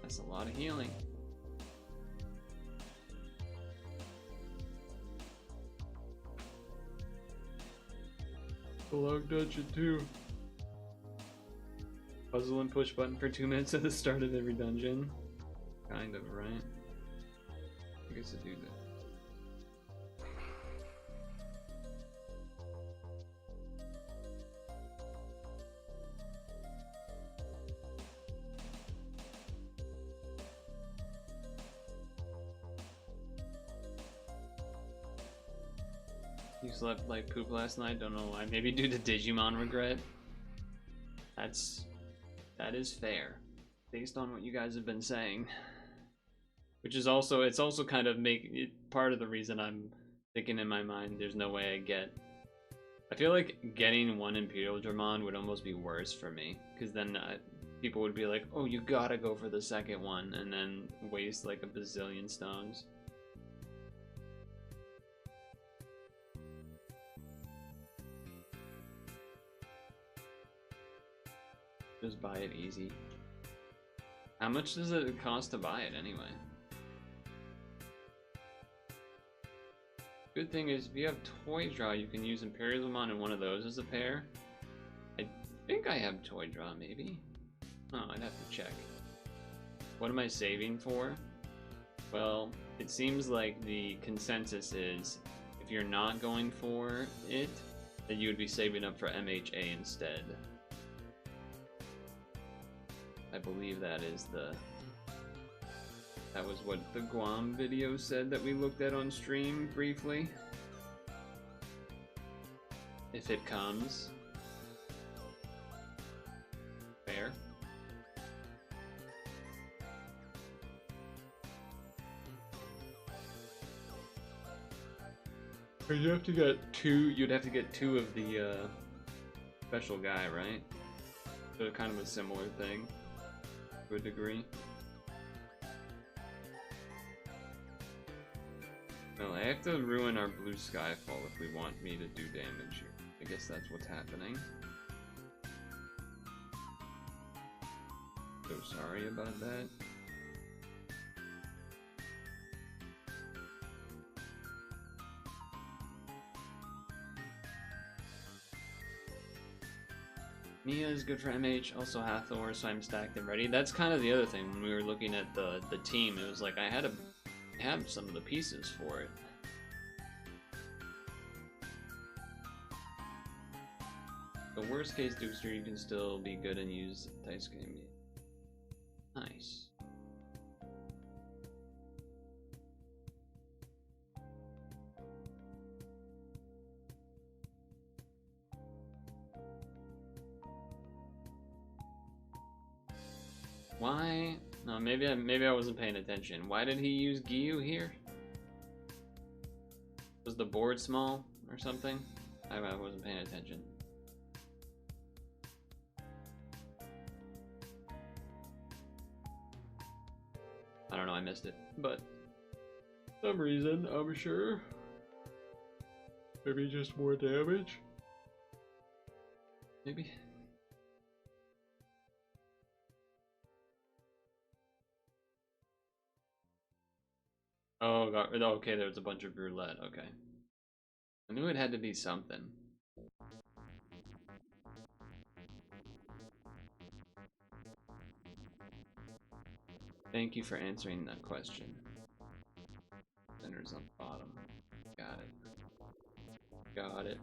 That's a lot of healing. Log dungeon 2. Puzzle and push button for 2 minutes at the start of every dungeon. Kind of, right? I guess I do that. You slept like poop last night, don't know why. Maybe due to Digimon regret. That is fair, based on what you guys have been saying. Which is also, it's also kind of part of the reason I'm thinking in my mind there's no way I get. I feel like getting one Imperial Dramon would almost be worse for me, because then people would be like, oh, you gotta go for the second one, and then waste like a bazillion stones. Just buy it easy. How much does it cost to buy it anyway? Good thing is, if you have Toy Draw, you can use Imperialmon and one of those as a pair. I think I have Toy Draw, maybe? Oh, I'd have to check. What am I saving for? Well, it seems like the consensus is, if you're not going for it, then you would be saving up for MHA instead. I believe that is that was what the Guam video said that we looked at on stream briefly. If it comes. Fair. You have to get two, you'd have to get two of the special guy, right? So kind of a similar thing, to a degree. Well, I have to ruin our blue Skyfall if we want me to do damage here. I guess that's what's happening. So sorry about that. Nia is good for MH, also Hathor, so I'm stacked and ready. That's kind of the other thing when we were looking at the team. It was like I had to have some of the pieces for it. The worst case Dukester, you can still be good and use Dice Game. Nice. Why? No, maybe I wasn't paying attention. Why did he use Gyu here? Was the board small or something? I wasn't paying attention. I don't know, I missed it, but some reason, I'm sure. Maybe just more damage? Maybe. Oh, God. Okay, there was a bunch of roulette. Okay. I knew it had to be something. Thank you for answering that question. Center's on the bottom. Got it. Got it.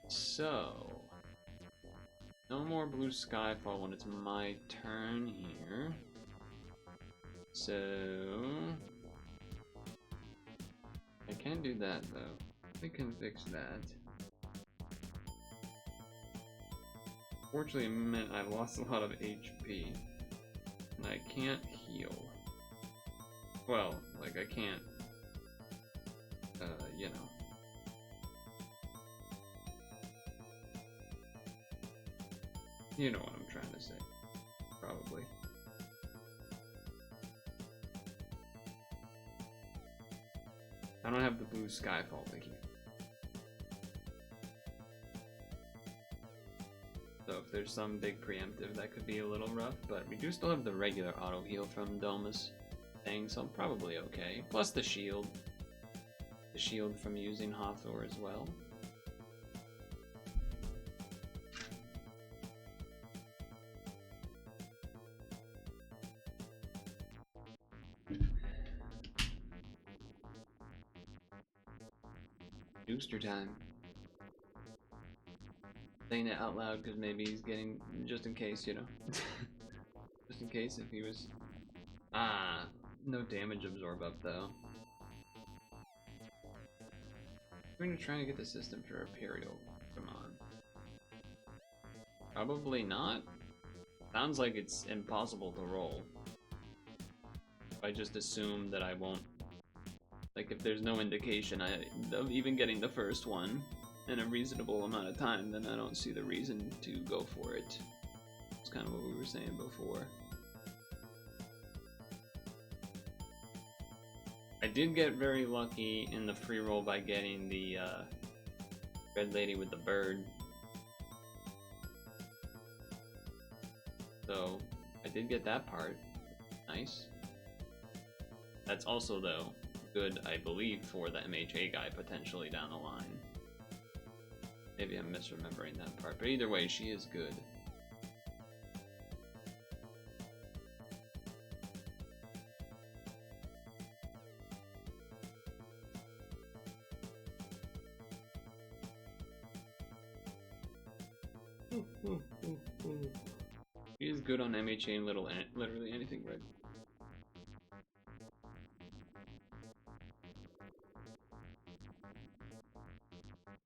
So, no more blue Skyfall when it's my turn here. So, I can do that though. I can fix that. Fortunately, it meant I lost a lot of HP, and I can't heal. Well, like I can't, you know. You know what I'm trying to say, probably. I don't have the blue Skyfall to heal. So if there's some big preemptive, that could be a little rough, but we do still have the regular auto heal from Domus thing, so I'm probably okay. Plus the shield. The shield from using Hathor as well. Booster time. Saying it out loud because maybe he's getting, just in case, you know. Just in case if he was... Ah, no damage absorb up though. We're gonna try to get the system for Imperial. Come on. Probably not. Sounds like it's impossible to roll. I just assume that I won't. Like, if there's no indication of even getting the first one in a reasonable amount of time, then I don't see the reason to go for it. It's kind of what we were saying before. I did get very lucky in the free roll by getting the red lady with the bird. So, I did get that part. Nice. That's also, though, good, I believe, for the MHA guy potentially down the line. Maybe I'm misremembering that part, but either way, she is good. He is good on MHA and literally anything, right?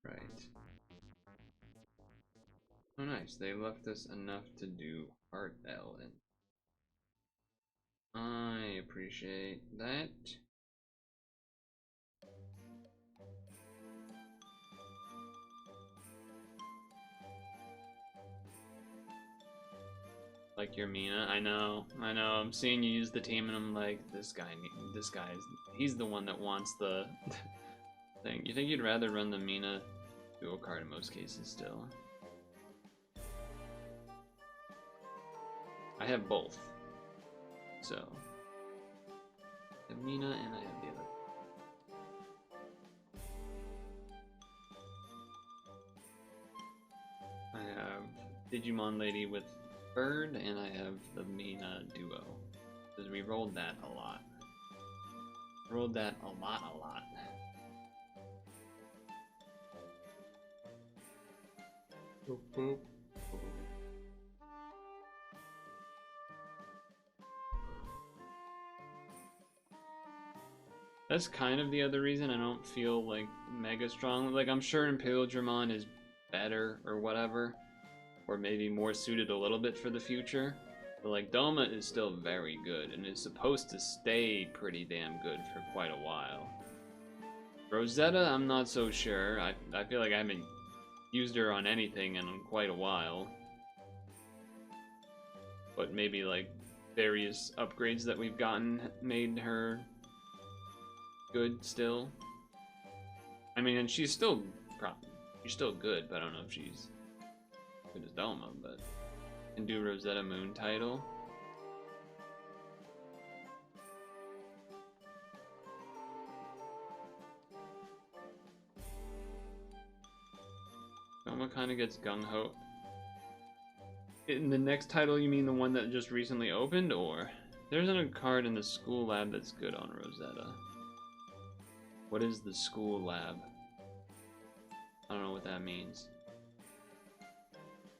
Right. Oh nice, they left us enough to do Art L, and I appreciate that. Like your Mina, I know. I'm seeing you use the team, and I'm like, this he's the one that wants the thing. You think you'd rather run the Mina dual card in most cases still? I have both, so I have Mina and I have the other. I have Digimon Lady with Bird, and I have the Mina duo, because we rolled that a lot. Rolled that a lot. Boop, boop. That's kind of the other reason I don't feel like mega strong. Like, I'm sure Imperial Dramon is better or whatever, or maybe more suited a little bit for the future. But like, Doma is still very good and is supposed to stay pretty damn good for quite a while. Rosetta, I'm not so sure. I feel like I haven't used her on anything in quite a while. But maybe like various upgrades that we've gotten made her good still. I mean, and she's still good, but I don't know if she's good as Doma, but can do Rosetta Moon title. Doma kind of gets gung-ho. In the next title, you mean the one that just recently opened, or? There's a card in the school lab that's good on Rosetta. What is the school lab? I don't know what that means.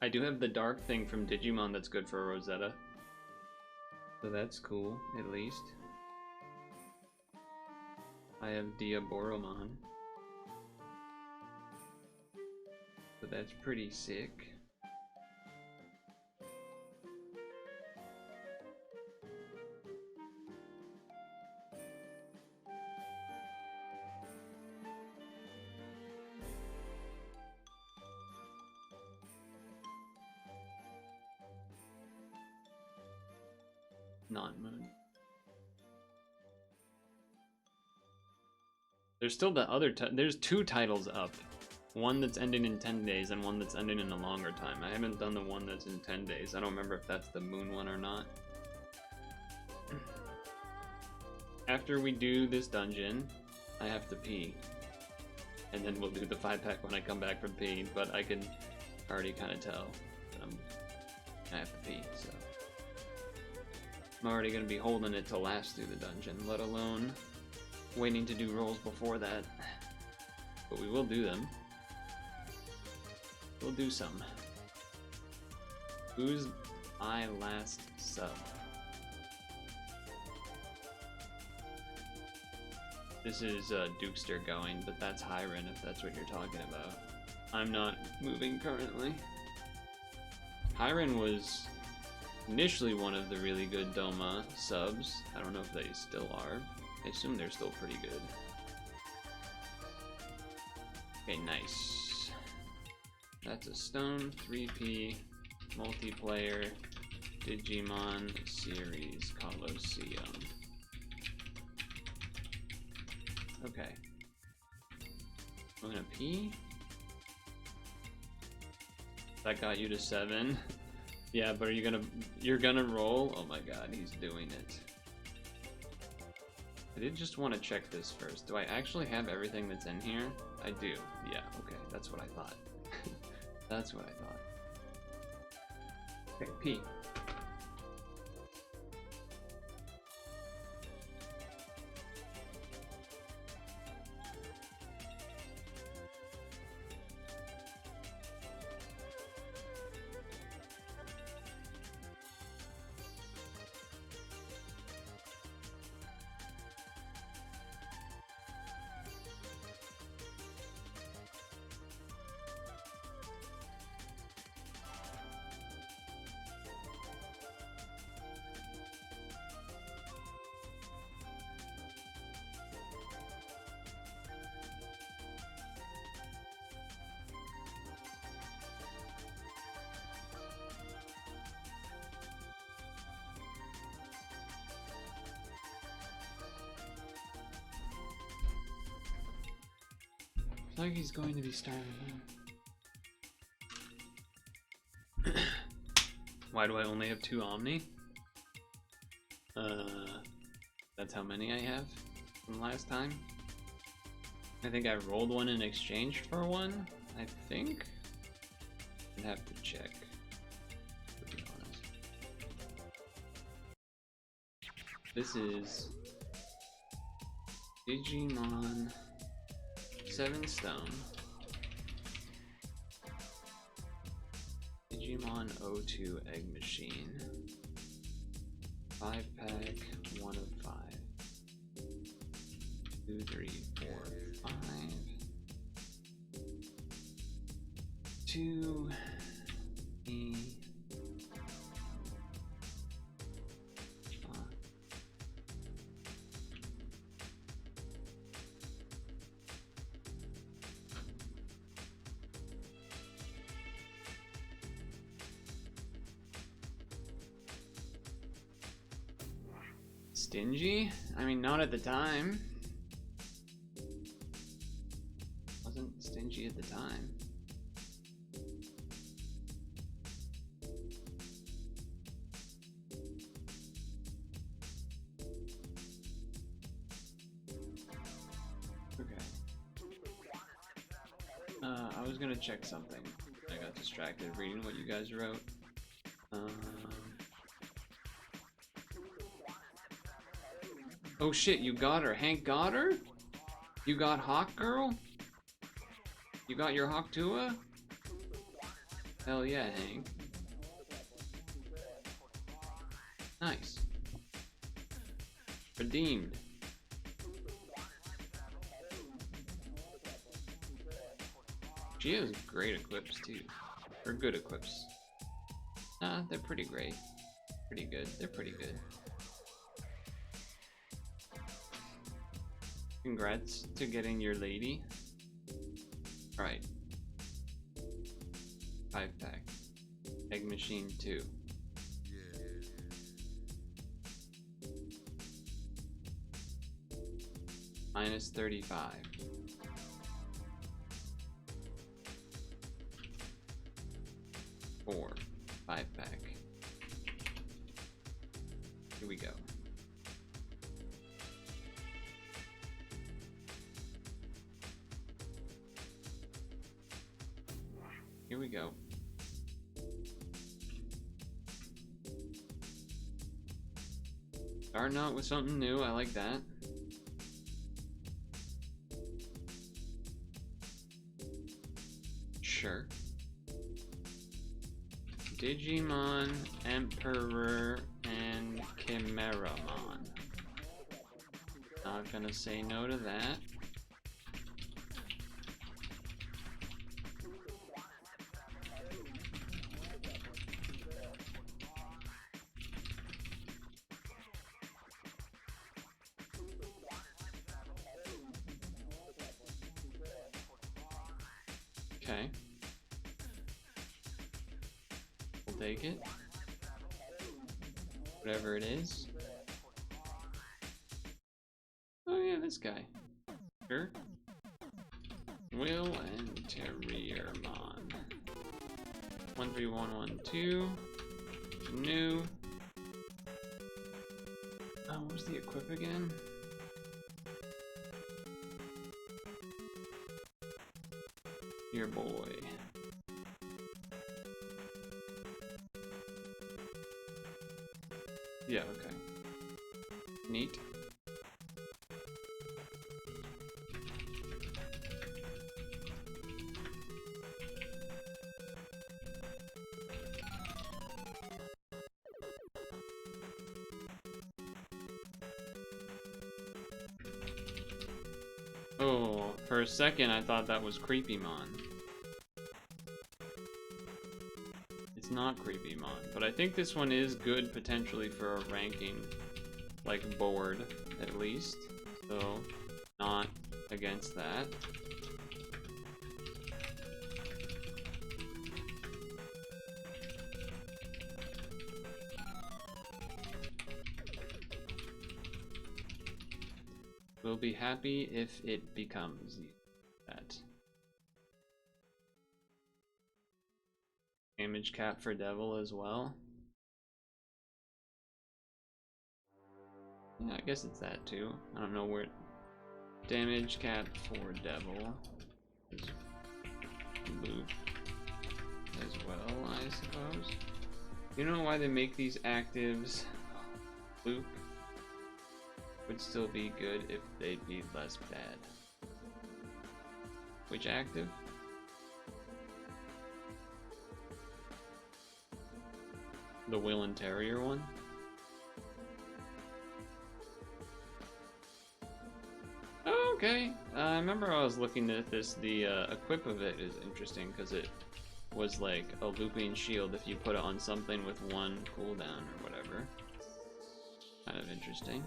I do have the dark thing from Digimon that's good for Rosetta. So that's cool, at least. I have Diaboromon. So that's pretty sick. Non-moon. There's still the other there's two titles up. One that's ending in 10 days and one that's ending in a longer time. I haven't done the one that's in 10 days. I don't remember if that's the moon one or not. After we do this dungeon, I have to pee. And then we'll do the 5-pack when I come back from peeing, but I can already kind of tell that I have to pee, so. I'm already going to be holding it to last through the dungeon, let alone waiting to do rolls before that. But we will do them. We'll do some. Who's my last sub? This is Dukester going, but that's Hyren if that's what you're talking about. I'm not moving currently. Hyren was initially one of the really good Doma subs. I don't know if they still are. I assume they're still pretty good. Okay, nice. That's a stone, 3P, multiplayer, Digimon series, Colosseum. Okay. I'm gonna pee. That got you to 7. Yeah, but you're gonna roll? Oh my god, he's doing it. I did just want to check this first. Do I actually have everything that's in here? I do. Yeah, okay, that's what I thought. That's what I thought. Okay, pee. Like he's going to be starving. Why do I only have 2 Omni? That's how many I have from last time. I think I rolled one in exchange for one. I think. I'd have to check, to be honest. This is Digimon 7 stone. Digimon O2 egg machine. 5-pack, 1 of 5. 2, 3, 4, 5. 2 E. Stingy? I mean, not at the time. Wasn't stingy at the time. Okay. I was gonna check something. I got distracted reading what you guys wrote. Oh shit, you got her. Hank got her? You got Hawk Girl? You got your Hawk Tua? Hell yeah, Hank. Nice. Redeemed. She has great equips too. Or good equips. Nah, they're pretty great. Pretty good. They're pretty good. Congrats to getting your lady. Alright. 5-pack. Egg machine 2. Minus 35. 4. 5-pack. Here we go. Here we go. Starting out with something new, I like that. Sure. Digimon, Emperor, and Chimeramon. Not gonna say no to that. Okay. We'll take it. Whatever it is. Oh yeah, this guy. Sure. Will and Terriermon. 13112. New. Oh, where's the equip again? Your boy. Yeah, okay. Neat. Oh, for a second I thought that was Creepymon. It's not Creepymon, but I think this one is good potentially for a ranking, like, board, at least. So, not against that. We'll be happy if it becomes that. Damage cap for Devil as well. Yeah, I guess it's that too. I don't know where. Damage cap for Devil is loop as well, I suppose. You know why they make these actives loop? Would still be good if they'd be less bad. Which active? The Will and Terrier one? Oh, okay. I remember I was looking at this. The equip of it is interesting because it was like a looping shield if you put it on something with one cooldown or whatever. Kind of interesting.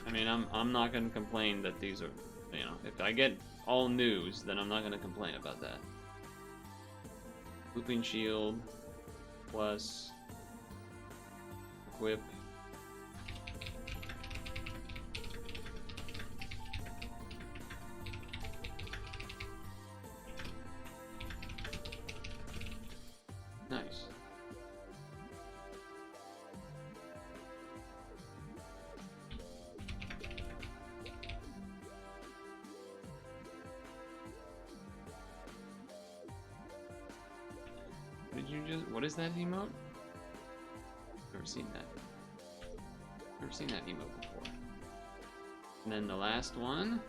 I mean, I'm not gonna complain that these are, you know, if I get all news, then I'm not gonna complain about that. Looping shield plus equip. Nice. What is that emote? Never seen that. Never seen that emote before. And then the last one.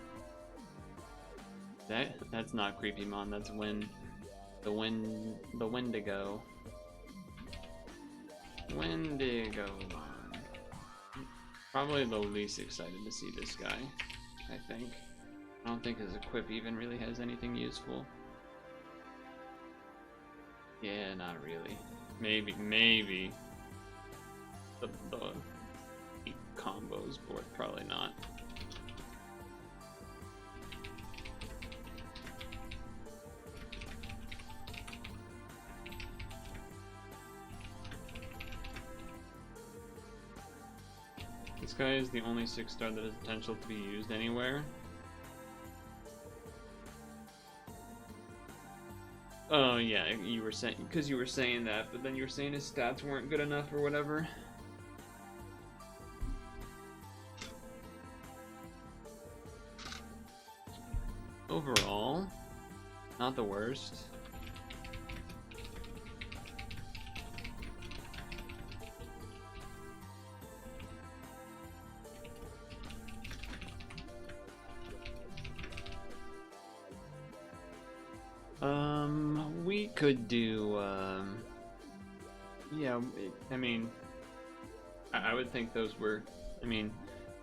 That's not Creepymon. That's the Wendigo. Wendigomon. Probably the least excited to see this guy. I think. I don't think his equip even really has anything useful. Yeah, not really. Maybe. The combos, but probably not. This guy is the only 6-star that has potential to be used anywhere. Oh yeah, you were saying, because you were saying that, but then you were saying his stats weren't good enough or whatever. Overall, not the worst. We could do, yeah, I mean, I would think those were, I mean,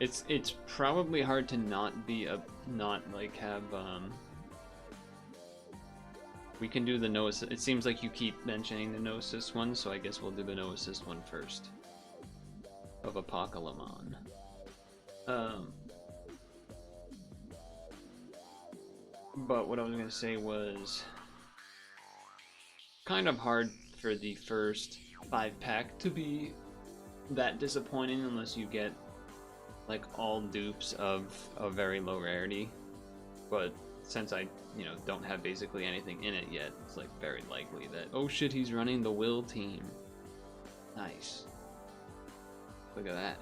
It's probably hard to not be not like have we can do the no assist. It seems like you keep mentioning the no assist one, so I guess we'll do the no assist one first. Of Apocalypse. But what I was gonna say was kind of hard for the first 5-pack to be that disappointing unless you get like all dupes of a very low rarity. But since I, you know, don't have basically anything in it yet, it's like very likely that, oh shit, he's running the Will team. Nice. Look at that.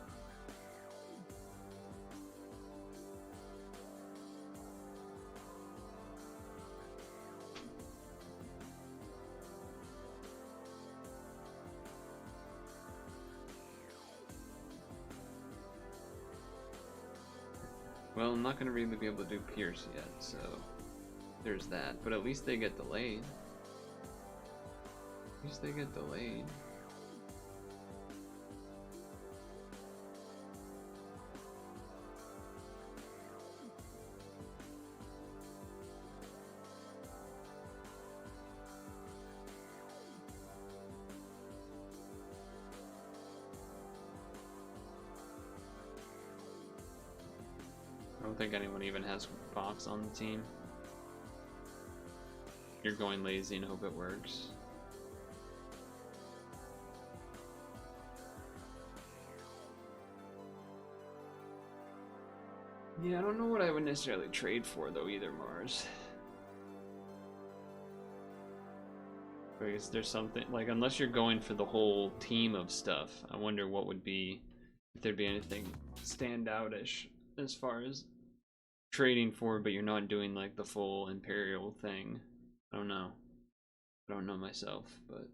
Well, I'm not going to really be able to do Pierce yet, so there's that. But at least they get delayed. At least they get delayed. I don't think anyone even has Fox on the team. You're going lazy and hope it works. Yeah, I don't know what I would necessarily trade for though either, Mars. I guess there's something, like, unless you're going for the whole team of stuff, I wonder what would be, if there'd be anything standout-ish as far as trading for, but you're not doing like the full Imperial thing. I don't know. I don't know myself, but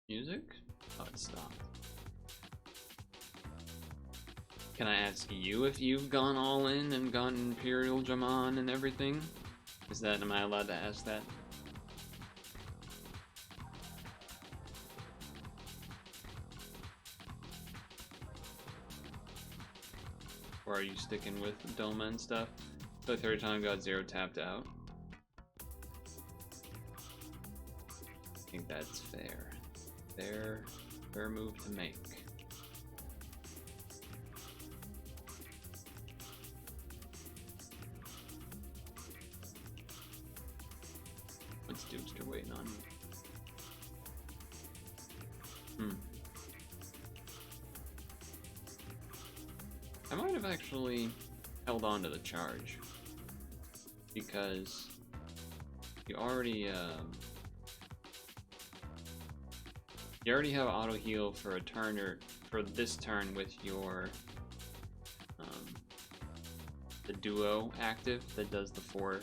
music? Oh, it stopped. Can I ask you if you've gone all in and gone Imperial Jamon and everything? Is that, am I allowed to ask that? Or are you sticking with Doma and stuff? The third time got 0 tapped out. I think that's fair. Fair move to make. What's Dukester waiting on? I might have actually held on to the charge because you already have auto heal for a turn, or for this turn with your the duo active that does the 4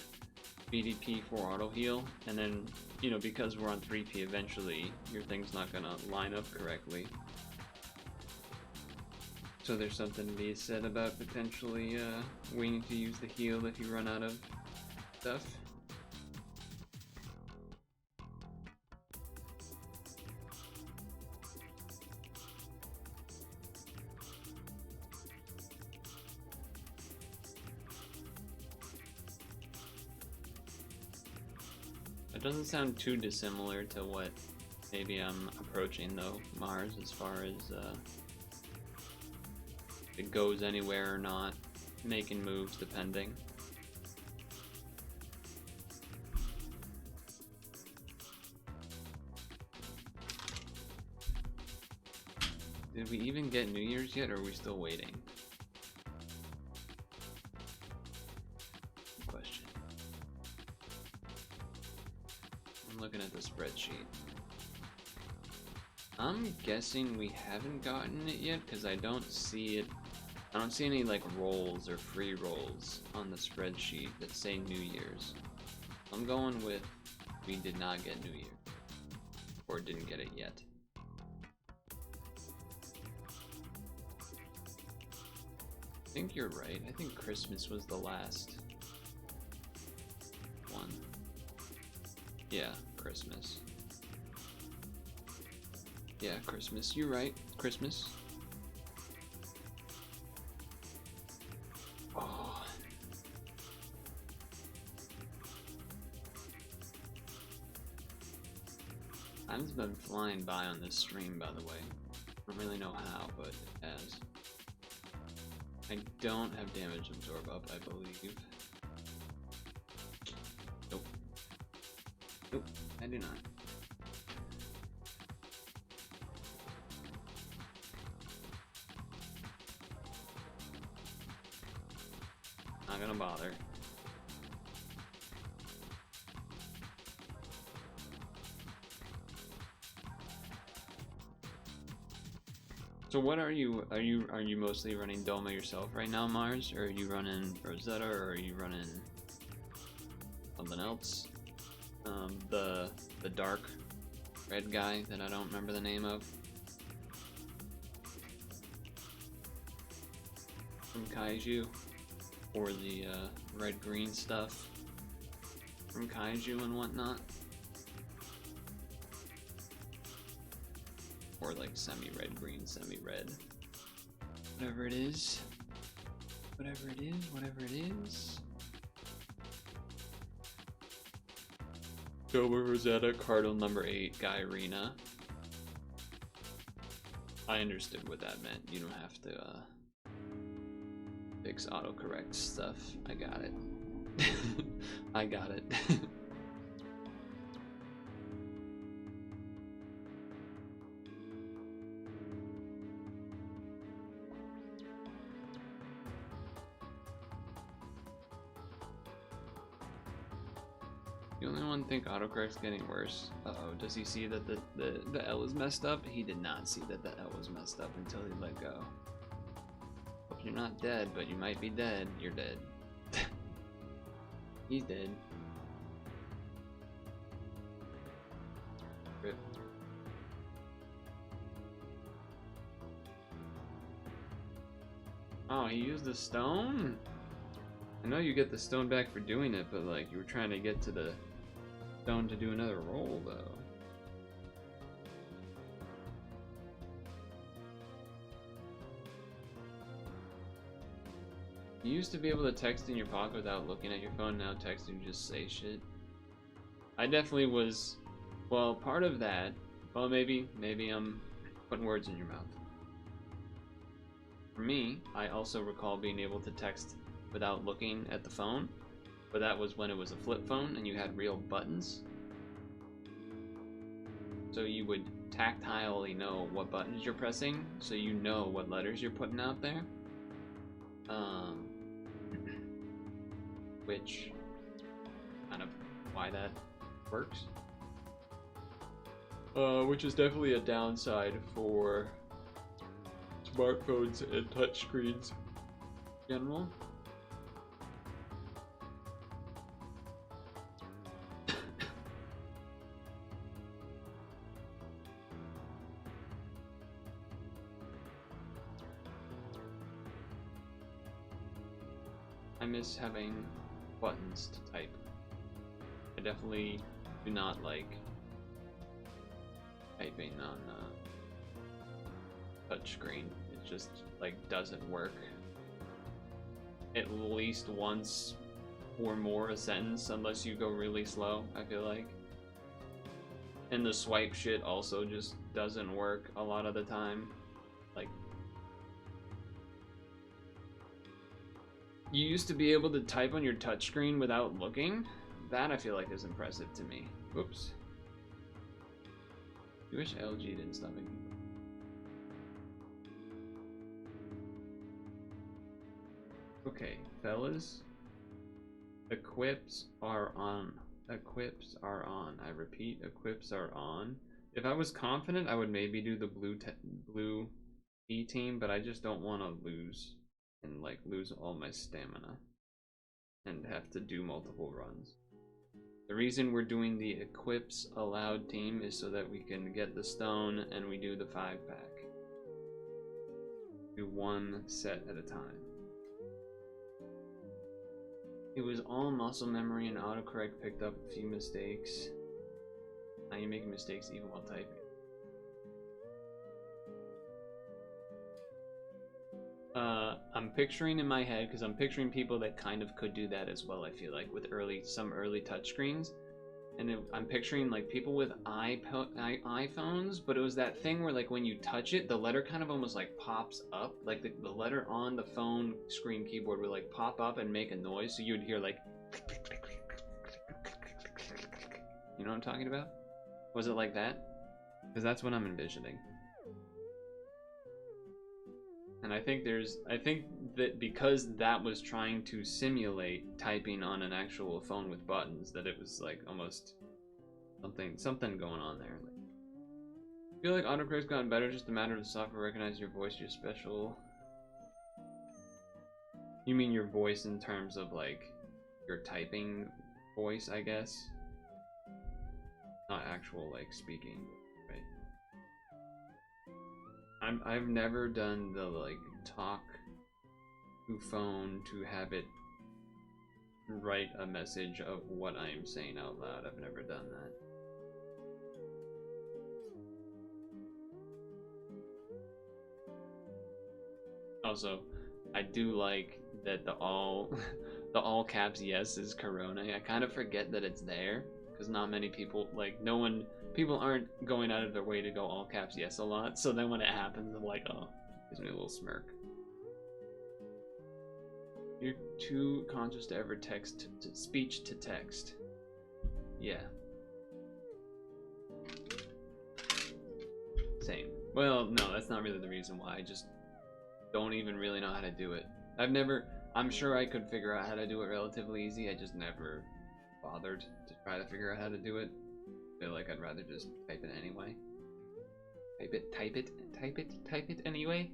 BDP for auto heal, and then, you know, because we're on 3P eventually your thing's not gonna line up correctly. So there's something to be said about potentially waiting to use the heal if you run out of stuff. It doesn't sound too dissimilar to what maybe I'm approaching though, Mars, as far as if it goes anywhere or not, making moves depending. Did we even get New Year's yet, or are we still waiting? Good question. I'm looking at the spreadsheet. I'm guessing we haven't gotten it yet because I don't see it. I don't see any like rolls or free rolls on the spreadsheet that say New Year's. I'm going with we did not get New Year. Or didn't get it yet. I think you're right. I think Christmas was the last one. Yeah, Christmas. Yeah, Christmas. You're right. Christmas. Oh. Time's been flying by on this stream, by the way. I don't really know how, but it has. I don't have damage absorb up, I believe. Nope. Nope, I do not. Not gonna bother. So what are you mostly running Doma yourself right now, Mars? Or are you running Rosetta, or are you running something else? The dark red guy that I don't remember the name of. From Kaiju. Or the red-green stuff from Kaiju and whatnot. Or like semi-red, green, semi-red. Whatever it is. Whatever it is, whatever it is. Doma Rosetta, Cardinal number 8, Guy Arena. I understood what that meant. You don't have to fix autocorrect stuff. I got it. I got it. The only one think autocorrect's getting worse. Uh-oh, does he see that the L is messed up? He did not see that the L was messed up until he let go. Hope you're not dead, but you might be dead. You're dead. He's dead. Rip. Oh, he used the stone? I know you get the stone back for doing it, but like you were trying to get to the stone to do another roll though. You used to be able to text in your pocket without looking at your phone, now texting just say shit. I definitely was, well, part of that, well maybe I'm putting words in your mouth. For me, I also recall being able to text without looking at the phone, but that was when it was a flip phone and you had real buttons. So you would tactilely know what buttons you're pressing, so you know what letters you're putting out there. Which kind of why that works. Which is definitely a downside for smartphones and touchscreens in general. I miss having buttons to type. I definitely do not like typing on touchscreen. It just like doesn't work. At least once or more a sentence, unless you go really slow, I feel like. And the swipe shit also just doesn't work a lot of the time. Like, you used to be able to type on your touchscreen without looking. That I feel like is impressive to me. Whoops. I wish LG didn't stop making. Okay, fellas. Equips are on. Equips are on. I repeat, equips are on. If I was confident, I would maybe do the blue E team, but I just don't want to lose and like lose all my stamina and have to do multiple runs. The reason we're doing the equips allowed team is so that we can get the stone and we do the 5-pack. Do one set at a time. It was all muscle memory and autocorrect picked up a few mistakes. Now you're making mistakes even while typing. I'm picturing in my head, because I'm picturing people that kind of could do that as well, I feel like, with some early touchscreens. And I'm picturing like people with iPhones, but it was that thing where like when you touch it, the letter kind of almost like pops up. Like the letter on the phone screen keyboard would like pop up and make a noise, so you would hear like... You know what I'm talking about? Was it like that? Because that's what I'm envisioning. And I think that because that was trying to simulate typing on an actual phone with buttons, that it was like almost something going on there. I feel like autocorrect's gotten better, just a matter of the software recognizing your voice, your special... You mean your voice in terms of like your typing voice, I guess? Not actual like speaking. I've never done the like talk to phone to have it write a message of what I'm saying out loud. I've never done that. Also, I do like that the all caps yes is Corona. I kind of forget that it's there because not many people people aren't going out of their way to go all caps yes a lot, so then when it happens, I'm like, oh, gives me a little smirk. You're too conscious to ever text to speech to text. Yeah. Same. Well, no, that's not really the reason why. I just don't even really know how to do it. I'm sure I could figure out how to do it relatively easy. I just never bothered to try to figure out how to do it. I feel like I'd rather just type it anyway. Type it anyway.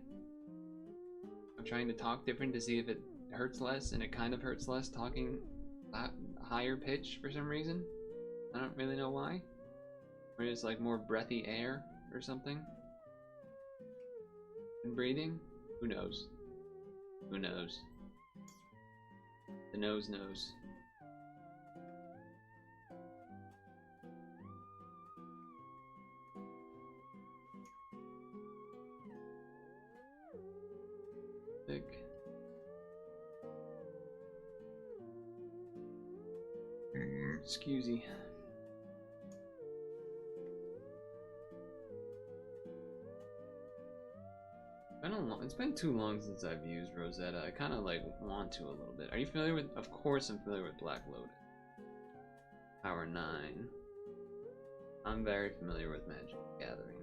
I'm trying to talk different to see if it hurts less, and it kind of hurts less talking higher pitch for some reason. I don't really know why. Maybe it's like more breathy air or something. And breathing? Who knows? Who knows? The nose knows. Excusey. It's been too long since I've used Rosetta. I kind of like want to a little bit. Are you familiar with? Of course, I'm familiar with Black Lotus. Power 9. I'm very familiar with Magic the Gathering.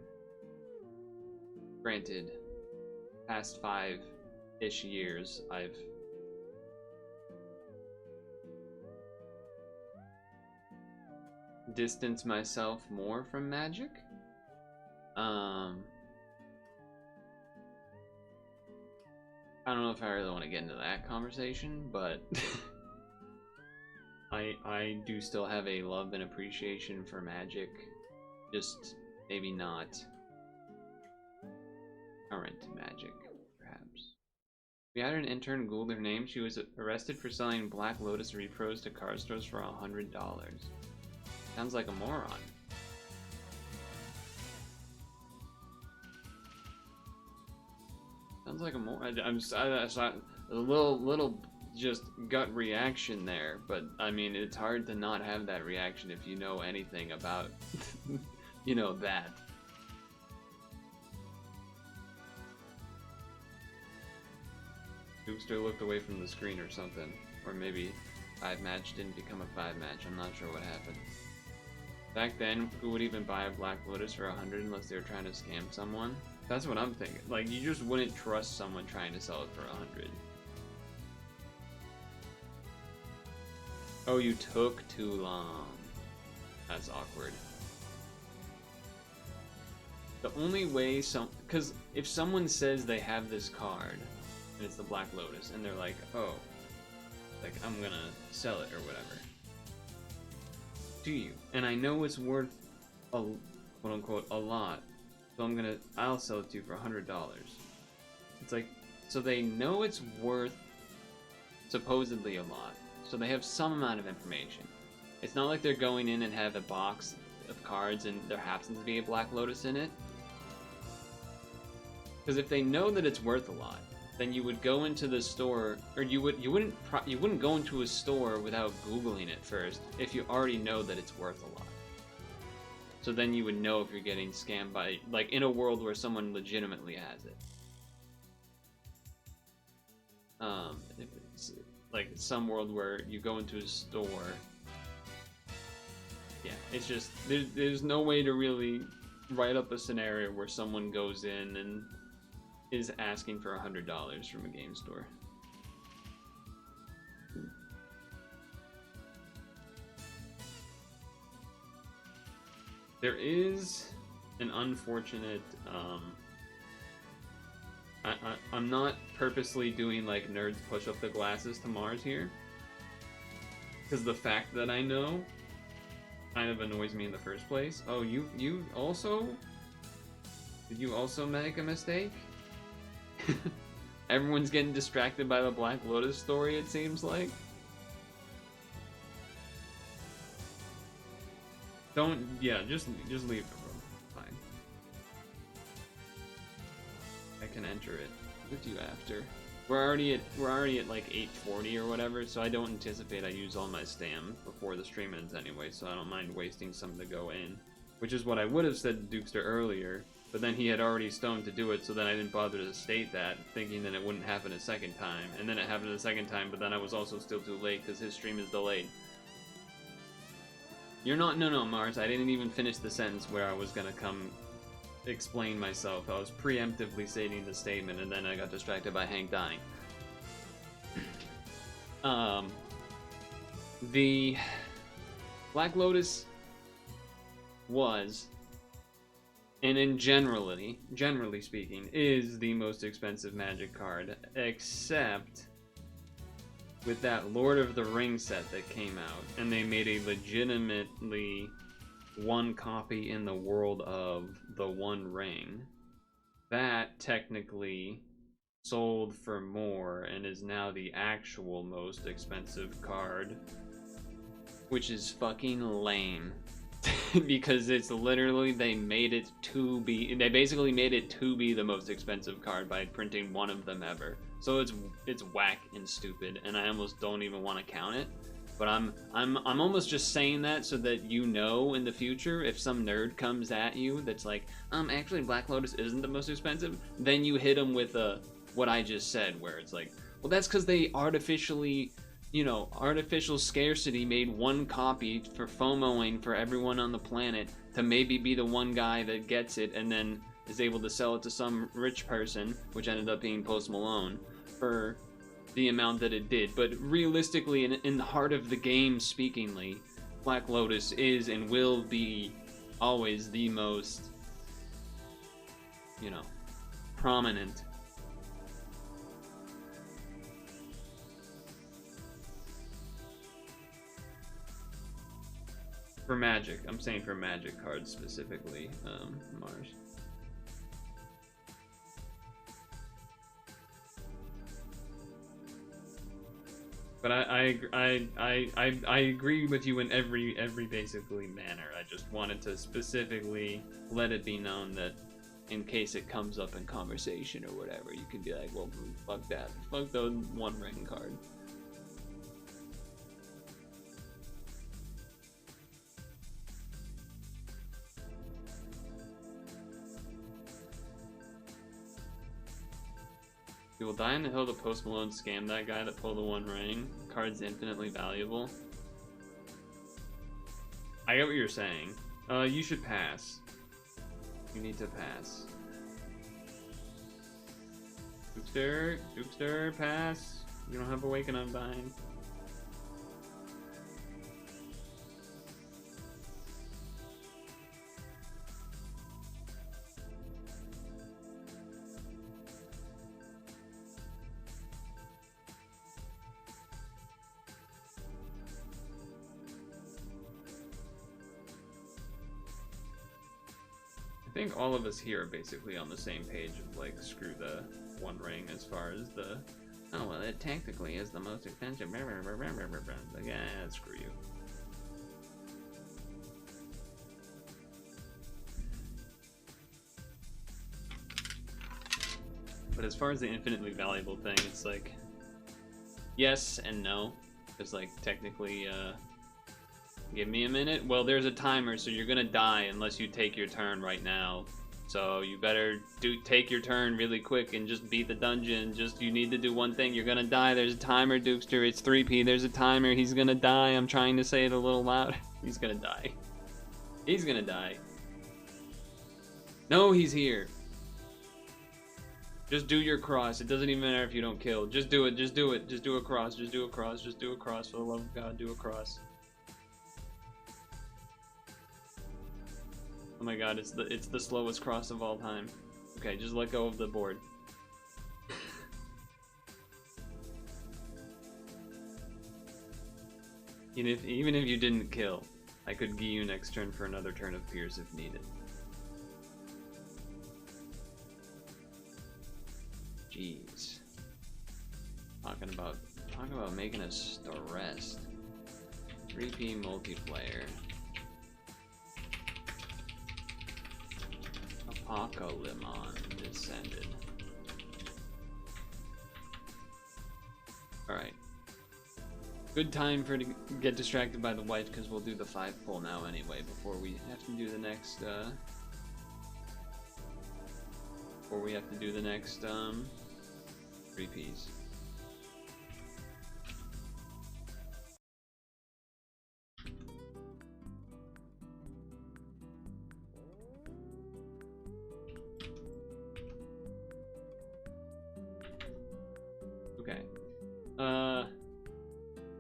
Granted, past 5-ish years, I've distanced myself more from Magic. I don't know if I really want to get into that conversation, but I do still have a love and appreciation for Magic, just maybe not current Magic, perhaps. We had an intern Googled her name. She was arrested for selling Black Lotus repros to card stores for $100. Sounds like a moron. Sounds like a moron. I saw a little just gut reaction there, but I mean, it's hard to not have that reaction if you know anything about, you know, that. Doopster looked away from the screen or something, or maybe 5-match didn't become a 5-match. I'm not sure what happened. Back then, who would even buy a Black Lotus for 100 unless they were trying to scam someone? That's what I'm thinking. Like, you just wouldn't trust someone trying to sell it for 100. Oh, you took too long. That's awkward. The only way because if someone says they have this card, and it's the Black Lotus, and they're like, oh, like, I'm gonna sell it or whatever. to you, and I know it's worth a quote unquote a lot, so I'll sell it to you for $100. It's like, so they know it's worth supposedly a lot, so they have some amount of information. It's not like they're going in and have a box of cards and there happens to be a Black Lotus in it. Because if they know that it's worth a lot, then you would go into the store, or you wouldn't go into a store without Googling it first if you already know that it's worth a lot. So then you would know if you're getting scammed by, like, in a world where someone legitimately has it. If it's like some world where you go into a store, yeah, it's just there's no way to really write up a scenario where someone goes in and is asking for $100 from a game store. There is an unfortunate, I'm not purposely doing like nerds push up the glasses to Mars here, because the fact that I know kind of annoys me in the first place. Oh, you also? Did you also make a mistake? Everyone's getting distracted by the Black Lotus story, it seems like. Don't, yeah, just leave the room. Fine. I can enter it with you after. We're already at like 8:40 or whatever, so I don't anticipate I use all my stam before the stream ends anyway, so I don't mind wasting some to go in. Which is what I would have said to Dukester earlier, but then he had already stoned to do it, so then I didn't bother to state that, thinking that it wouldn't happen a second time. And then it happened a second time, but then I was also still too late because his stream is delayed. You're not, no, Mars, I didn't even finish the sentence where I was gonna come explain myself. I was preemptively stating the statement, and then I got distracted by Hank dying. The Black Lotus was, and in generally speaking, is the most expensive Magic card, except with that Lord of the Rings set that came out, and they made a legitimately one copy in the world of the One Ring. That technically sold for more and is now the actual most expensive card, which is fucking lame. Because it's literally, they basically made it to be the most expensive card by printing one of them ever. So it's whack and stupid, and I almost don't even want to count it. But I'm almost just saying that so that you know in the future, if some nerd comes at you that's like, actually Black Lotus isn't the most expensive, then you hit them with what I just said, where it's like, well, that's because they artificially, artificial scarcity made one copy for FOMOing for everyone on the planet to maybe be the one guy that gets it and then is able to sell it to some rich person, which ended up being Post Malone, for the amount that it did. But realistically, in the heart of the game, speakingly, Black Lotus is and will be always the most, prominent. For Magic. I'm saying for Magic cards specifically, Mars. But I agree with you in every basically manner. I just wanted to specifically let it be known that in case it comes up in conversation or whatever, you can be like, well, fuck that. Fuck the One Ring card. You will die on the hill to Post Malone scam that guy that pulled the One Ring. Card's infinitely valuable. I get what you're saying. You should pass. You need to pass. Dukester, pass. You don't have Awaken Unbind. think all of us here are basically on the same page of like screw the One Ring as far as the oh well it technically is the most expensive like, yeah, screw you. But as far as the infinitely valuable thing, it's like yes and no. Because like technically give me a minute. Well, there's a timer, so you're gonna die unless you take your turn right now. So you better take your turn really quick and just beat the dungeon. Just you need to do one thing. You're gonna die. There's a timer, Dukester. It's 3P. There's a timer. He's gonna die. I'm trying to say it a little loud. He's gonna die. He's gonna die. No, he's here. Just do your cross. It doesn't even matter if you don't kill. Just do it. Just do it. Just do a cross. Just do a cross. Just do a cross. For the love of God, do a cross. Oh my God, it's the slowest cross of all time. Okay, just let go of the board. Even if you didn't kill, I could give you next turn for another turn of Pierce if needed. Jeez. Talking about making us stressed. 3P multiplayer. OHKO Limon descended. Alright. Good time to get distracted by the wife because we'll do the 5 pull now anyway before we have to do the next 3Ps. Okay.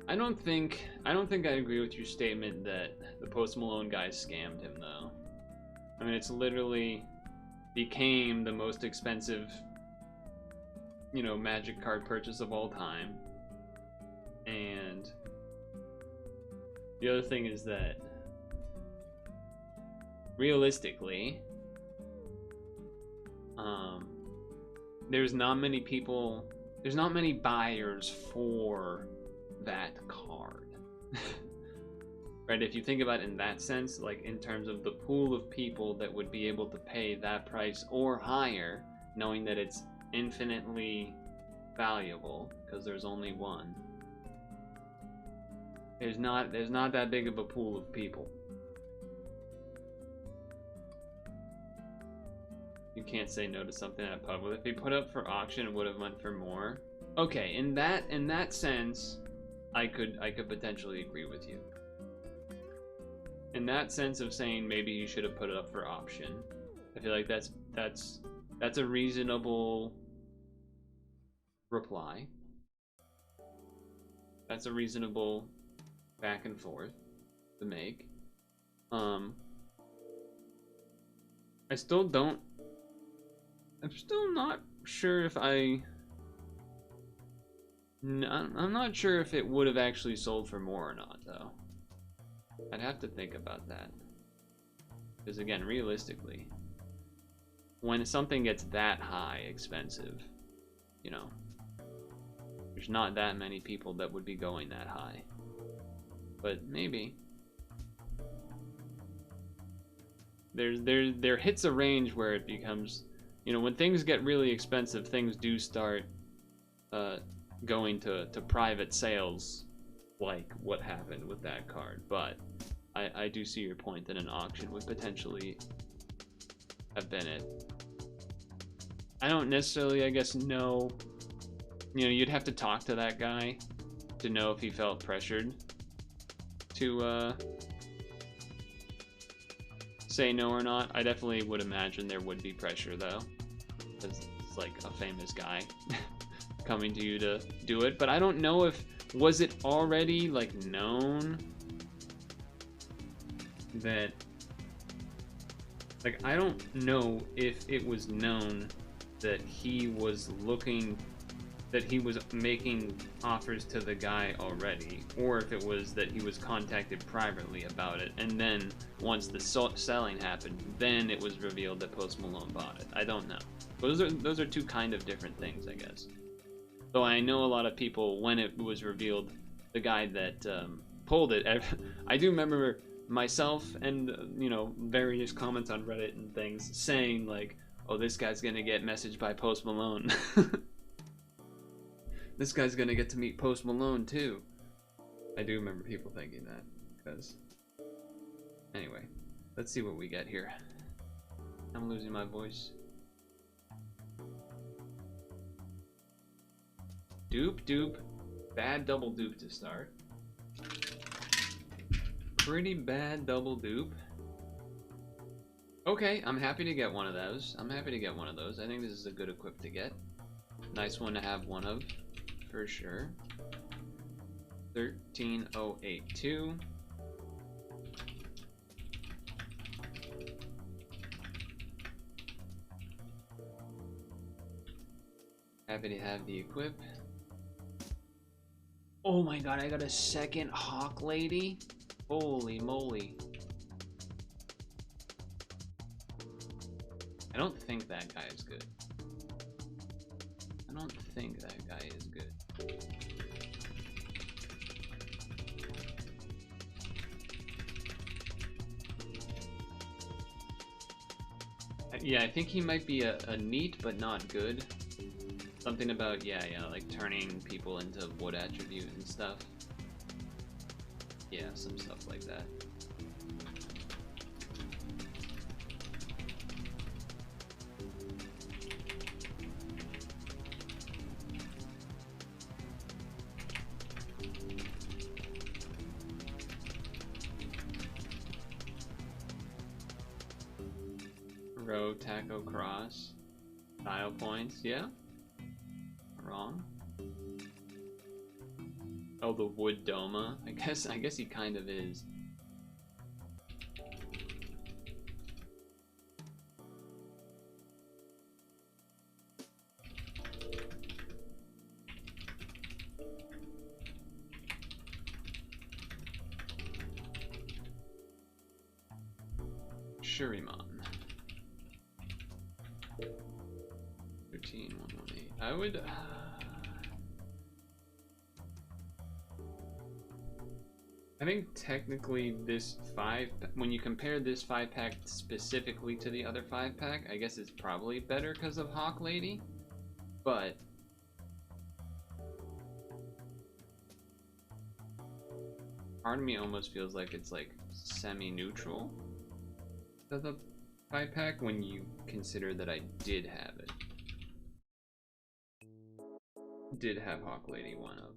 I don't think I agree with your statement that the Post Malone guy scammed him though. I mean, it's literally became the most expensive, you know, Magic card purchase of all time. And the other thing is that realistically, there's not many buyers for that card. Right, if you think about it in that sense, like in terms of the pool of people that would be able to pay that price or higher, knowing that it's infinitely valuable because there's only one. There's not that big of a pool of people. You can't say no to something at public. If he put up for auction, it would have went for more. Okay, in that sense, I could potentially agree with you. In that sense of saying maybe you should have put it up for auction, I feel like that's a reasonable reply. That's a reasonable back and forth to make. I'm still not sure if I'm not sure if it would have actually sold for more or not, though. I'd have to think about that. Because again, realistically, when something gets that high expensive, you know, there's not that many people that would be going that high. But maybe. There hits a range where it becomes, you know, when things get really expensive, things do start going to private sales, like what happened with that card. But I do see your point that an auction would potentially have been it. I don't necessarily, I guess, know. You know, you'd have to talk to that guy to know if he felt pressured to say no or not. I definitely would imagine there would be pressure, though, because it's like a famous guy coming to you to do it. But I don't know if, was it already like known that, like, I don't know if it was known that he was looking that he was making offers to the guy already, or if it was that he was contacted privately about it, and then once the selling happened, then it was revealed that Post Malone bought it. I don't know. Those are two kind of different things, I guess. Though I know a lot of people, when it was revealed, the guy that pulled it, I do remember myself and, you know, various comments on Reddit and things saying, like, oh, this guy's gonna get messaged by Post Malone. This guy's gonna get to meet Post Malone, too. I do remember people thinking that, because... Anyway, let's see what we get here. I'm losing my voice. Dupe. Bad double dupe to start. Pretty bad double dupe. Okay, I'm happy to get one of those. I think this is a good equip to get. Nice one to have one of, for sure. 13082. Happy to have the equip. Oh my god, I got a second Hawk Lady? Holy moly. I don't think that guy is good. Yeah, I think he might be a neat but not good. Something about, yeah, like turning people into wood attribute and stuff. Yeah, some stuff like that. Row, taco, cross. Style points, yeah. Wrong. Oh, the wood doma. I guess he kind of is. Shurimon. 13118. I would. I think technically this when you compare this 5-pack specifically to the other 5-pack, I guess it's probably better because of Hawk Lady, but part of me almost feels like it's like semi-neutral to the 5-pack when you consider that I did have it. Did have Hawk Lady one of.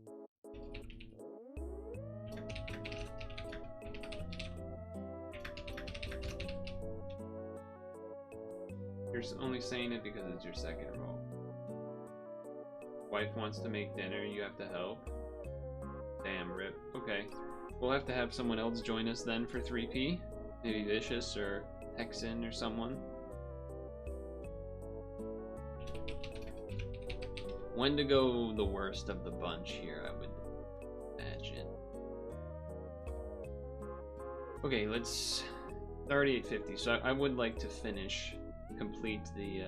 You're only saying it because it's your second role. Wife wants to make dinner, you have to help. Damn, rip. Okay. We'll have to have someone else join us then for 3P. Maybe Vicious or Hexen or someone. Wendigo, the worst of the bunch here, I would imagine. Okay, let's... 3850, so I would like to complete the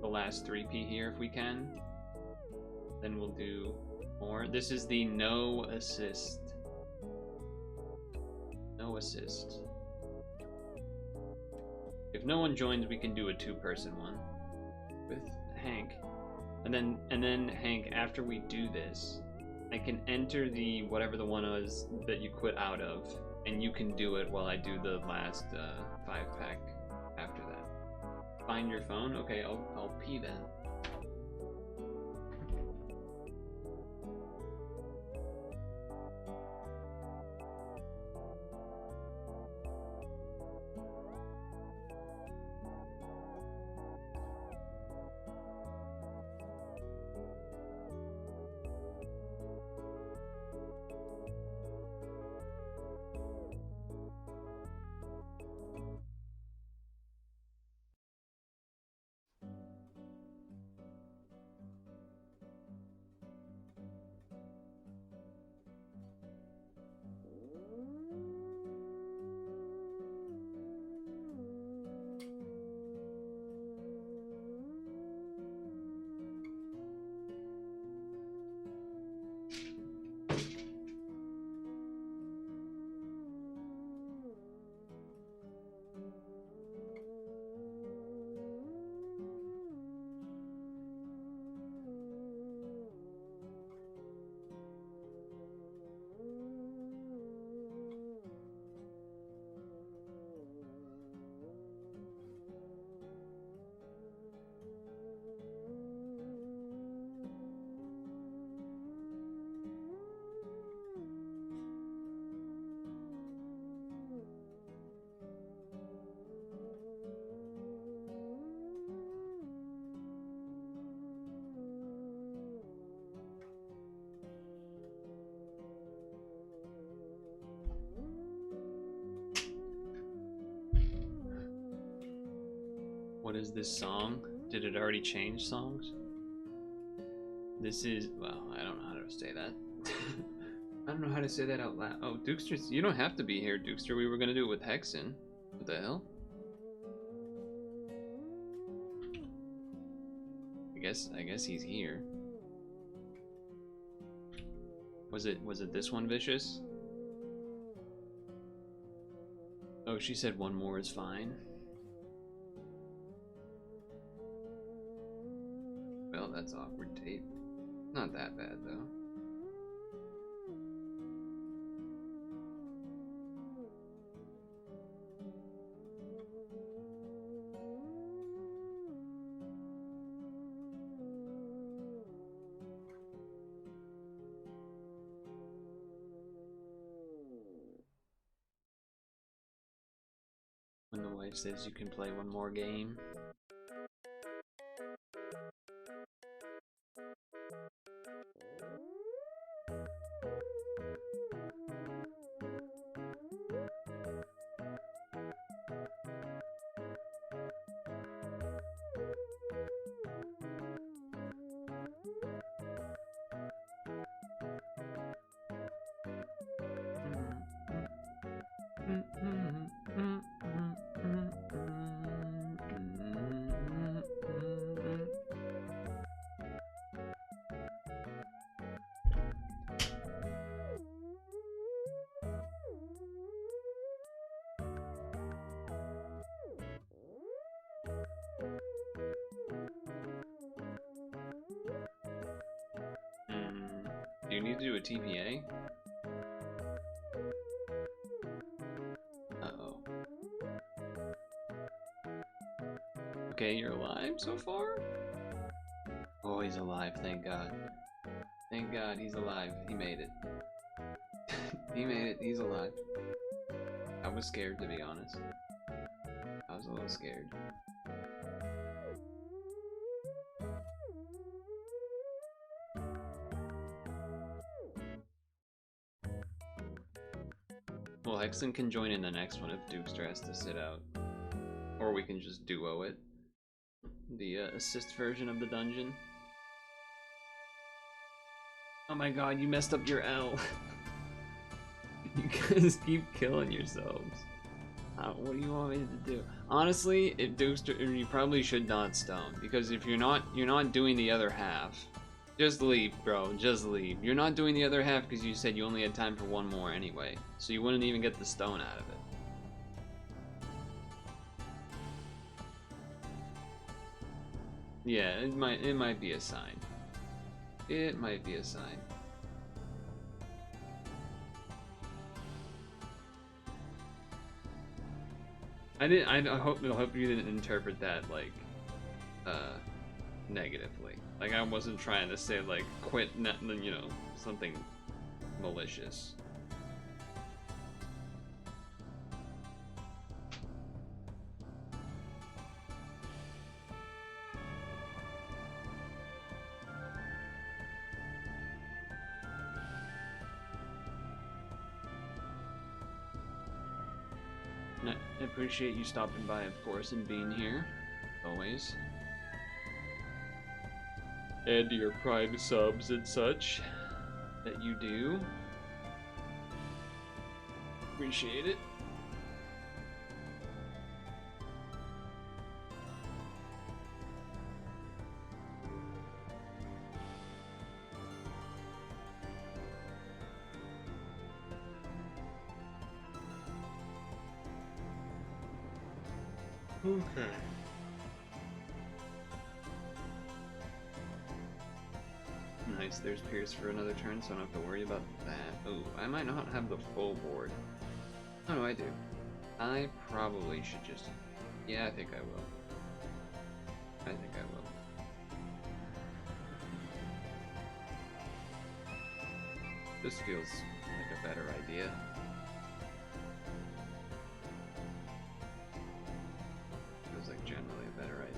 last 3P here if we can. Then we'll do more. This is the no assist. No assist. If no one joins, we can do a 2-person one with Hank. And then Hank, after we do this, I can enter the whatever the one was that you quit out of, and you can do it while I do the last 5-pack after that. Find your phone? Okay, I'll pee then. What is this song? Did it already change songs? This is, well, I don't know how to say that. I don't know how to say that out loud. Oh, Dukester, you don't have to be here, Dukester. We were gonna do it with Hexen. What the hell? I guess he's here. Was it this one, Vicious? Oh, she said one more is fine. Well, that's awkward tape. Not that bad though. When the wife says you can play one more game. Do you need to do a TPA? Uh-oh. Okay, you're alive so far? Oh, he's alive, thank God. Thank God he's alive. He made it. He made it, he's alive. I was scared, to be honest. I was a little scared. Well, Hexen can join in the next one if Dukester has to sit out. Or we can just duo it. The assist version of the dungeon. Oh my god, you messed up your L. You guys keep killing yourselves. What do you want me to do? Honestly, if Dukester, you probably should not stone, because if you're not doing the other half. Just leave, bro. Just leave. You're not doing the other half because you said you only had time for one more anyway, so you wouldn't even get the stone out of it. Yeah, it might be a sign. It might be a sign. I hope you didn't interpret that like negatively. Like I wasn't trying to say like quit, you know, something malicious. I appreciate you stopping by, of course, and being here, always. And your Prime subs and such that you do. Appreciate it. Okay. Nice, there's Pierce for another turn, so I don't have to worry about that. Oh, I might not have the full board. Oh no, I do. I probably should just... Yeah, I think I will. I think I will. This feels like a better idea. Feels like generally a better idea.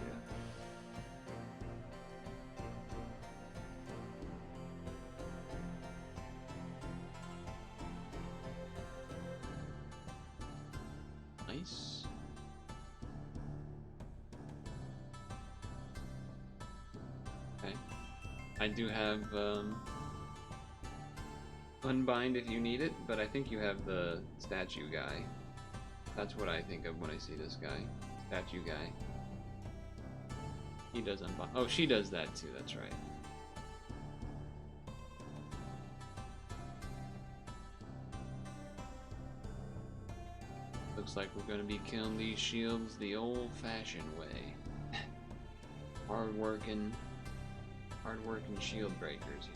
Nice. I do have Unbind if you need it, but I think you have the statue guy. That's what I think of when I see this guy. Statue guy. He does Unbind. Oh, she does that too, that's right. Looks like we're gonna be killing these shields the old-fashioned way. Hard-working shield breakers.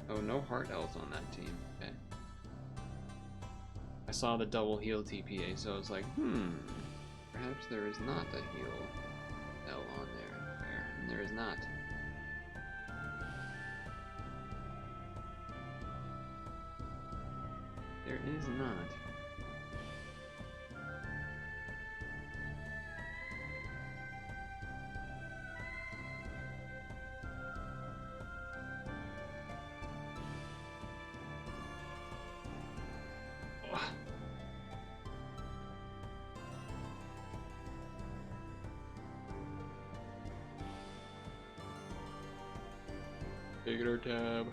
Oh, no heart elves on that team. Okay. I saw the double heal TPA, so I was like, perhaps there is not a heal L on there. And there is not. There is not. Bigger tab.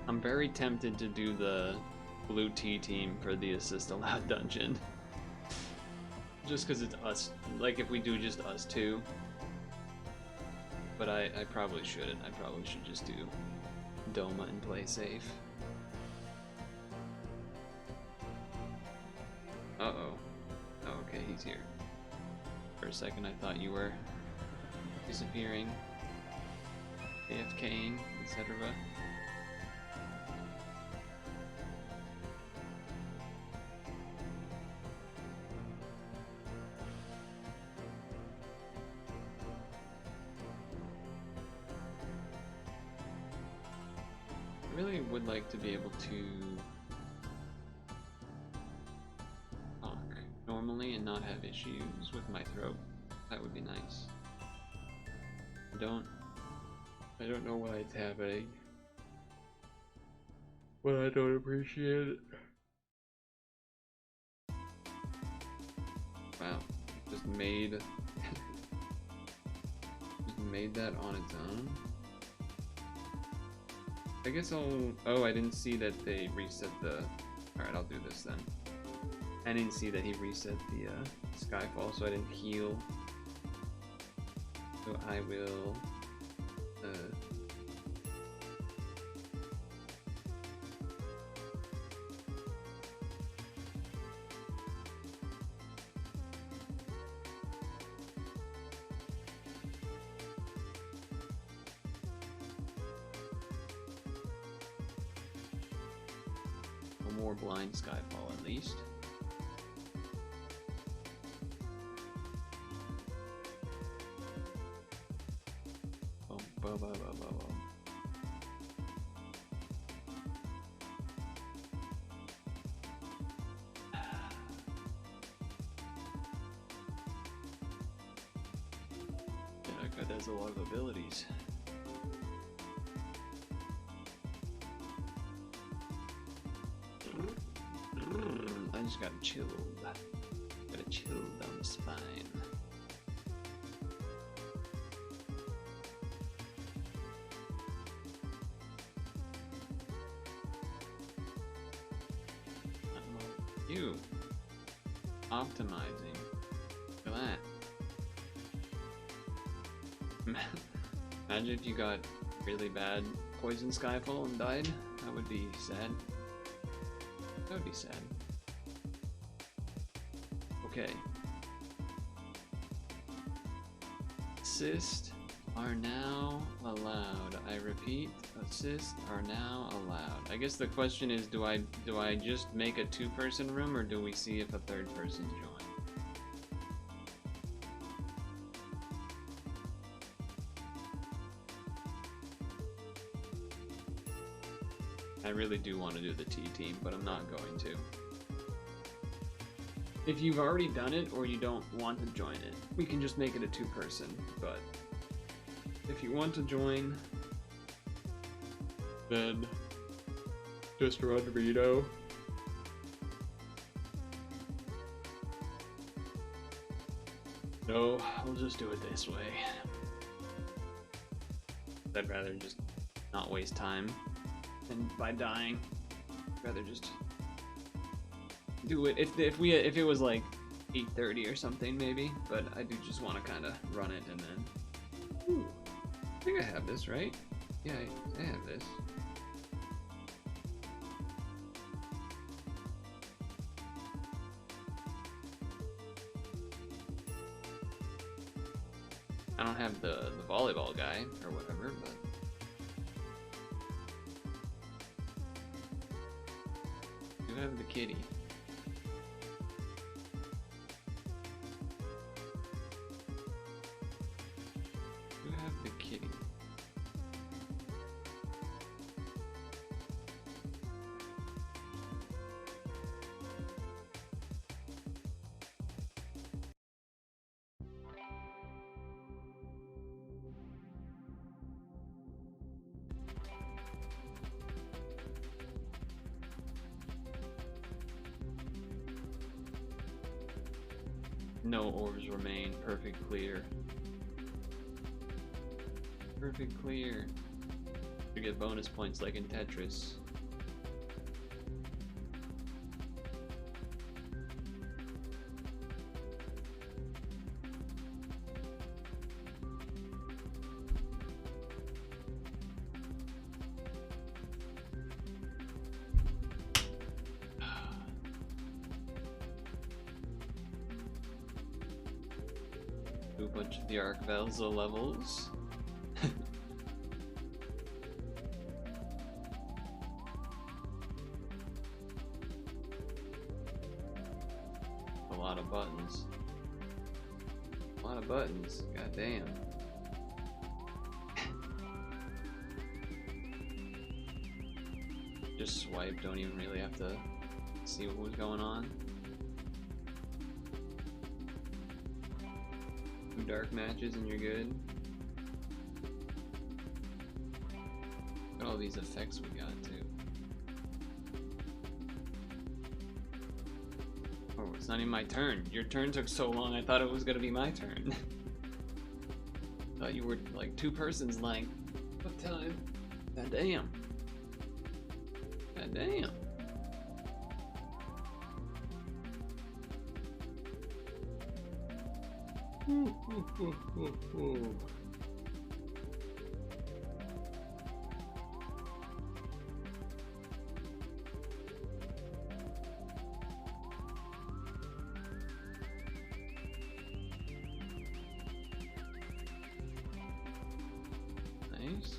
I'm very tempted to do the blue T team for the assist allowed dungeon. Just because it's us. Like if we do just us two. But I probably shouldn't. I probably should just do Doma and play safe. Uh-oh. Oh, okay, he's here. For a second I thought you were disappearing, AFKing, etc. I really would like to be able to talk normally and not have issues with my throat. That would be nice. I don't know why it's happening, but I don't appreciate it. Wow, just made that on its own. I guess I'll. Oh, I didn't see that they reset the. All right, I'll do this then. I didn't see that he reset the Skyfall, so I didn't heal. So I will. More blind Skyfall at least. Boom, boom, boom, boom, boom, boom. Yeah, that guy has a lot of abilities. I just got chilled. Got a chill down the spine. You optimizing. Look at that. Imagine if you got really bad poison Skyfall and died. That would be sad. That would be sad. Okay. Assists are now allowed. I repeat, assists are now allowed. I guess the question is, do I just make a two-person room, or do we see if a third person's joined? I really do want to do the T team, but I'm not going to. If you've already done it or you don't want to join it, we can just make it a two-person, but if you want to join, then just run Rito. No, we'll just do it this way. I'd rather just not waste time, and by dying, I'd rather just do it. If it was like 8:30 or something maybe, but I do just want to kind of run it and then. Ooh, I think I have this, right? Yeah, I have this. I don't have the volleyball guy or whatever, but I do have the kitty. Do have the kitty. No orbs remain. Perfect clear. Perfect clear. You get bonus points like in Tetris. Do a bunch of the Archvelza levels. A lot of buttons. A lot of buttons. God damn. Just swipe, don't even really have to see what was going on. Two dark matches and you're good. Look at all these effects we got too. Oh, it's not even my turn. Your turn took so long, I thought it was gonna be my turn. Thought you were like two persons length. What time? God damn. God damn. Nice.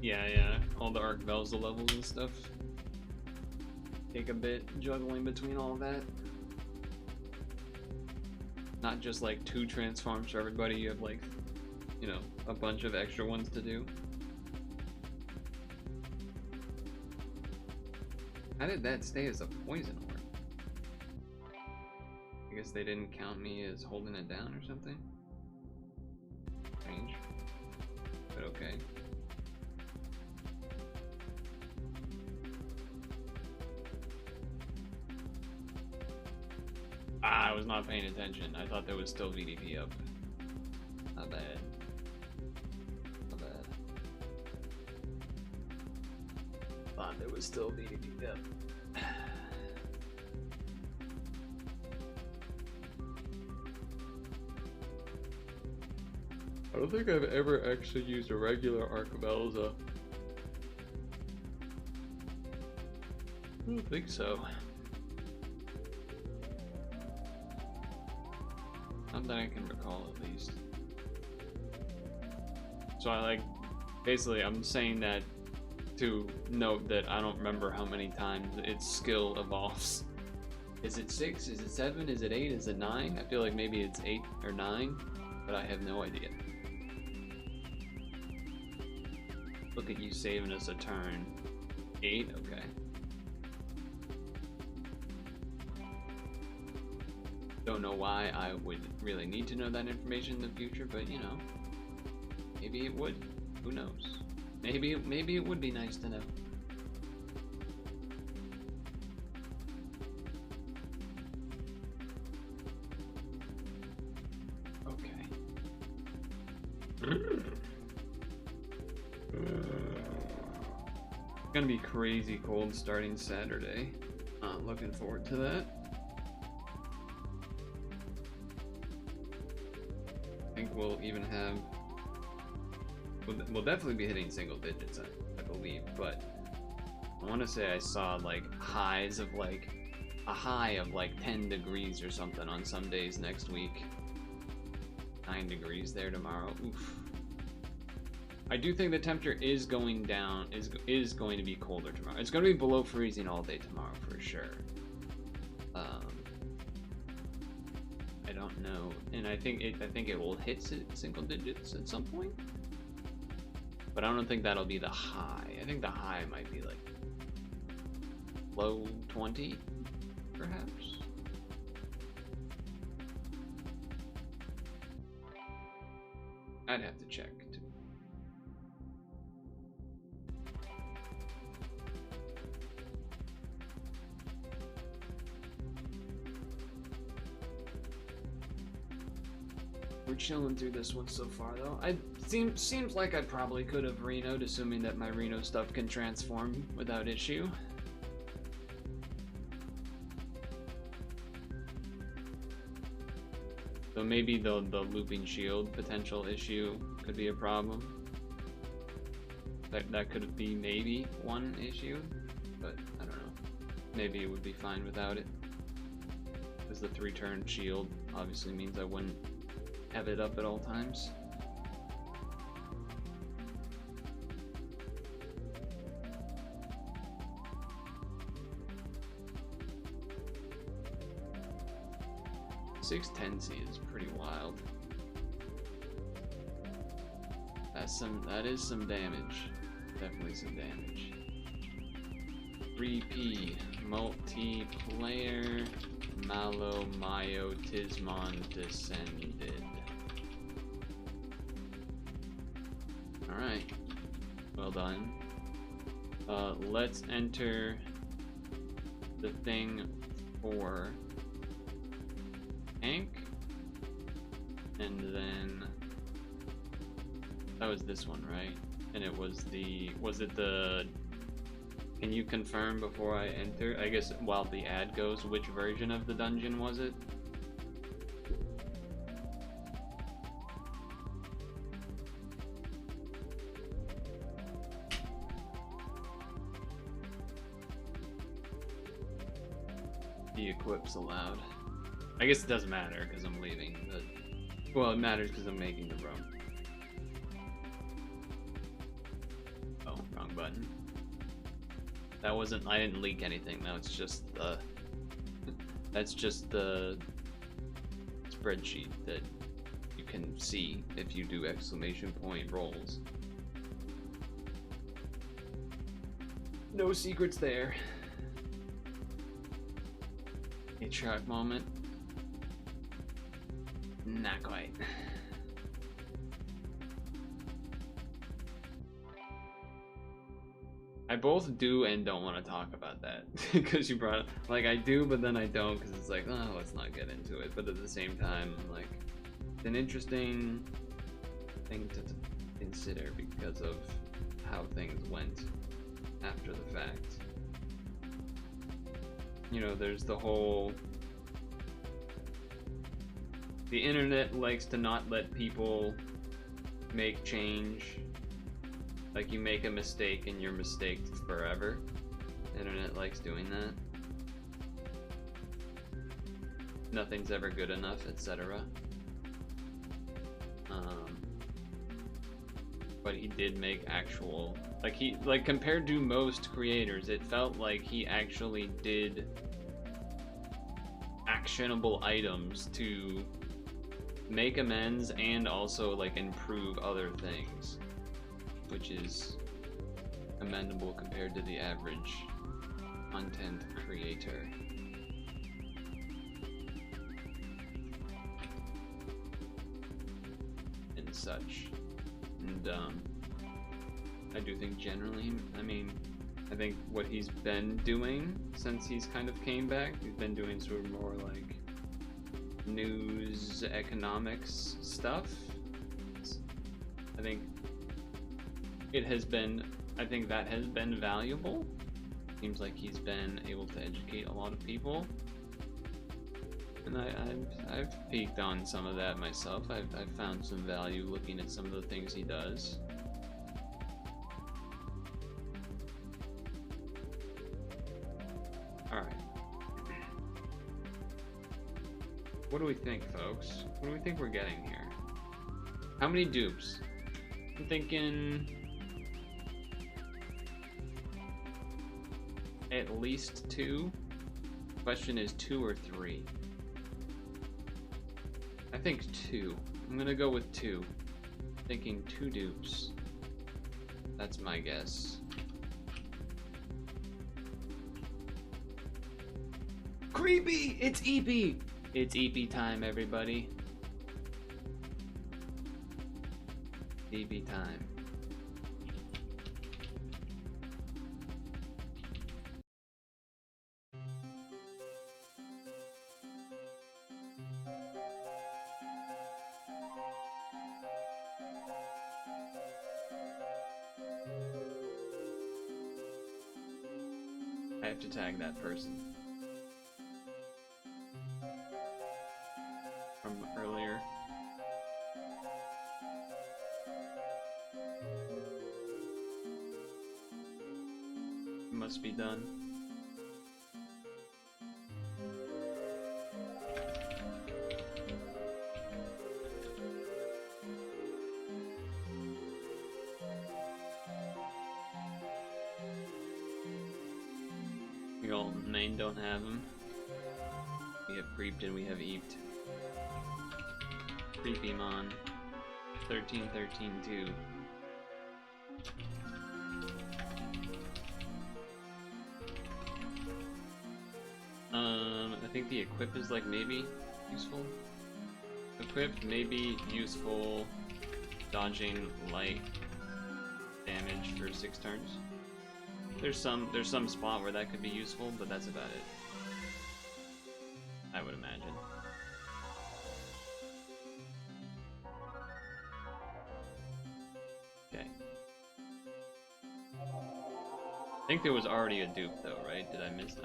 Yeah, all the Archvelza levels and stuff. Take a bit juggling between all of that. Not just like 2 transforms for everybody, you have like, you know, a bunch of extra ones to do. How did that stay as a poison orb? I guess they didn't count me as holding it down or something? Strange. But okay. I was not paying attention. I thought there was still VDP up. Not bad. Not bad. Thought there was still VDP up. I don't think I've ever actually used a regular Archvelza. I don't think so. Not that I can recall, at least. So basically I'm saying that to note that I don't remember how many times its skill evolves. Is it 6? Is it 7? Is it 8? Is it 9? I feel like maybe it's 8 or 9, but I have no idea. Look at you saving us a turn. 8? Okay. Don't know why I would really need to know that information in the future, but you know, maybe it would. Who knows? Maybe it would be nice to know. gonna be crazy cold starting Saturday. Looking forward to that. I think we'll even have. We'll definitely be hitting single digits, I believe, but I want to say I saw like highs of like a high of like 10 degrees or something on some days next week. 9 degrees there tomorrow. Oof. I do think the temperature is going down, is going to be colder tomorrow. It's going to be below freezing all day tomorrow for sure. I don't know, and I think it will hit single digits at some point, but I don't think that'll be the high. I think the high might be like low 20, perhaps. I'd have to check too. We're chilling through this one so far, though. Seems like I probably could have Reno'd, assuming that my Reno stuff can transform without issue. So maybe the looping shield potential issue could be a problem. That could be maybe one issue, but I don't know. Maybe it would be fine without it. Because the 3-turn shield obviously means I wouldn't have it up at all times. .610C is pretty wild. That is some damage. Definitely some damage. 3P multiplayer Malo Myotismon descended. Alright. Well done. Let's enter the thing for Hank. And then that was this one, right? And it was can you confirm before I enter? I guess while the ad goes, which version of the dungeon was it? The equips allowed. I guess it doesn't matter because I'm leaving, but well, it matters because I'm making the room. Oh, wrong button. That wasn't. I didn't leak anything. No, it's just the. That's just the spreadsheet that you can see if you do exclamation point rolls. No secrets there. A track moment. Not quite. I both do and don't want to talk about that because you brought it. Like I do, but then I don't because it's like, oh, let's not get into it. But at the same time, I'm like, it's an interesting thing to consider because of how things went after the fact. You know, there's the whole. The internet likes to not let people make change. Like you make a mistake and you're mistaked forever. The internet likes doing that. Nothing's ever good enough, etc. But he did make actual, like compared to most creators, it felt like he actually did actionable items to make amends and also like improve other things, which is commendable compared to the average content creator. And such. And I do think generally, I think what he's been doing since he's kind of came back, he's been doing sort of more like news, economics stuff. I think it has been I think that has been valuable. Seems like he's been able to educate a lot of people. And I've peeked on some of that myself. I've found some value looking at some of the things he does. Alright. What do we think, folks? What do we think we're getting here? How many dupes? I'm thinking at least 2. Question is 2 or 3. I think 2. I'm gonna go with 2. Thinking 2 dupes. That's my guess. Creepy! It's EP! It's EP time, everybody. EP time. I have to tag that person from earlier. Must be done. We all main don't have him. We have creeped and we have eeped. Creepymon. 13-13-2. I think the equip is like maybe useful. Equipped, maybe useful, dodging light damage for 6 turns. There's some spot where that could be useful, but that's about it. I would imagine. Okay. I think there was already a dupe though, right? Did I miss?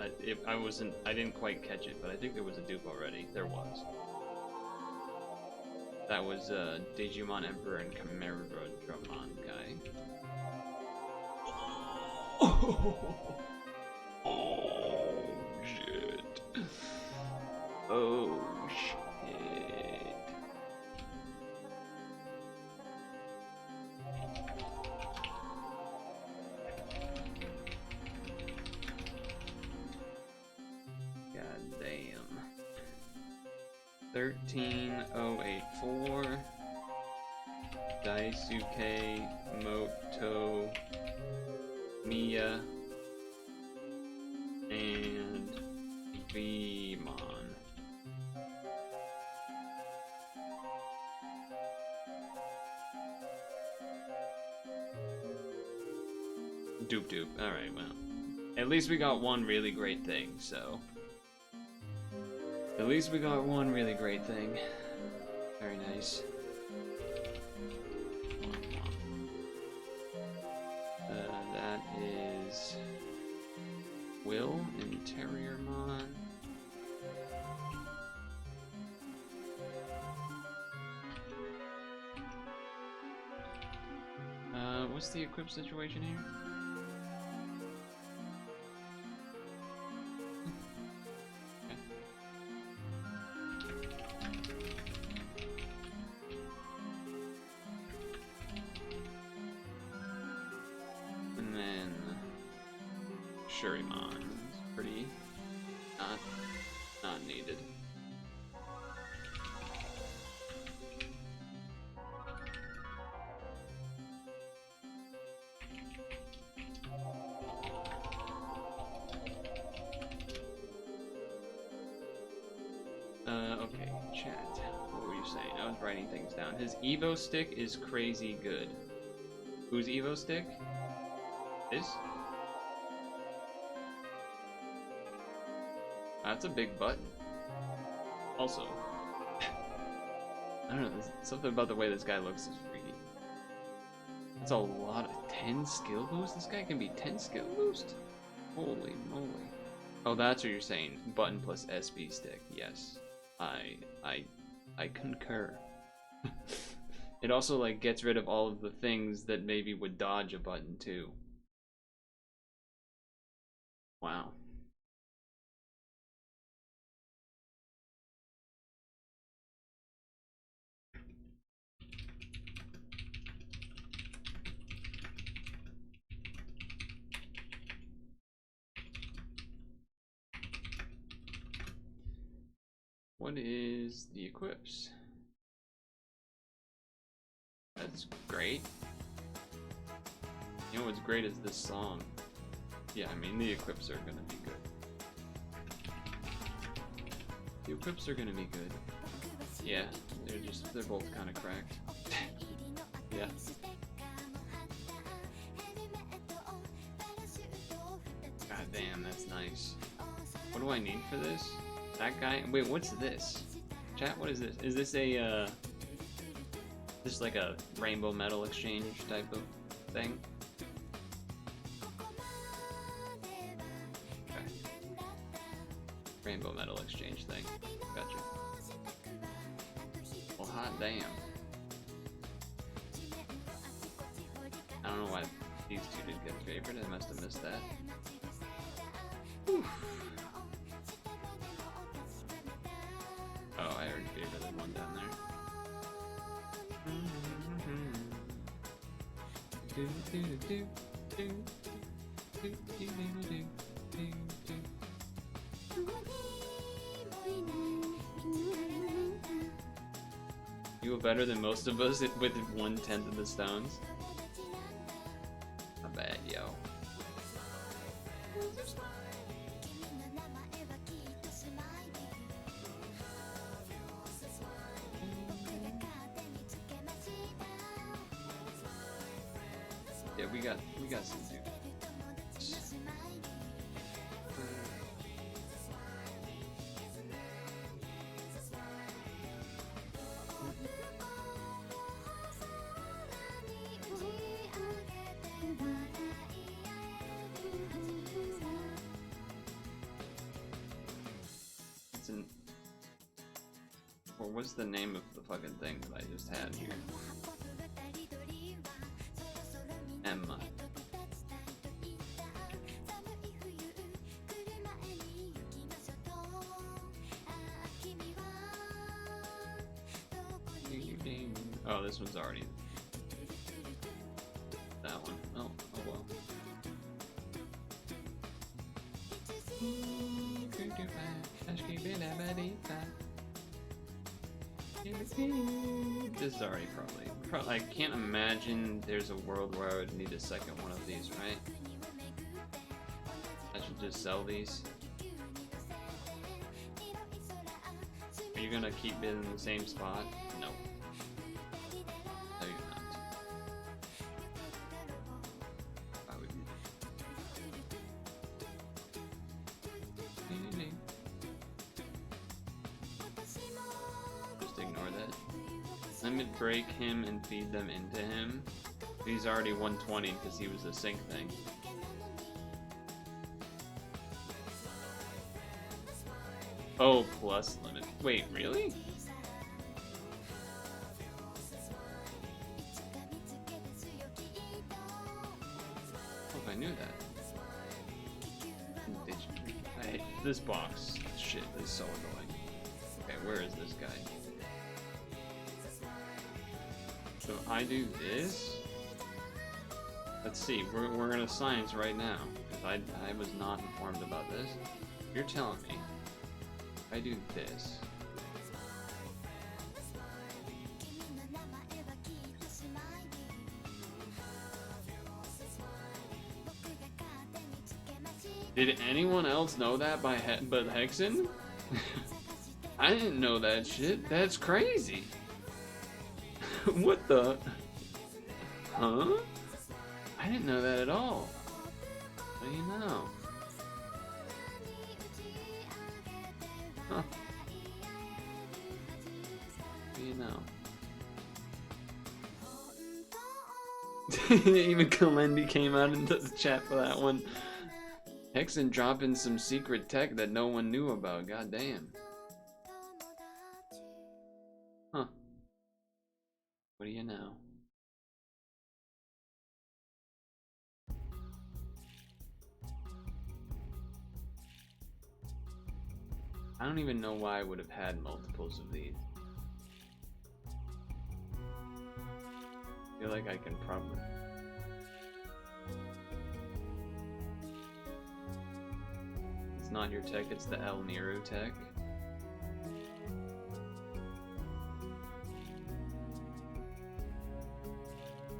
I didn't quite catch it, but I think there was a dupe already. There was. That was Digimon Emperor and Chimera Dramon guy. Oh shit. Oh shit. God damn. 13084 Daisuke Moto Mia and Vmon. Doop doop. Alright, well. At least we got one really great thing, so. At least we got one really great thing. Very nice. That is Will and Terriermon. What's the equip situation here? Shurimon is pretty not needed. Okay, chat. What were you saying? I was writing things down. His Evo stick is crazy good. Whose Evo stick? This? That's a big button. Also, I don't know, there's something about the way this guy looks is freaky. That's a lot of 10 skill boost? This guy can be 10 skill boost? Holy moly. Oh, that's what you're saying. Button plus SB stick. Yes. I concur. It also like gets rid of all of the things that maybe would dodge a button too. Wow. What is the equips? That's great. You know what's great is this song. Yeah, I mean the equips are gonna be good. The equips are gonna be good. Yeah, they're both kind of cracked. Yeah. God damn, that's nice. What do I need for this? That guy? Wait, what's this? Chat, what is this? Is this a, just like a rainbow metal exchange type of thing? Okay. Rainbow metal exchange thing. Gotcha. Well, hot damn. I don't know why these two didn't get favored. I must have missed that. Whew. Oh, I already favored that one down there. You were better than most of us with 1/10 of the stones. Not bad, yo. Yeah, we got some dudes. It's an... Or what's the name of the fucking thing that I just had here? Emma. Oh, this one's already that one. Oh well. This is already probably. I can't imagine there's a world where I would need a second one of these, right? I should just sell these. Are you gonna keep it in the same spot? No. No, you're not. Why would you? Just ignore that. Let me break him and feed them into him. He's already 120 because he was a sync thing. Oh, plus limit. Wait, really? Oh, if I knew that. This box shit is so annoying. Okay, where is this guy? So I do this. Let's see. We're gonna science right now. I was not informed about this. You're telling me. I do this. Did anyone else know that but Hexen? I didn't know that shit. That's crazy. What the? Huh? I didn't know that at all. What do you know? Huh. What do you know? Even Kalendi came out into the chat for that one. Hexen dropping some secret tech that no one knew about. God damn. Huh. What do you know? I don't even know why I would have had multiples of these. I feel like I can probably... It's not your tech, it's the El Nero tech.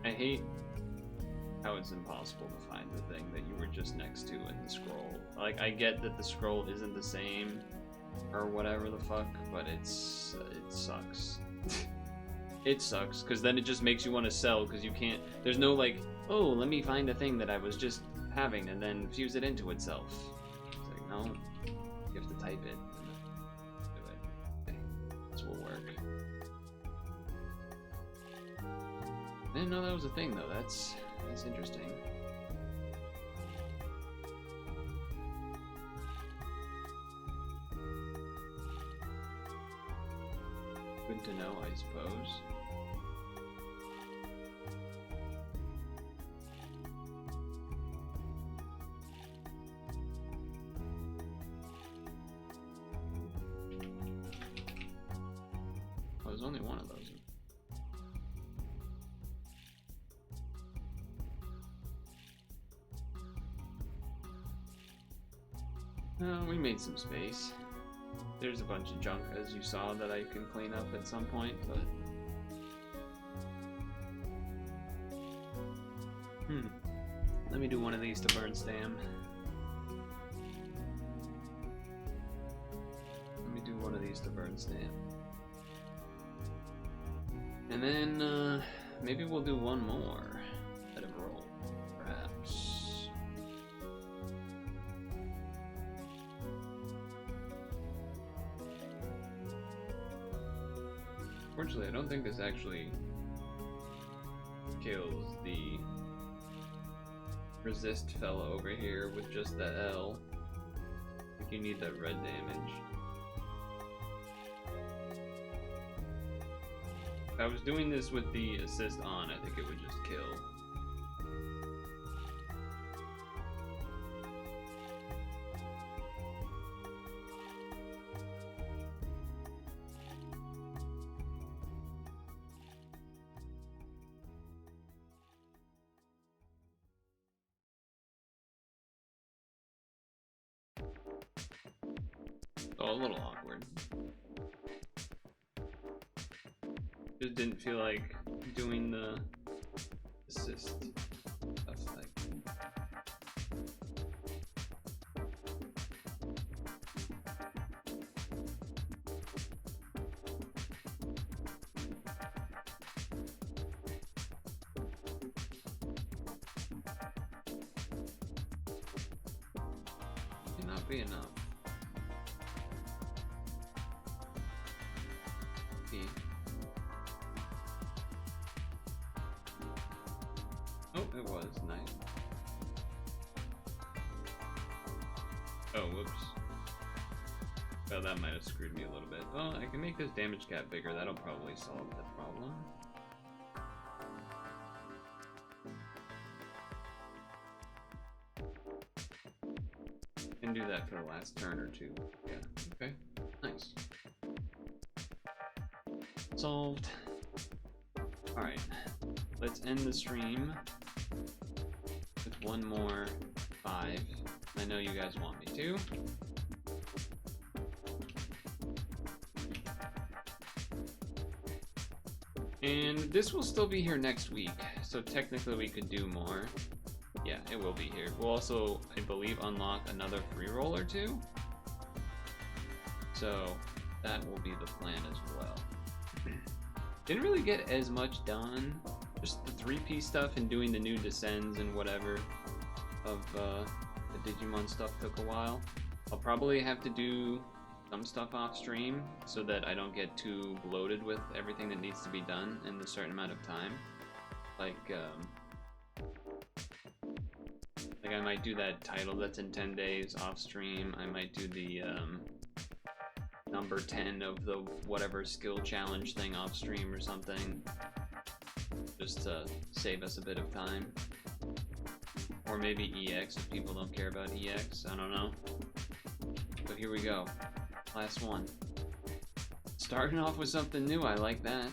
I hate how it's impossible to find the thing that you were just next to in the scroll. Like, I get that the scroll isn't the same or whatever the fuck, but it sucks. It sucks, because then it just makes you want to sell, because you can't... There's no, like, oh, let me find a thing that I was just having and then fuse it into itself. It's like, no. You have to type it. Do it. Okay. This will work. I didn't know that was a thing, though. That's interesting. Good to know, I suppose. Oh, there's only one of those. We made some space. There's a bunch of junk, as you saw, that I can clean up at some point, but... Let me do one of these to burn Stam. And then, maybe we'll do one more at a roll, perhaps. Fortunately, I don't think this actually kills the resist fella over here with just the L. I think you need that red damage. If I was doing this with the assist on, I think it would just kill. Oh, a little awkward. Just didn't feel like doing the assist stuff like. May not be enough. It was nice. Oh, whoops. Well, that might have screwed me a little bit. Well, I can make this damage cap bigger. That'll probably solve that problem. Can do that for the last turn or two. Yeah, okay. Nice. Solved. Alright. Let's end the stream with one more 5. I know you guys want me to. And this will still be here next week, so technically we could do more. Yeah, it will be here. We'll also, I believe, unlock another free roll or 2. So that will be the plan as well. Didn't really get as much done. Just the 3-piece stuff and doing the new descends and whatever of the Digimon stuff took a while. I'll probably have to do some stuff off stream so that I don't get too bloated with everything that needs to be done in a certain amount of time. Like Like, I might do that title that's in 10 days off stream. I might do the number 10 of the whatever skill challenge thing off stream or something. Just to save us a bit of time. Or maybe EX if people don't care about EX. I don't know. But here we go. Last one. Starting off with something new. I like that.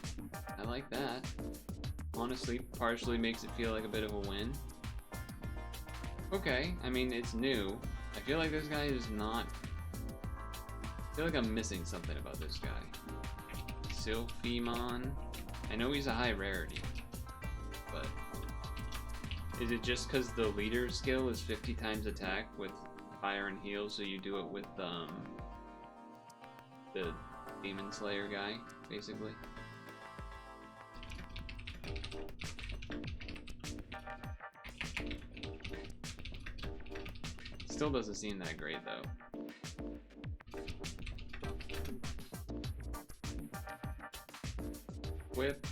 I like that. Honestly, partially makes it feel like a bit of a win. Okay, I mean, it's new. I feel like this guy is not... I feel like I'm missing something about this guy. Sylphimon. I know he's a high rarity, but... Is it just because the leader skill is 50 times attack with fire and heal, so you do it with, the Demon Slayer guy, basically? Still doesn't seem that great, though. Whip.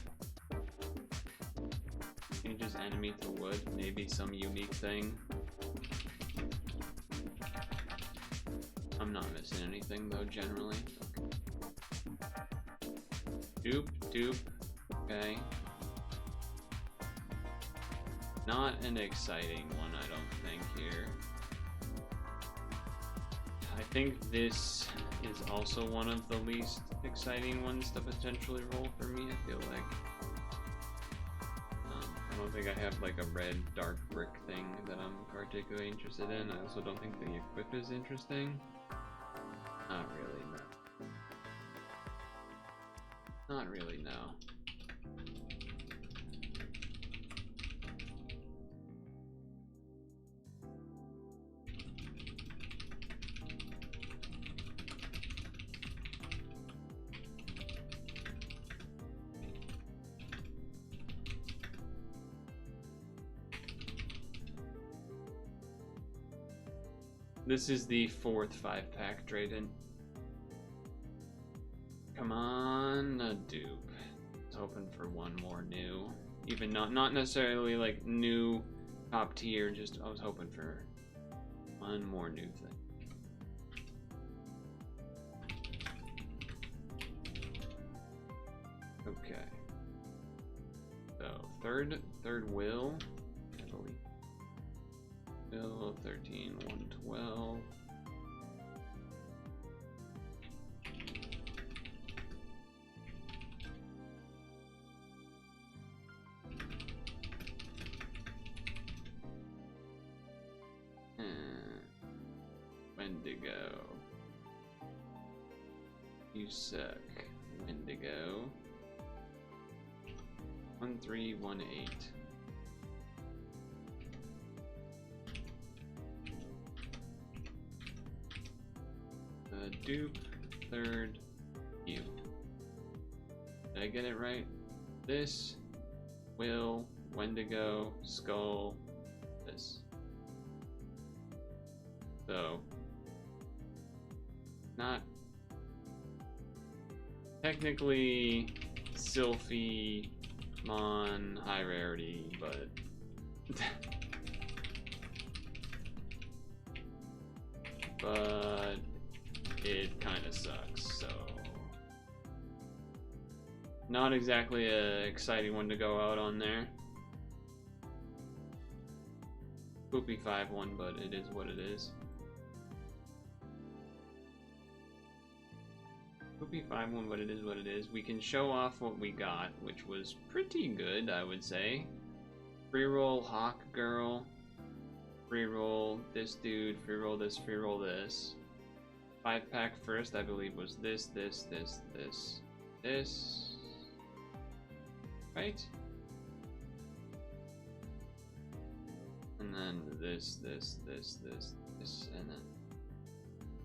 Changes enemy to wood. Maybe some unique thing. I'm not missing anything, though, generally. Dupe, dupe. Okay. Not an exciting one, I don't think, here. I think this is also one of the least exciting ones to potentially roll for me, I feel like. I don't think I have like a red dark brick thing that I'm particularly interested in. I also don't think the equip is interesting. Not really, no. Not really, no. This is the 4th 5-pack Drayden. Come on, a dupe. I was hoping for one more new. Even not necessarily like new top tier, just I was hoping for one more new thing. Okay. So third will, I believe. Will 13, 112. Wendigo. You suck. Wendigo. 1318. Dupe, third, you. Did I get it right? This, Will, Wendigo, Skull, this. So, not technically Sylphimon high rarity, but but it kind of sucks, so not exactly an exciting one to go out on there. Poopy 5-1, but it is what it is. Poopy 5-1, but it is what it is. We can show off what we got, which was pretty good, I would say. Free roll Hawk Girl. Free roll this dude. Free roll this. Free roll this. 5-pack first, I believe, was this. Right? And then this, and then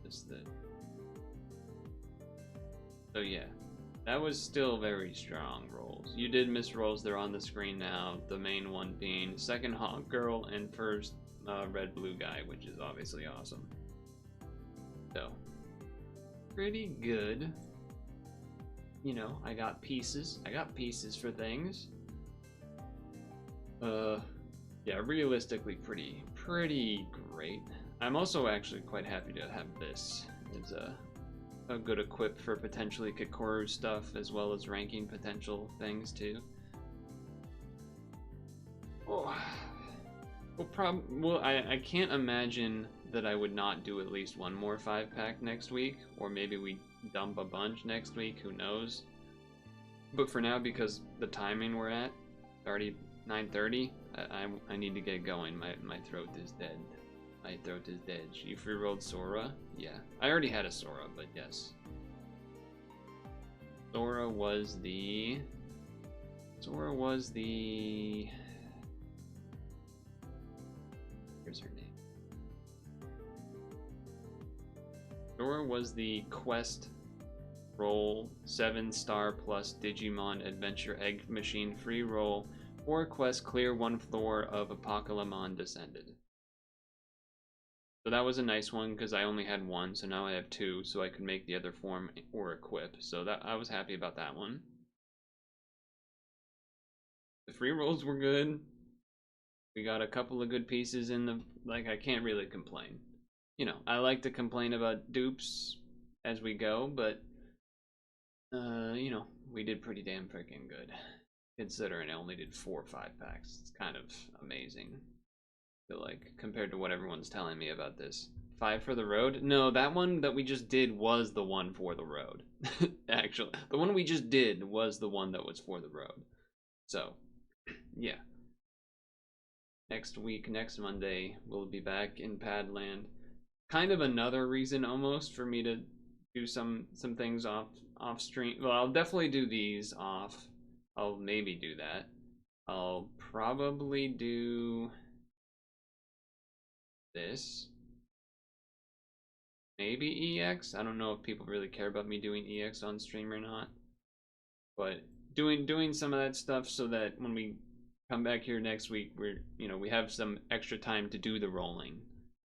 this. So yeah, that was still very strong rolls. You did miss rolls, they're on the screen now. The main one being second Hawk Girl and first red blue guy, which is obviously awesome. So, pretty good. You know, I got pieces for things. Yeah, realistically pretty pretty great. I'm also actually quite happy to have this. It's a good equip for potentially Kikoru stuff as well as ranking potential things too. Oh, well, I can't imagine that I would not do at least one more 5-pack next week, or maybe we dump a bunch next week, who knows. But for now, because the timing we're at, already 9:30, I need to get going. My throat is dead. My throat is dead. You free-rolled Sora? Yeah. I already had a Sora, but yes. Sora was the... Here's her name. Sora was the quest roll 7-star plus Digimon Adventure Egg Machine free roll or quest clear 1 floor of Apocalypse Descended. So that was a nice one because I only had 1, so now I have 2, so I could make the other form or equip. So that I was happy about that one. The free rolls were good. We got a couple of good pieces in the, like, I can't really complain. You know, I like to complain about dupes as we go, but you know, we did pretty damn freaking good. Considering I only did 4 5-packs. It's kind of amazing. I feel like, compared to what everyone's telling me about this. 5 for the road? No, that one that we just did was the one for the road. Actually, the one we just did was the one that was for the road. So, yeah. Next week, next Monday, we'll be back in Padland. Kind of another reason almost for me to do some things off stream. Well, I'll definitely do these off. I'll maybe do that. I'll probably do this. Maybe EX. I don't know if people really care about me doing EX on stream or not. But doing some of that stuff so that when we come back here next week, we have some extra time to do the rolling.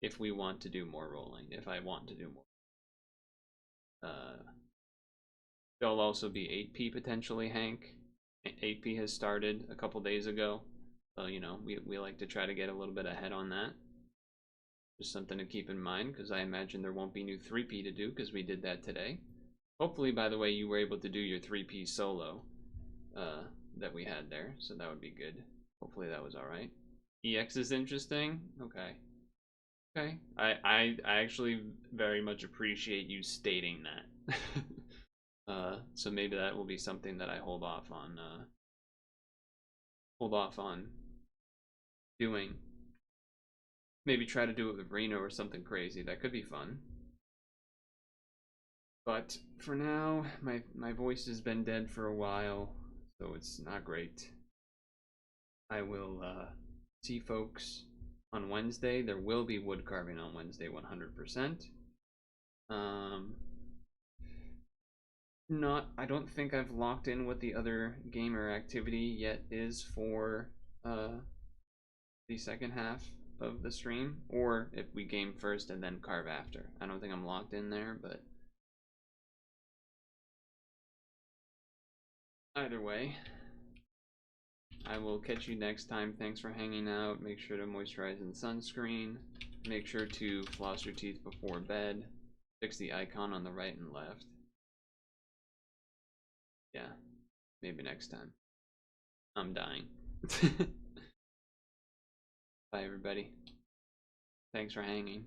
If we want to do more rolling. If I want to do more. There'll also be 8P potentially, Hank. 8P has started a couple days ago. So, you know, we like to try to get a little bit ahead on that. Just something to keep in mind, because I imagine there won't be new 3P to do, because we did that today. Hopefully, by the way, you were able to do your 3P solo that we had there, so that would be good. Hopefully that was alright. EX is interesting? Okay. Okay. I actually very much appreciate you stating that. So maybe that will be something that I hold off on doing. Maybe try to do it with Reno or something crazy. That could be fun. But for now, my voice has been dead for a while, so it's not great. I will see folks on Wednesday. There will be wood carving on Wednesday, 100%. I don't think I've locked in what the other gamer activity yet is for the second half of the stream, or if we game first and then carve after. I don't think I'm locked in there, but either way, I will catch you next time. Thanks for hanging out. Make sure to moisturize and sunscreen. Make sure to floss your teeth before bed. Fix the icon on the right and left. Yeah, maybe next time. I'm dying. Bye, everybody. Thanks for hanging.